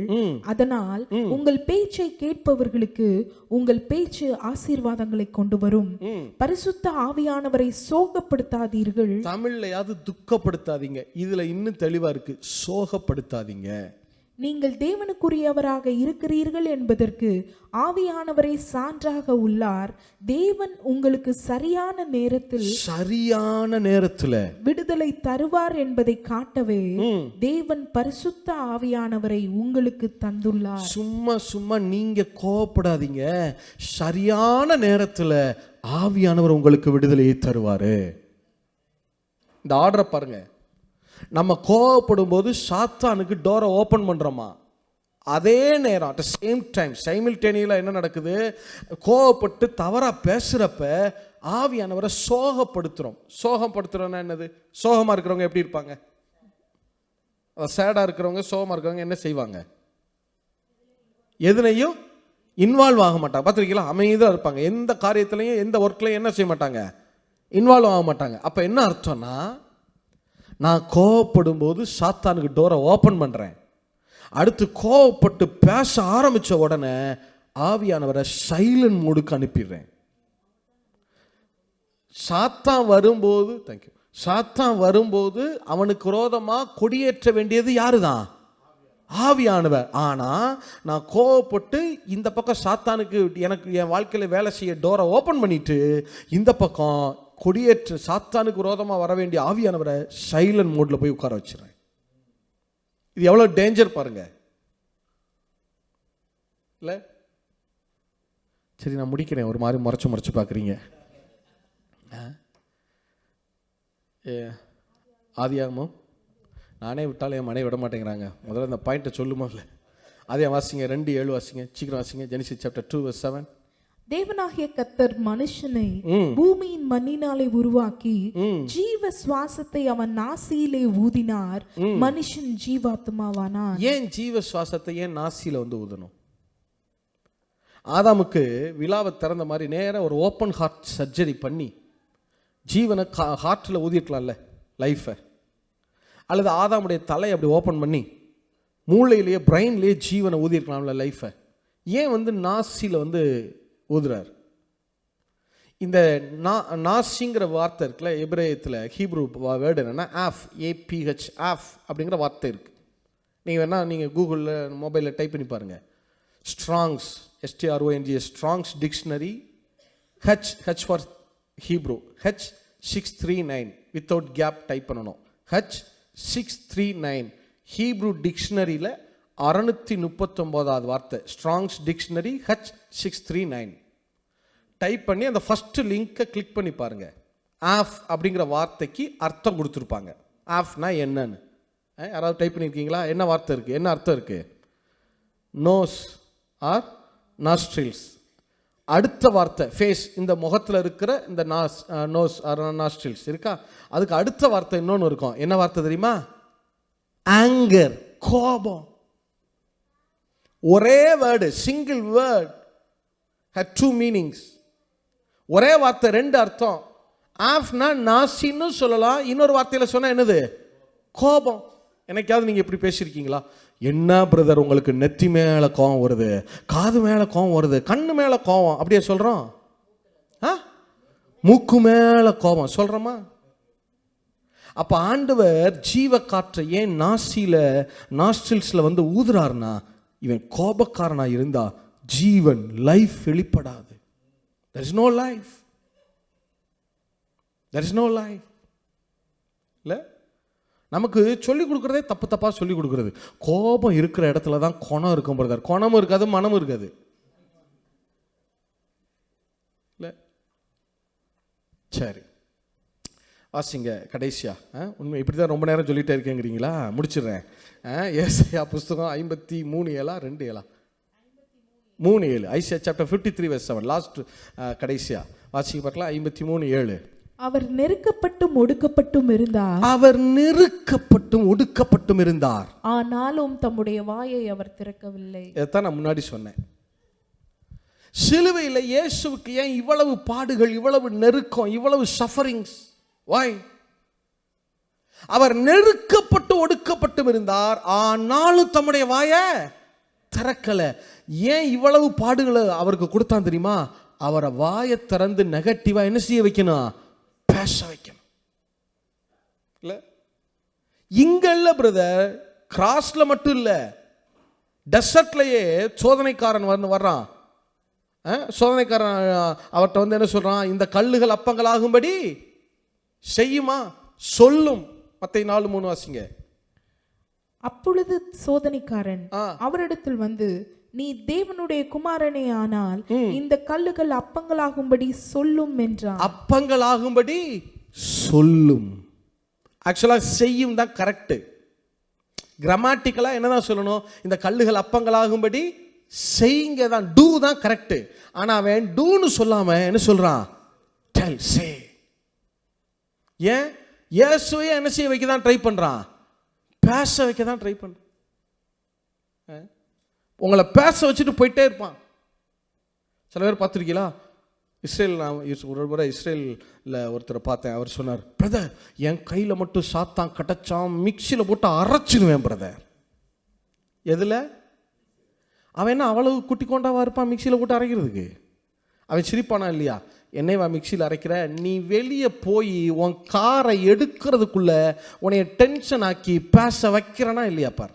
அதனால் உங்கள் பேச்சை கேட்பவர்களுக்கு உங்கள் பேச்சு ஆசீர்வாதங்களை கொண்டு வரும். பரிசுத்த ஆவியானவரை சோகப்படுத்தாதீர்கள். தமிழ்லையாவது துக்கப்படுத்தாதீங்க, இதுல இன்னும் தெளிவா இருக்கு, சோகப்படுத்தாதீங்க. நீங்கள் தேவனுக்குரியவராக இருக்கிறீர்கள் என்பதற்கு ஆவியானவரை சான்றாக உள்ளார். தேவன் உங்களுக்கு சரியான நேரத்தில் விடுதலை தருவார் என்பதை காட்டவே தேவன் பரிசுத்த ஆவியானவரை உங்களுக்கு தந்துள்ளார். சும்மா நீங்க கோவப்படாதீங்க, சரியான நேரத்தில் ஆவியானவர் உங்களுக்கு விடுதலையை தருவாரு. இந்த ஆர்டரை பாருங்க. நம்ம கோவப்படும் போது சாத்தானுக்கு டோரை ஓபன் பண்றோமா? அதே நேரம் அட் சேம் டைம் சைமில்டேனியலா என்ன நடக்குது? கோவப்பட்டு தவறா பேசுறப்ப ஆவியானவரை சோகப்படுத்துறோம். சோகப்படுத்துறோம்னா என்னது? சோகமா இருக்கிறவங்க எப்படி இருப்பாங்க? சேடா இருக்கிறவங்க, சோகமா இருக்கிறவங்க என்ன செய்வாங்க? எதுலையும் இன்வால்வ் ஆக மாட்டாங்க. பார்த்துருக்கீங்களா? அமைதியாக இருப்பாங்க. எந்த காரியத்திலையும் எந்த ஒர்க்லையும் என்ன செய்ய மாட்டாங்க? இன்வால்வ் ஆக மாட்டாங்க. அப்போ என்ன அர்த்தம்னா, நான் கோவப்படும் போது சாத்தானுக்கு டோரை ஓப்பன் பண்ணுறேன். அடுத்து கோவப்பட்டு பேச ஆரம்பித்த உடனே ஆவியானவரை சைலண்ட் மூடுக்கு அனுப்பிடுறேன். சாத்தான் வரும்போது அவனுக்கு விரோதமாக கொடியேற்ற வேண்டியது யாரு தான்? ஆவியானவர். ஆனால் நான் கோவப்பட்டு இந்த பக்கம் சாத்தானுக்கு எனக்கு என் வாழ்க்கையில் வேலை செய்ய டோரை ஓப்பன் பண்ணிட்டு இந்த பக்கம் கொடியேற்ற சாத்தானுக்கு விரோதமாக வர வேண்டிய ஆவியானவரை சைலண்ட் மோட்ல போய் உட்கார வச்சுறேன். இது எவ்வளோ டேஞ்சர் பாருங்க. இல்லை? சரி, நான் முடிக்கிறேன். ஒரு மாதிரி முறைச்சு பார்க்குறீங்க. ஆதியாகமம் நானே விட்டாலும் என் மனைவி விட மாட்டேங்கிறாங்க. முதல்ல இந்த பாயிண்ட்டை சொல்லுமோ இல்லை? அதே வாசிங்க, 2:7 வாசிங்க, சீக்கிரம் வாசிங்க. Genesis chapter 2:7. தேவனாகிய கர்த்தர் மனுஷனை பூமியின் மண்ணினாலே உருவாக்கி ஜீவ சுவாசத்தை அவன் நாசியிலே ஊதினார், மனுஷன் ஜீவாத்மாவானான். ஏன் ஜீவ சுவாசத்தை ஏன் நாசியில ஊதணும்? ஆதாமுக்கு விழாவை திறந்த மாதிரி நேராக ஒரு ஓப்பன் ஹார்ட் சர்ஜரி பண்ணி ஜீவனை ஹார்ட்டில் ஊதிருக்கலாம்ல, லைஃபை. அல்லது ஆதாமுடைய தலை அப்படி ஓப்பன் பண்ணி மூளையிலேயே பிரெயின்லேயே ஜீவனை ஊதிருக்கலாம்ல, லைஃபை. ஏன் நாசியில் ஊதுறார்? இந்த நாசிங்கிற வார்த்தை இருக்குல்ல, எபிரேயத்தில் ஹீப்ரூ வேர்டு என்னென்னா ஆஃப், APH, ஆஃப் அப்படிங்கிற வார்த்தை இருக்குது. நீங்கள் வேணால் நீங்கள் கூகுளில் மொபைலில் டைப் பண்ணி பாருங்கள். ஸ்ட்ராங்ஸ், STRONGS, ஸ்ட்ராங்ஸ் dictionary, H for Hebrew, H639 without gap type பண்ணணும். H639 ஹீப்ரூ டிக்ஷனரியில் 639வது வார்த்தை. ஸ்ட்ராங்ஸ் டிக்ஷனரி H639 டைப் பண்ணி அந்த ஃபர்ஸ்ட் லிங்கை கிளிக் பண்ணி பாருங்க. ஆஃப் அப்படிங்கிற வார்த்தைக்கு அர்த்தம் கொடுத்துருப்பாங்க. ஆஃப்னா என்னன்னு யாராவது டைப் பண்ணியிருக்கீங்களா? என்ன வார்த்தை இருக்குது, என்ன அர்த்தம் இருக்குது? Nose or nostrils. அடுத்த வார்த்தை ஃபேஸ், இந்த முகத்தில் இருக்கிற இந்த நோஸ் ஆர் நாஸ்ட்ரில்ஸ் இருக்கா, அதுக்கு அடுத்த வார்த்தை இன்னொன்று இருக்கும். என்ன வார்த்தை தெரியுமா? ஆங்கர், கோபம். ஒரே word, single word had two meanings. ஒரே வார்த்தை, ரெண்டு அர்த்தம். ஆஃப்னா நாசின்னு சொல்லலாம், இன்னொரு வார்த்தையில் சொன்னால் என்னது? கோபம். என்னைக்காவது நீங்கள் இப்படி பேசியிருக்கீங்களா? என்ன பிரதர் உங்களுக்கு நெத்தி மேலே கோவம் வருது, காது மேலே கோவம் வருது, கண்ணு மேலே கோவம், அப்படியே சொல்கிறோம்? மூக்கு மேலே கோபம் சொல்கிறோமா? அப்போ ஆண்டவர் ஜீவ காற்றை ஏன் நாஸ்ட்ரில்ஸில் ஊதுறாருன்னா, இவன் கோபக்காரனா இருந்தா ஜீவன், life வெளிப்படாது. there is no life, there is no life. இல்லை, நமக்கு சொல்லிக் கொடுக்குறதே தப்பாக சொல்லிக் கொடுக்குறது. கோபம் இருக்கிற இடத்துல தான் குணம் இருக்கும் பிரதர். குணமும் இருக்காது, மனமும் இருக்காது. இல்லை, சரி வாசிங்க கடைசியா. உண்மை இப்படி தான் ரொம்ப நேரம் சொல்லிட்டே இருக்கேங்கிறீங்களா? முடிச்சிடுறேன். ஏசாயா புஸ்தகம் 53:7, 2:7, 3:7. ஐசியா சாப்டர் 53:7 லாஸ்ட், கடைசியா வாசிக்க பார்க்கலாம். 53:7. அவர் நெருக்கப்பட்டும் ஒடுக்கப்பட்டும் இருந்தார், அவர் நெருக்கப்பட்டும் ஒடுக்கப்பட்டும் இருந்தார், ஆனாலும் தம்முடைய வாயை அவர் திறக்கவில்லை. இதைத்தான் நான் முன்னாடி சொன்னேன். சிலுவையில் இயேசுவுக்கு ஏன் இவ்வளவு பாடுகள், இவ்வளவு நெருக்கம், இவ்வளவு சஃபரிங்ஸ்? Why? அவர் நெருக்கப்பட்டு ஒடுக்கப்பட்டும் இருந்தார், ஆனாலும் தம்முடைய வாயை திறக்கல. ஏன் இவ்வளவு பாடுகளை அவருக்கு கொடுத்தான் தெரியுமா? அவரை வாயை திறந்து நெகட்டிவா என்ன செய்ய வைக்கணும்? பேச வைக்கணும். இல்ல, இங்க இல்ல பிரதர், கிராஸ்ல மட்டும் இல்ல, டெசர்ட்லயே சோதனைக்காரன் வர்றான். சோதனைக்காரன் அவர்கிட்ட என்ன சொல்றான்? இந்த கல்லுகள் அப்பங்கள் ஆகும்படி செய்யுமா, சொல்லும். மத்தேயு 4:3 வாசிங்க. அப்பொழுது சோதனைக்காரன் அவரிடத்தில் நீ தேவனுடைய குமாரனே ஆனால் இந்த கல்லுகள் அப்பங்களாகும்படி சொல்லும் என்றான். அப்பங்களாகும்படி சொல்லும். ஆக்சுவலா செய்யும் தான் கரெக்ட். கிராமட்டிக்கலா என்னதான் சொல்லணும்? இந்த கல்லுகள் அப்பங்களாகும்படி செய்யுங்க தான், டூ தான் கரெக்ட். ஆனா அவன் டூன்னு சொல்லாம என்ன சொல்றான்? டெல், சே. ஏன்? இயேசுவை என்ன செய்ய வைக்க தான் ட்ரை பண்றான்? பேச வைக்க தான் ட்ரை பண்றான். உங்களை பேச வச்சுட்டு போயிட்டே இருப்பான். சில பேர் பார்த்துருக்கீங்களா? ஒரு முறை இஸ்ரேலில் ஒருத்தரை பார்த்தேன். அவர் சொன்னார், பிரதர் என் கையில் மட்டும் சாத்தான் கட்டச்சான், மிக்சியில் போட்டு அரைச்சிடுவேன் பிரதர். எதில்? அவன் என்ன அவ்வளவு குட்டி கொண்டாவா இருப்பான் மிக்சியில் போட்டு அரைக்கிறதுக்கு? அவன் சிரிப்பானா இல்லையா? என்னைவா மிக்சியில் அரைக்கிற? நீ வெளியே போய் உன் காரை எடுக்கிறதுக்குள்ள உன்னைய டென்ஷன் ஆக்கி பேச வைக்கிறனா இல்லையா பார்.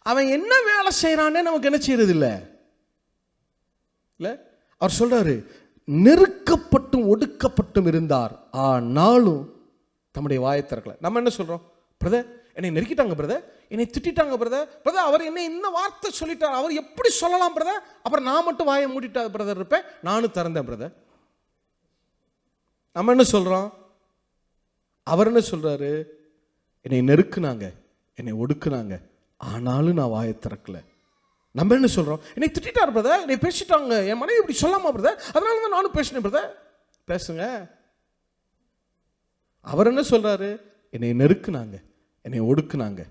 அவன் என்ன வேலை செய்யறானே நமக்கு என்ன செய்யறது இல்லை. அவர் சொல்றாரு, நெருக்கப்பட்டும் ஒடுக்கப்பட்டும் இருந்தார், ஆனாலும் தம்முடைய வாயை திறக்கல. நம்ம என்ன சொல்றோம்? பிரதர் என்னை நெருக்கிட்டாங்க பிரதர், என்னை திட்டாங்க பிரதர், அவர் என்ன இந்த வார்த்தை சொல்லிட்டார், அவர் எப்படி சொல்லலாம் பிரதர், அப்புறம் நான் மட்டும் வாயை மூடிட்டா பிரதர் இருப்பேன், நானும் திறந்தேன் பிரதர். நம்ம என்ன சொல்றோம்? அவர் என்ன சொல்றாரு? என்னை நெருக்குனாங்க, என்னை ஒடுக்குனாங்க, ஆனாலும் நான் வாயை திறக்கல. நம்ம என்ன சொல்றோம்? என்னை திட்டார் பிரதர், என்னை பேசிட்டாங்க, என் மனைவி இப்படி சொல்லாமா பிரதர், அதனால தான் நானும் பேசினேன் பிரதர். பேசுங்க. அவர் என்ன சொல்றாரு? என்னை நெருக்குனாங்க, என்னை ஒடுக்குனாங்க,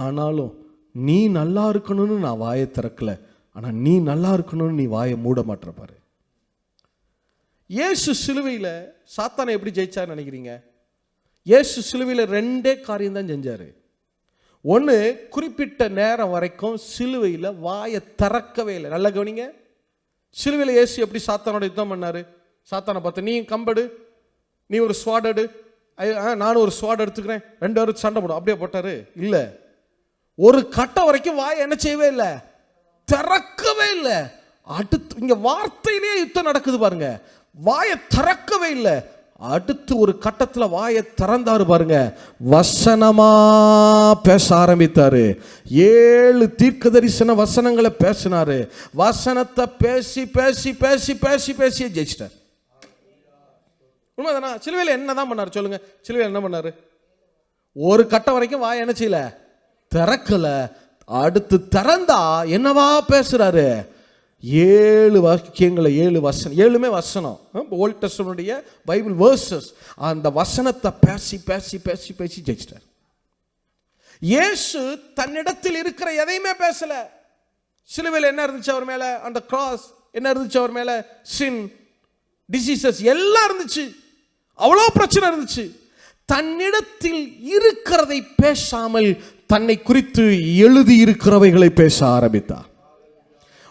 ஆனாலும் நீ நல்லா இருக்கணும்னு நான் வாயை திறக்கல, ஆனா நீ நல்லா இருக்கணும்னு நீ வாயை மூட மாட்டற பாரு. இயேசு சிலுவையில் சாத்தானை எப்படி ஜெயிச்சார்னு நினைக்கிறீங்க? இயேசு சிலுவையில் 2 காரியம் தான் செஞ்சாரு. ஒன்று, குறிப்பிட்ட நேரம் வரைக்கும் சிலுவையில் வாயை திறக்கவே இல்லை. நல்லா கவனிங்க. சிலுவையில் இயேசு எப்படி சாத்தானோட யுத்தம் பண்ணாரு? சாத்தானை பார்த்து, நீ கம்பெடு, நீ ஒரு ஸ்வாட் எடு, நானும் ஒரு ஸ்வாட் எடுத்துக்கிறேன், 2 பேரும் சண்டை போடும், அப்படியே போட்டாரு? இல்லை. ஒரு கட்டம் வரைக்கும் வாயை என்ன செய்யவே இல்லை, திறக்கவே இல்லை. அடுத்து இங்க வார்த்தையிலேயே யுத்தம் நடக்குது பாருங்க. வாயை திறக்கவே இல்லை. அடுத்து ஒரு கட்டத்தில் வாயை திறந்தாரு பாருங்க, வசனமா பேச ஆரம்பித்தாரு. 7 தீர்க்க தரிசன வசனங்களை பேசினாரு. வசனத்தை பேசி பேசி பேசி பேசி பேசி ஜெயிச்சிட்டார். உண்மைதானா? சிலுவையில் என்னதான் பண்ணாரு சொல்லுங்க? சிலுவையில் என்ன பண்ணாரு? ஒரு கட்டம் வரைக்கும் வாயை என்ன செய்யல, திறக்கல. அடுத்து திறந்தா என்னவா பேசுறாரு? 7 வாக்கியங்களை, 7 வசனம், 7மே வசனம், ஓல்ட் டெஸ்டமென்ட்டைய பைபிள் வேர்சஸ். அந்த வசனத்தை பேசி பேசி பேசி பேசி ஜெயிச்சிட்டார். இயேசு தன்னிடத்தில் இருக்கிற எதையுமே பேசல. சிலுவையில் என்ன இருந்துச்சு அவர் மேல? அந்த கிராஸ் என்ன இருந்துச்சு அவர் மேல? சின், டிசீசஸ் எல்லாம் இருந்துச்சு. அவ்வளோ பிரச்சனை இருந்துச்சு. தன்னிடத்தில் இருக்கிறதை பேசாமல் தன்னை குறித்து எழுதி இருக்கிறவைகளை பேச ஆரம்பித்தார்.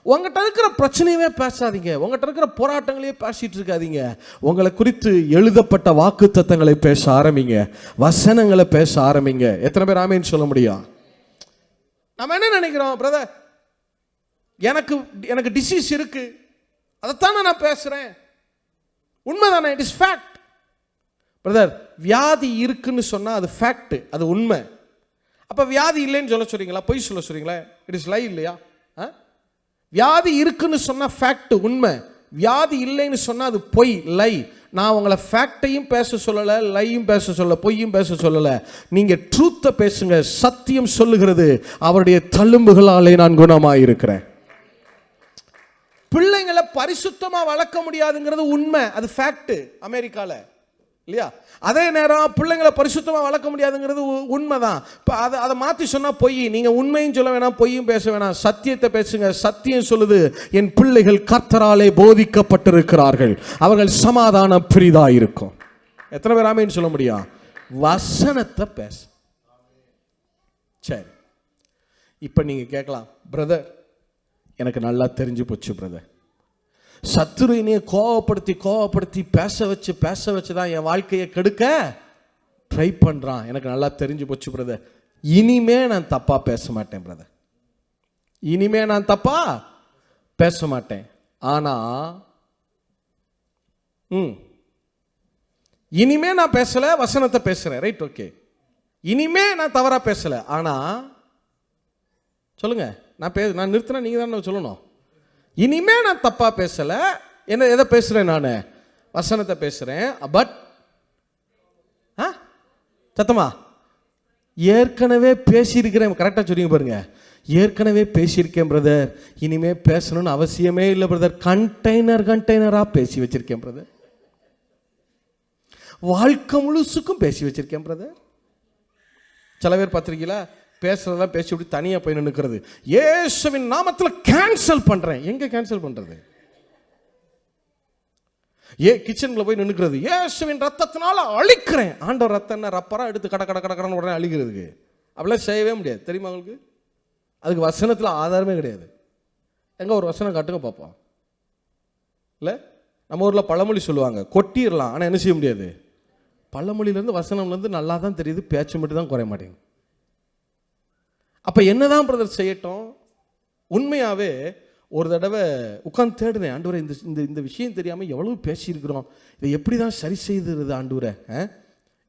உங்கள்கிட்ட இருக்கிற பிரச்சனையுமே பேசாதீங்க, உங்கள்கிட்ட இருக்கிற போராட்டங்களையே பேசிட்டு இருக்காதீங்க. உங்களை குறித்து எழுதப்பட்ட வாக்கு தத்தங்களை பேச ஆரம்பிங்க, வசனங்களை பேச ஆரம்பிங்க. எத்தனை பேர் ஆமேன்னு சொல்ல முடியும்? நம்ம என்ன நினைக்கிறோம்? பிரதர், எனக்கு டிசீஸ் இருக்கு, அதைத்தானே நான் பேசுறேன். உண்மைதானே? It is fact. பிரதர், வியாதி இருக்குன்னு சொன்னா அது ஃபேக்ட், அது உண்மை. அப்ப வியாதி இல்லைன்னு சொல்ல சொல்றீங்களா? பொய் சொல்ல சொல்றீங்களா? இட் இஸ் லை இல்லையா? வியாதி இருக்குன்னு சொன்னா ஃபேக்ட், உண்மை. வியாதி இல்லைன்னு சொன்னா அது பொய், லை. நான் உங்களை ஃபேக்டையும் பேச சொல்லல, லையும் பேச சொல்லல, பொய்யும் பேச சொல்லல. நீங்க ட்ரூத்தை பேசுங்க. சத்தியம் சொல்லுகிறது, அவருடைய தழும்புகளாலே நான் குணமாயிருக்கிறேன். பிள்ளைங்களை பரிசுத்தமா வளர்க்க முடியாதுங்கிறது உண்மை, அது ஃபேக்ட் அமெரிக்கால, இல்லையா? அதே நேரம் பிள்ளைங்களை பரிசுத்தமா வளர்க்க முடியாதுங்கிறது உண்மைதான். அதை மாற்றி சொன்னா பொய். நீங்க உண்மையும் சொல்ல வேணாம், பொய்யும் பேச வேணாம், சத்தியத்தை பேசுங்க. சத்தியம் சொல்லுது, என் பிள்ளைகள் கர்த்தராலே போதிக்கப்பட்டிருக்கிறார்கள், அவர்கள் சமாதானம் பிரிதா இருக்கும். எத்தனை பேர் ஆமேன்னு சொல்ல முடியும்? வசனத்தை பேச. சரி, இப்ப நீங்க கேட்கலாம், பிரதர் எனக்கு நல்லா தெரிஞ்சு போச்சு பிரதர், சத்துருவினையை கோவப்படுத்தி பேச வச்சு தான் என் வாழ்க்கையை கெடுக்க ட்ரை பண்றான். எனக்கு நல்லா தெரிஞ்சு போச்சு பிரதர், இனிமே நான் தப்பா பேச மாட்டேன் பிரதர், இனிமே நான் தப்பா பேச மாட்டேன். ஆனா இனிமே நான் பேசல, வசனத்தை பேசுறேன், ரைட், ஓகே. இனிமே நான் தவறா பேசல. ஆனா சொல்லுங்க, நான் நிறுத்தினா நீங்க தானே சொல்லணும். இனிமே நான் தப்பா பேசல. என்ன எதை பேசுறேன்? நான் வசனத்தை பேசுறேன். பட் சத்தமா ஏற்கனவே பேசியிருக்கிறேன். கரெக்டா சொல்றீங்க பாருங்க, ஏற்கனவே பேசியிருக்கேன் பிரதர், இனிமே பேசணும்னு அவசியமே இல்லை பிரதர். கண்டெய்னரா பேசி வச்சிருக்கேன் பிரதர், வாழ்க்கை முழுசுக்கும் பேசி வச்சிருக்கேன் பிரதர். சில பேர் பார்த்திருக்கீங்களா, பேசுறதெல்லாம் பேசி விட்டு தனியா போய் நிற்கிறது. இயேசுவின் நாமத்தில் கேன்சல் பண்றேன். எங்க கேன்சல் பண்றது? கிச்சனுக்குள்ள போய் நின்னுக்கிறது. இயேசுவின் ரத்தத்தினால அழிக்கிறேன். ஆண்டவர் ரத்தம் என்ன ரப்பரா எடுத்து கடன்னு உடனே அழிக்கிறதுக்கு? அப்படிலாம் செய்யவே முடியாது, தெரியுமா உங்களுக்கு? அதுக்கு வசனத்தில் ஆதாரமே கிடையாது. எங்க ஒரு வசனம் காட்டுங்க பார்ப்போம். இல்லை, நம்ம ஊரில் பழமொழி சொல்லுவாங்க, கொட்டிடலாம் ஆனால் என்ன செய்ய முடியாது. பழமொழியிலேருந்து வசனம்லேருந்து நல்லா தான் தெரியுது, பேச்சு மட்டும் தான் குறைய மாட்டேங்குது. அப்போ என்னதான் பிரதர் செய்யட்டும்? உண்மையாகவே ஒரு தடவை உட்காந்து தேடுனேன், ஆண்டவரே இந்த விஷயம் தெரியாமல் எவ்வளவு பேசியிருக்கிறோம், இதை எப்படி தான் சரி செய்துறது ஆண்டவரே,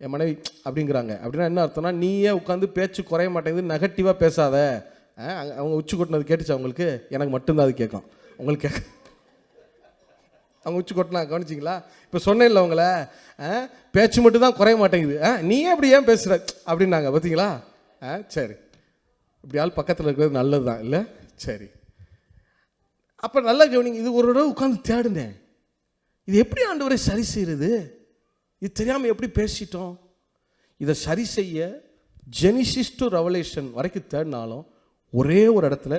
என் மனைவி அப்படிங்கிறாங்க. அப்படின்னா என்ன அர்த்தம்னா, நீயே உட்காந்து பேச்சு குறைய மாட்டேங்குது, நெகட்டிவாக பேசாத. அவங்க உச்சி கொட்டினது கேட்டுச்சு அவங்களுக்கு, எனக்கு மட்டும்தான் அது கேட்கும், உங்களுக்கு கேட்க. அவங்க உச்சி கொட்டினா கவனிச்சிங்களா? இப்போ சொன்னேன்ல அவங்கள, பேச்சு மட்டும் தான் குறைய மாட்டேங்குது, நீயே அப்படி ஏன் பேசுகிற அப்படின்னாங்க. பார்த்தீங்களா? சரி, இப்படி ஆள் பக்கத்தில் இருக்கிறது நல்லது தான் இல்லை? சரி, அப்போ நல்லா கவனிங்க. இது ஒரு தடவை உட்காந்து தேடுனேன், இது எப்படி ஆண்டவரை சரி செய்கிறது, இது தெரியாமல் எப்படி பேசிட்டோம். இதை சரி செய்ய ஜெனிசிஸ் டு ரெவலேஷன் வரைக்கும் தேடினாலும் ஒரே ஒரு இடத்துல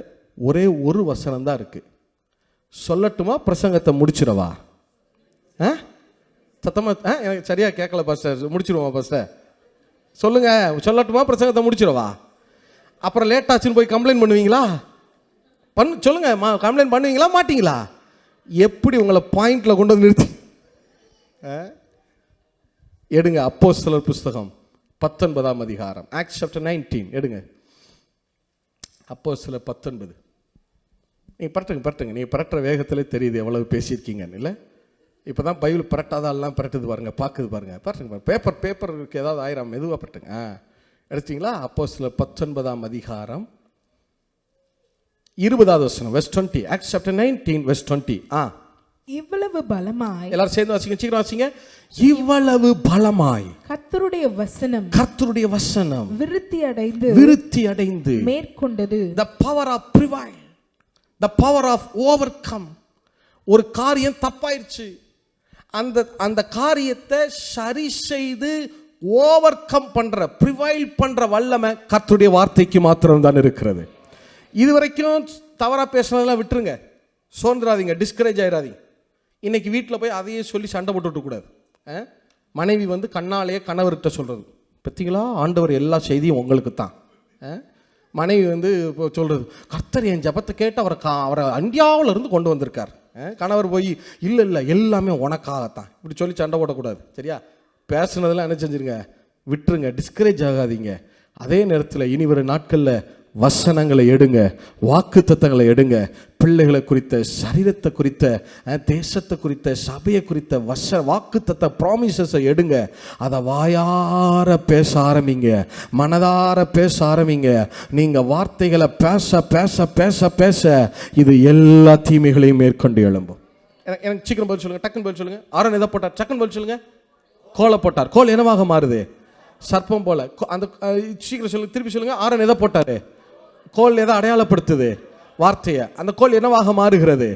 ஒரே ஒரு வசனம் தான் இருக்குது. சொல்லட்டுமா, பிரசங்கத்தை முடிச்சிடவா? சத்தமாக எனக்கு சரியாக கேட்கல பாஸ்டர், முடிச்சிடுவோம் பாஸ்டர், சொல்லுங்கள். சொல்லட்டுமா, பிரசங்கத்தை முடிச்சிடவா? அப்புறம் லேட் ஆச்சுன்னு போய் கம்ப்ளைண்ட் பண்ணுவீங்களா? சொல்லுங்கள், கம்ப்ளைண்ட் பண்ணுவீங்களா மாட்டீங்களா? எப்படி உங்களை பாயிண்டில் கொண்டு வந்து நிறுத்தி எடுங்க. அப்போஸ்தலர் புஸ்தகம் 19ஆம் அதிகாரம், ஆக்ட்ஸ் சாப்டர் 19 எடுங்க. அப்போஸ்தலர் 19. நீங்கள் பரட்டுங்க, நீங்கள் பரட்டுற வேகத்திலே தெரியுது எவ்வளவு பேசியிருக்கீங்கன்னு இல்லை? இப்போ தான் பைபிள் பரட்டாதாலாம் பரட்டுது பாருங்க, பார்க்குது பாருங்க, பரட்டுங்க. பேப்பருக்கு ஏதாவது ஆயிரம், மெதுவாக பரட்டுங்க. எடுத்தீங்களா? அப்போஸ்தலர் 19ஆம் அதிகாரம் 20வது வசனம், வெர்ஸ் 20. Acts chapter 19 verse 20. இவ்வளவு பலமாய், எல்லாரும் சேர்ந்து வாசிங்க, சீக்கிரம் வாசிங்க. இவ்வளவு பலமாய் கர்த்தருடைய வசனம் விருத்தி அடைந்து மேற்கொண்டது. the power of prevail, the power of overcome. ஒரு காரியம் தப்பாயிருச்சு, அந்த காரியத்தை சரி செய்து ஓவர் கம் பண்ற, ப்ரிவைல் பண்ற வல்லமை கர்த்தருடைய வார்த்தைக்கு மாத்திரம் தான் இருக்கிறது. இதுவரைக்கும் தவறா பேசுனதெல்லாம் விட்டுருங்க, சோர்ந்துடாதீங்க, டிஸ்கரேஜ் ஆயிடாதீங்க. இன்னைக்கு வீட்டில் போய் அதையே சொல்லி சண்டை போட்டுவிட்டு கூடாது. மனைவி கண்ணாலேயே கணவர்கிட்ட சொல்றது, பார்த்தீங்களா ஆண்டவர் எல்லா செய்தியும் உங்களுக்கு தான். மனைவி இப்போ சொல்றது, கர்த்தர் என் ஜபத்தை கேட்டு அவரை இந்தியாவில் இருந்து கொண்டு வந்திருக்கார். கணவர் போய் இல்லை எல்லாமே உனக்காகத்தான், இப்படி சொல்லி சண்டை போடக்கூடாது. சரியா? பேசுனதெல்லாம் என்ன செஞ்சிருங்க, விட்டுருங்க, டிஸ்கரேஜ் ஆகாதீங்க. அதே நேரத்தில் இனி வரும் நாட்களில் வசனங்களை எடுங்க, வாக்கு தத்தங்களை எடுங்க. பிள்ளைகளை குறித்த, சரீரத்தை குறித்த, தேசத்தை குறித்த, சபையை குறித்த வாக்கு தத்த ப்ராமிசஸை எடுங்க. அதை வாயார பேச ஆரம்பிங்க, மனதார பேச ஆரம்பிங்க. நீங்கள் வார்த்தைகளை பேச பேச பேச பேச இது எல்லா தீமைகளையும் மேற்கொண்டு எழும்பும். எனக்கு சீக்கிரம் பதில் சொல்லுங்க, டக்குன்னு பதில் சொல்லுங்க. ஆரோன் எதை போட்டார்? டக்குன்னு பதில் சொல்லுங்க. கோலை போட்டார். கோல் என்னவாக மாறுது? சர்ப்பம் போல. அந்த சீக்கிரம் சொல்லுங்க, திருப்பி சொல்லுங்க. ஆரோன் எதை போட்டாரு? கோல் எதை அடையாளப்படுத்துது? வார்த்தையை. அந்த கோல் என்னவாக மாறுகிறது?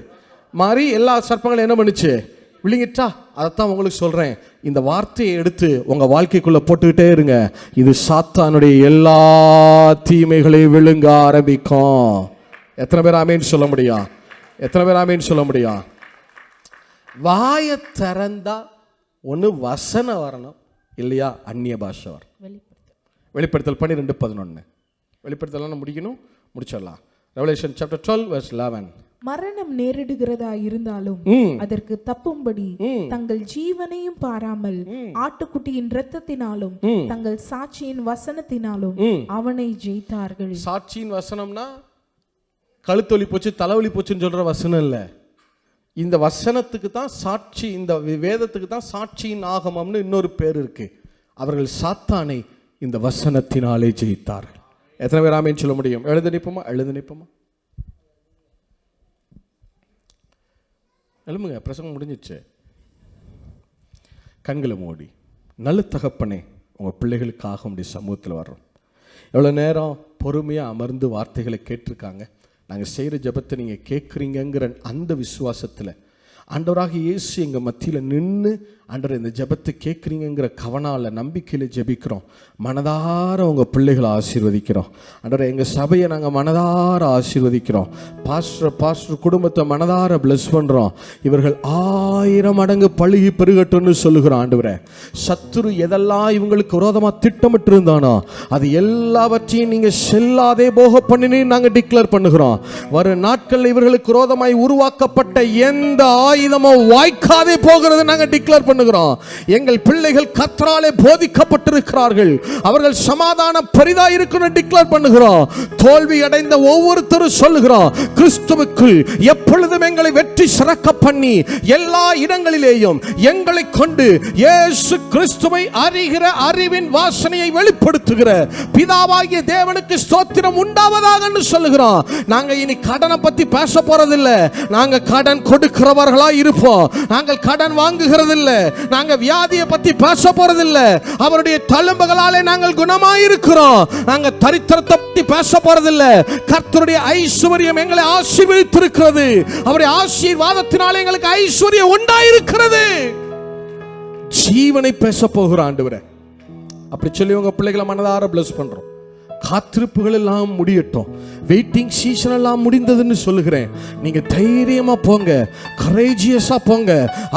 மாறி எல்லா சர்ப்பங்களும் என்ன பண்ணுச்சு? விழுங்கிட்டா. அதைத்தான் உங்களுக்கு சொல்றேன், இந்த வார்த்தையை எடுத்து உங்க வாழ்க்கைக்குள்ள போட்டுக்கிட்டே இருங்க. இது சாத்தானுடைய எல்லா தீமைகளையும் விழுங்க ஆரம்பிக்கும். எத்தனை பேர் ஆமேன்னு சொல்ல முடியும்? எத்தனை பேர் ஆமேன்னு சொல்ல முடியும்? வாயை திறந்தா ஒன்று வசனம் வரணும், இல்லையா அந்நிய பாஷை வரும். வெளிப்படுத்தல் 12:11. வெளிப்படுத்தலாம் முடிக்கணும், முடிச்சிடலாம். Revelation chapter 12 verse 11. மரணம் நேரிடுகிறதா இருந்தாலும் அதற்கு தப்பும்படி தங்கள் ஜீவனையும் பாராமல் ஆட்டுக்குட்டியின் இரத்தத்தினாலும் தங்கள் சாட்சியின் வசனத்தினாலும் அவனை ஜெயித்தார்கள். சாட்சியின் வசனம்னா கழுத்தொலி போச்சு தலைவலி போச்சுன்னு சொல்ற வசனம் இல்லை. இந்த வசனத்துக்கு தான் சாட்சி, இந்த வேதத்துக்கு தான் சாட்சியின் ஆகமம்னு இன்னொரு பேர் இருக்கு. அவர்கள் சாத்தானை இந்த வசனத்தினாலே ஜெயித்தார்கள். எத்தனை பேர் ஆமேன்னு சொல்ல முடியும்? எழுந்து நிற்போமா? எழுமுங்க, பிரசங்கம் முடிஞ்சிச்சு. கண்களை மூடி, நல்ல தகப்பனே, உங்கள் பிள்ளைகளுக்காக உடைய சமூகத்தில் வர்றோம். எவ்வளோ நேரம் பொறுமையாக அமர்ந்து வார்த்தைகளை கேட்டிருக்காங்க. நாங்கள் செய்கிற ஜெபத்தை நீங்கள் கேட்குறீங்கிற அந்த விசுவாசத்தில் ஆண்டவராக இயேசு எங்கள் மத்தியில் நின்று ஆண்டவர் இந்த ஜெபத்தை கேட்குறீங்கிற கவனால நம்பிக்கையில் ஜெபிக்கிறோம். மனதார உங்கள் பிள்ளைகளை ஆசீர்வதிக்கிறோம். ஆண்டவர் எங்கள் சபையை நாங்கள் மனதார ஆசீர்வதிக்கிறோம். பாஸ்டர் குடும்பத்தை மனதார பிளஸ் பண்ணுறோம். இவர்கள் 1000 மடங்கு பழுகி பெருகட்டும்னு சொல்லுகிறோம். ஆண்டவரே, சத்துரு எதெல்லாம் இவங்களுக்கு விரோதமாக திட்டமிட்டு இருந்தானோ அது எல்லாவற்றையும் நீங்கள் செல்லாதே போக பண்ணினு நாங்கள் டிக்ளேர் பண்ணுகிறோம். வரும் நாட்களில் இவர்களுக்கு விரோதமாய் உருவாக்கப்பட்ட எந்த ஆயுதமோ வாய்க்காதே போகிறது நாங்கள் டிக்ளேர் பண்ணுகிறோம். எங்கள் பிள்ளைகள் கர்த்தராலே போதிக்கப்பட்டிருக்கிறார்கள், அவர்கள் சமாதான பரிதா இருக்கணும் டிக்ளேர் பண்ணுகிறோம். தோல்வி அடைந்த ஒவ்வொருத்தரும் சொல்லுகிறோம், கிறிஸ்துவுக்குள் எப்பொழுதும் எங்களை வெற்றி சிறக்க பண்ணி எல்லா இடங்களிலேயும் எங்களை கொண்டு இயேசு கிறிஸ்துவை அறிகிற அறிவின் வாசனையை வெளிப்படுத்துகிற பிதாவாகிய தேவனுக்கு ஸ்தோத்திரம் உண்டாவதாக சொல்லுகிறோம். நாங்க இனி கடனை பத்தி பேச போறதில்ல. நாங்க கடன் கொடுக்கிறவர்களா இருப்போம். நாங்கள் கடன் வாங்குகிறதில்ல. நாங்க வியாதியை பத்தி பேச போறதில்ல. அவருடைய தழும்புகளாலே நாங்கள் குணமாயிருக்கிறோம். நாங்க தரித்திரத்தை பத்தி பேச போறதில்ல. கர்த்தருடைய ஐஸ்வர்யம் எங்களை ஆசீர்வதித்திருக்கிறது. அவருடைய ஆசீர்வாதத்தினாலே எங்களுக்கு ஐஸ்வர்யம் உண்டாயிருக்கிறது. ஜீவனை பேச போகிற ஆண்டவரே, அப்படி சொல்லி உங்க பிள்ளைகளை மனதார பிளஸ் பண்றோம். காத்திருப்புகள் எல்லாம் முடியட்டும், வெயிட்டிங் சீசன் எல்லாம் முடிந்ததுன்னு சொல்லுகிறேன். நீங்க தைரியமா போங்க, கரேஜியஸா போங்க.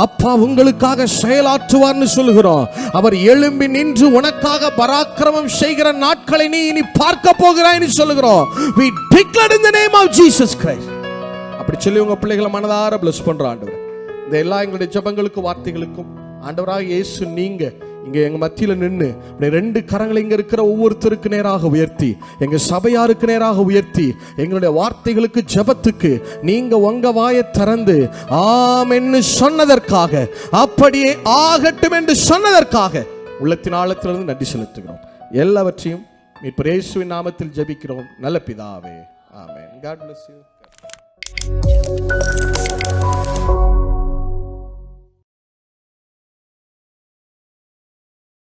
அப்பா உங்களுக்காக செயலாற்றுவார்னு சொல்லுகிறோம். அவர் எழும்பி நின்று உனக்காக பராக்கிரமம் செய்கிற நாட்களை நீ இனி பார்க்க போகிறாய்னு சொல்லுகிறோம். We declare in the name of Jesus Christ. அப்படி சொல்லி உங்க பிள்ளைகளை மனதார பிளஸ் பண்றோம் ஆண்டவர். இந்த எல்லா எங்களுடைய ஜெபங்களுக்கு வார்த்தைகளுக்கும் ஆண்டவராக இயேசு நீங்க இங்க எங்க மத்தியில நின்று ரெண்டு கரங்களை இங்க இருக்கிற ஒவ்வொருத்தருக்கு நேராக உயர்த்தி, எங்க சபையாருக்கு நேராக உயர்த்தி, எங்களுடைய வார்த்தைகளுக்கு ஜெபத்துக்கு நீங்க உங்க வாயை திறந்து ஆமென்னு சொன்னதற்காக, அப்படியே ஆகட்டும் என்று சொன்னதற்காக உள்ளத்தின் ஆழத்திலிருந்து நன்றி செலுத்துகிறோம். எல்லாவற்றையும் மீட்பர் இயேசுவின் நாமத்தில் ஜெபிக்கிறோம் நல்ல பிதாவே, ஆமென். God bless you.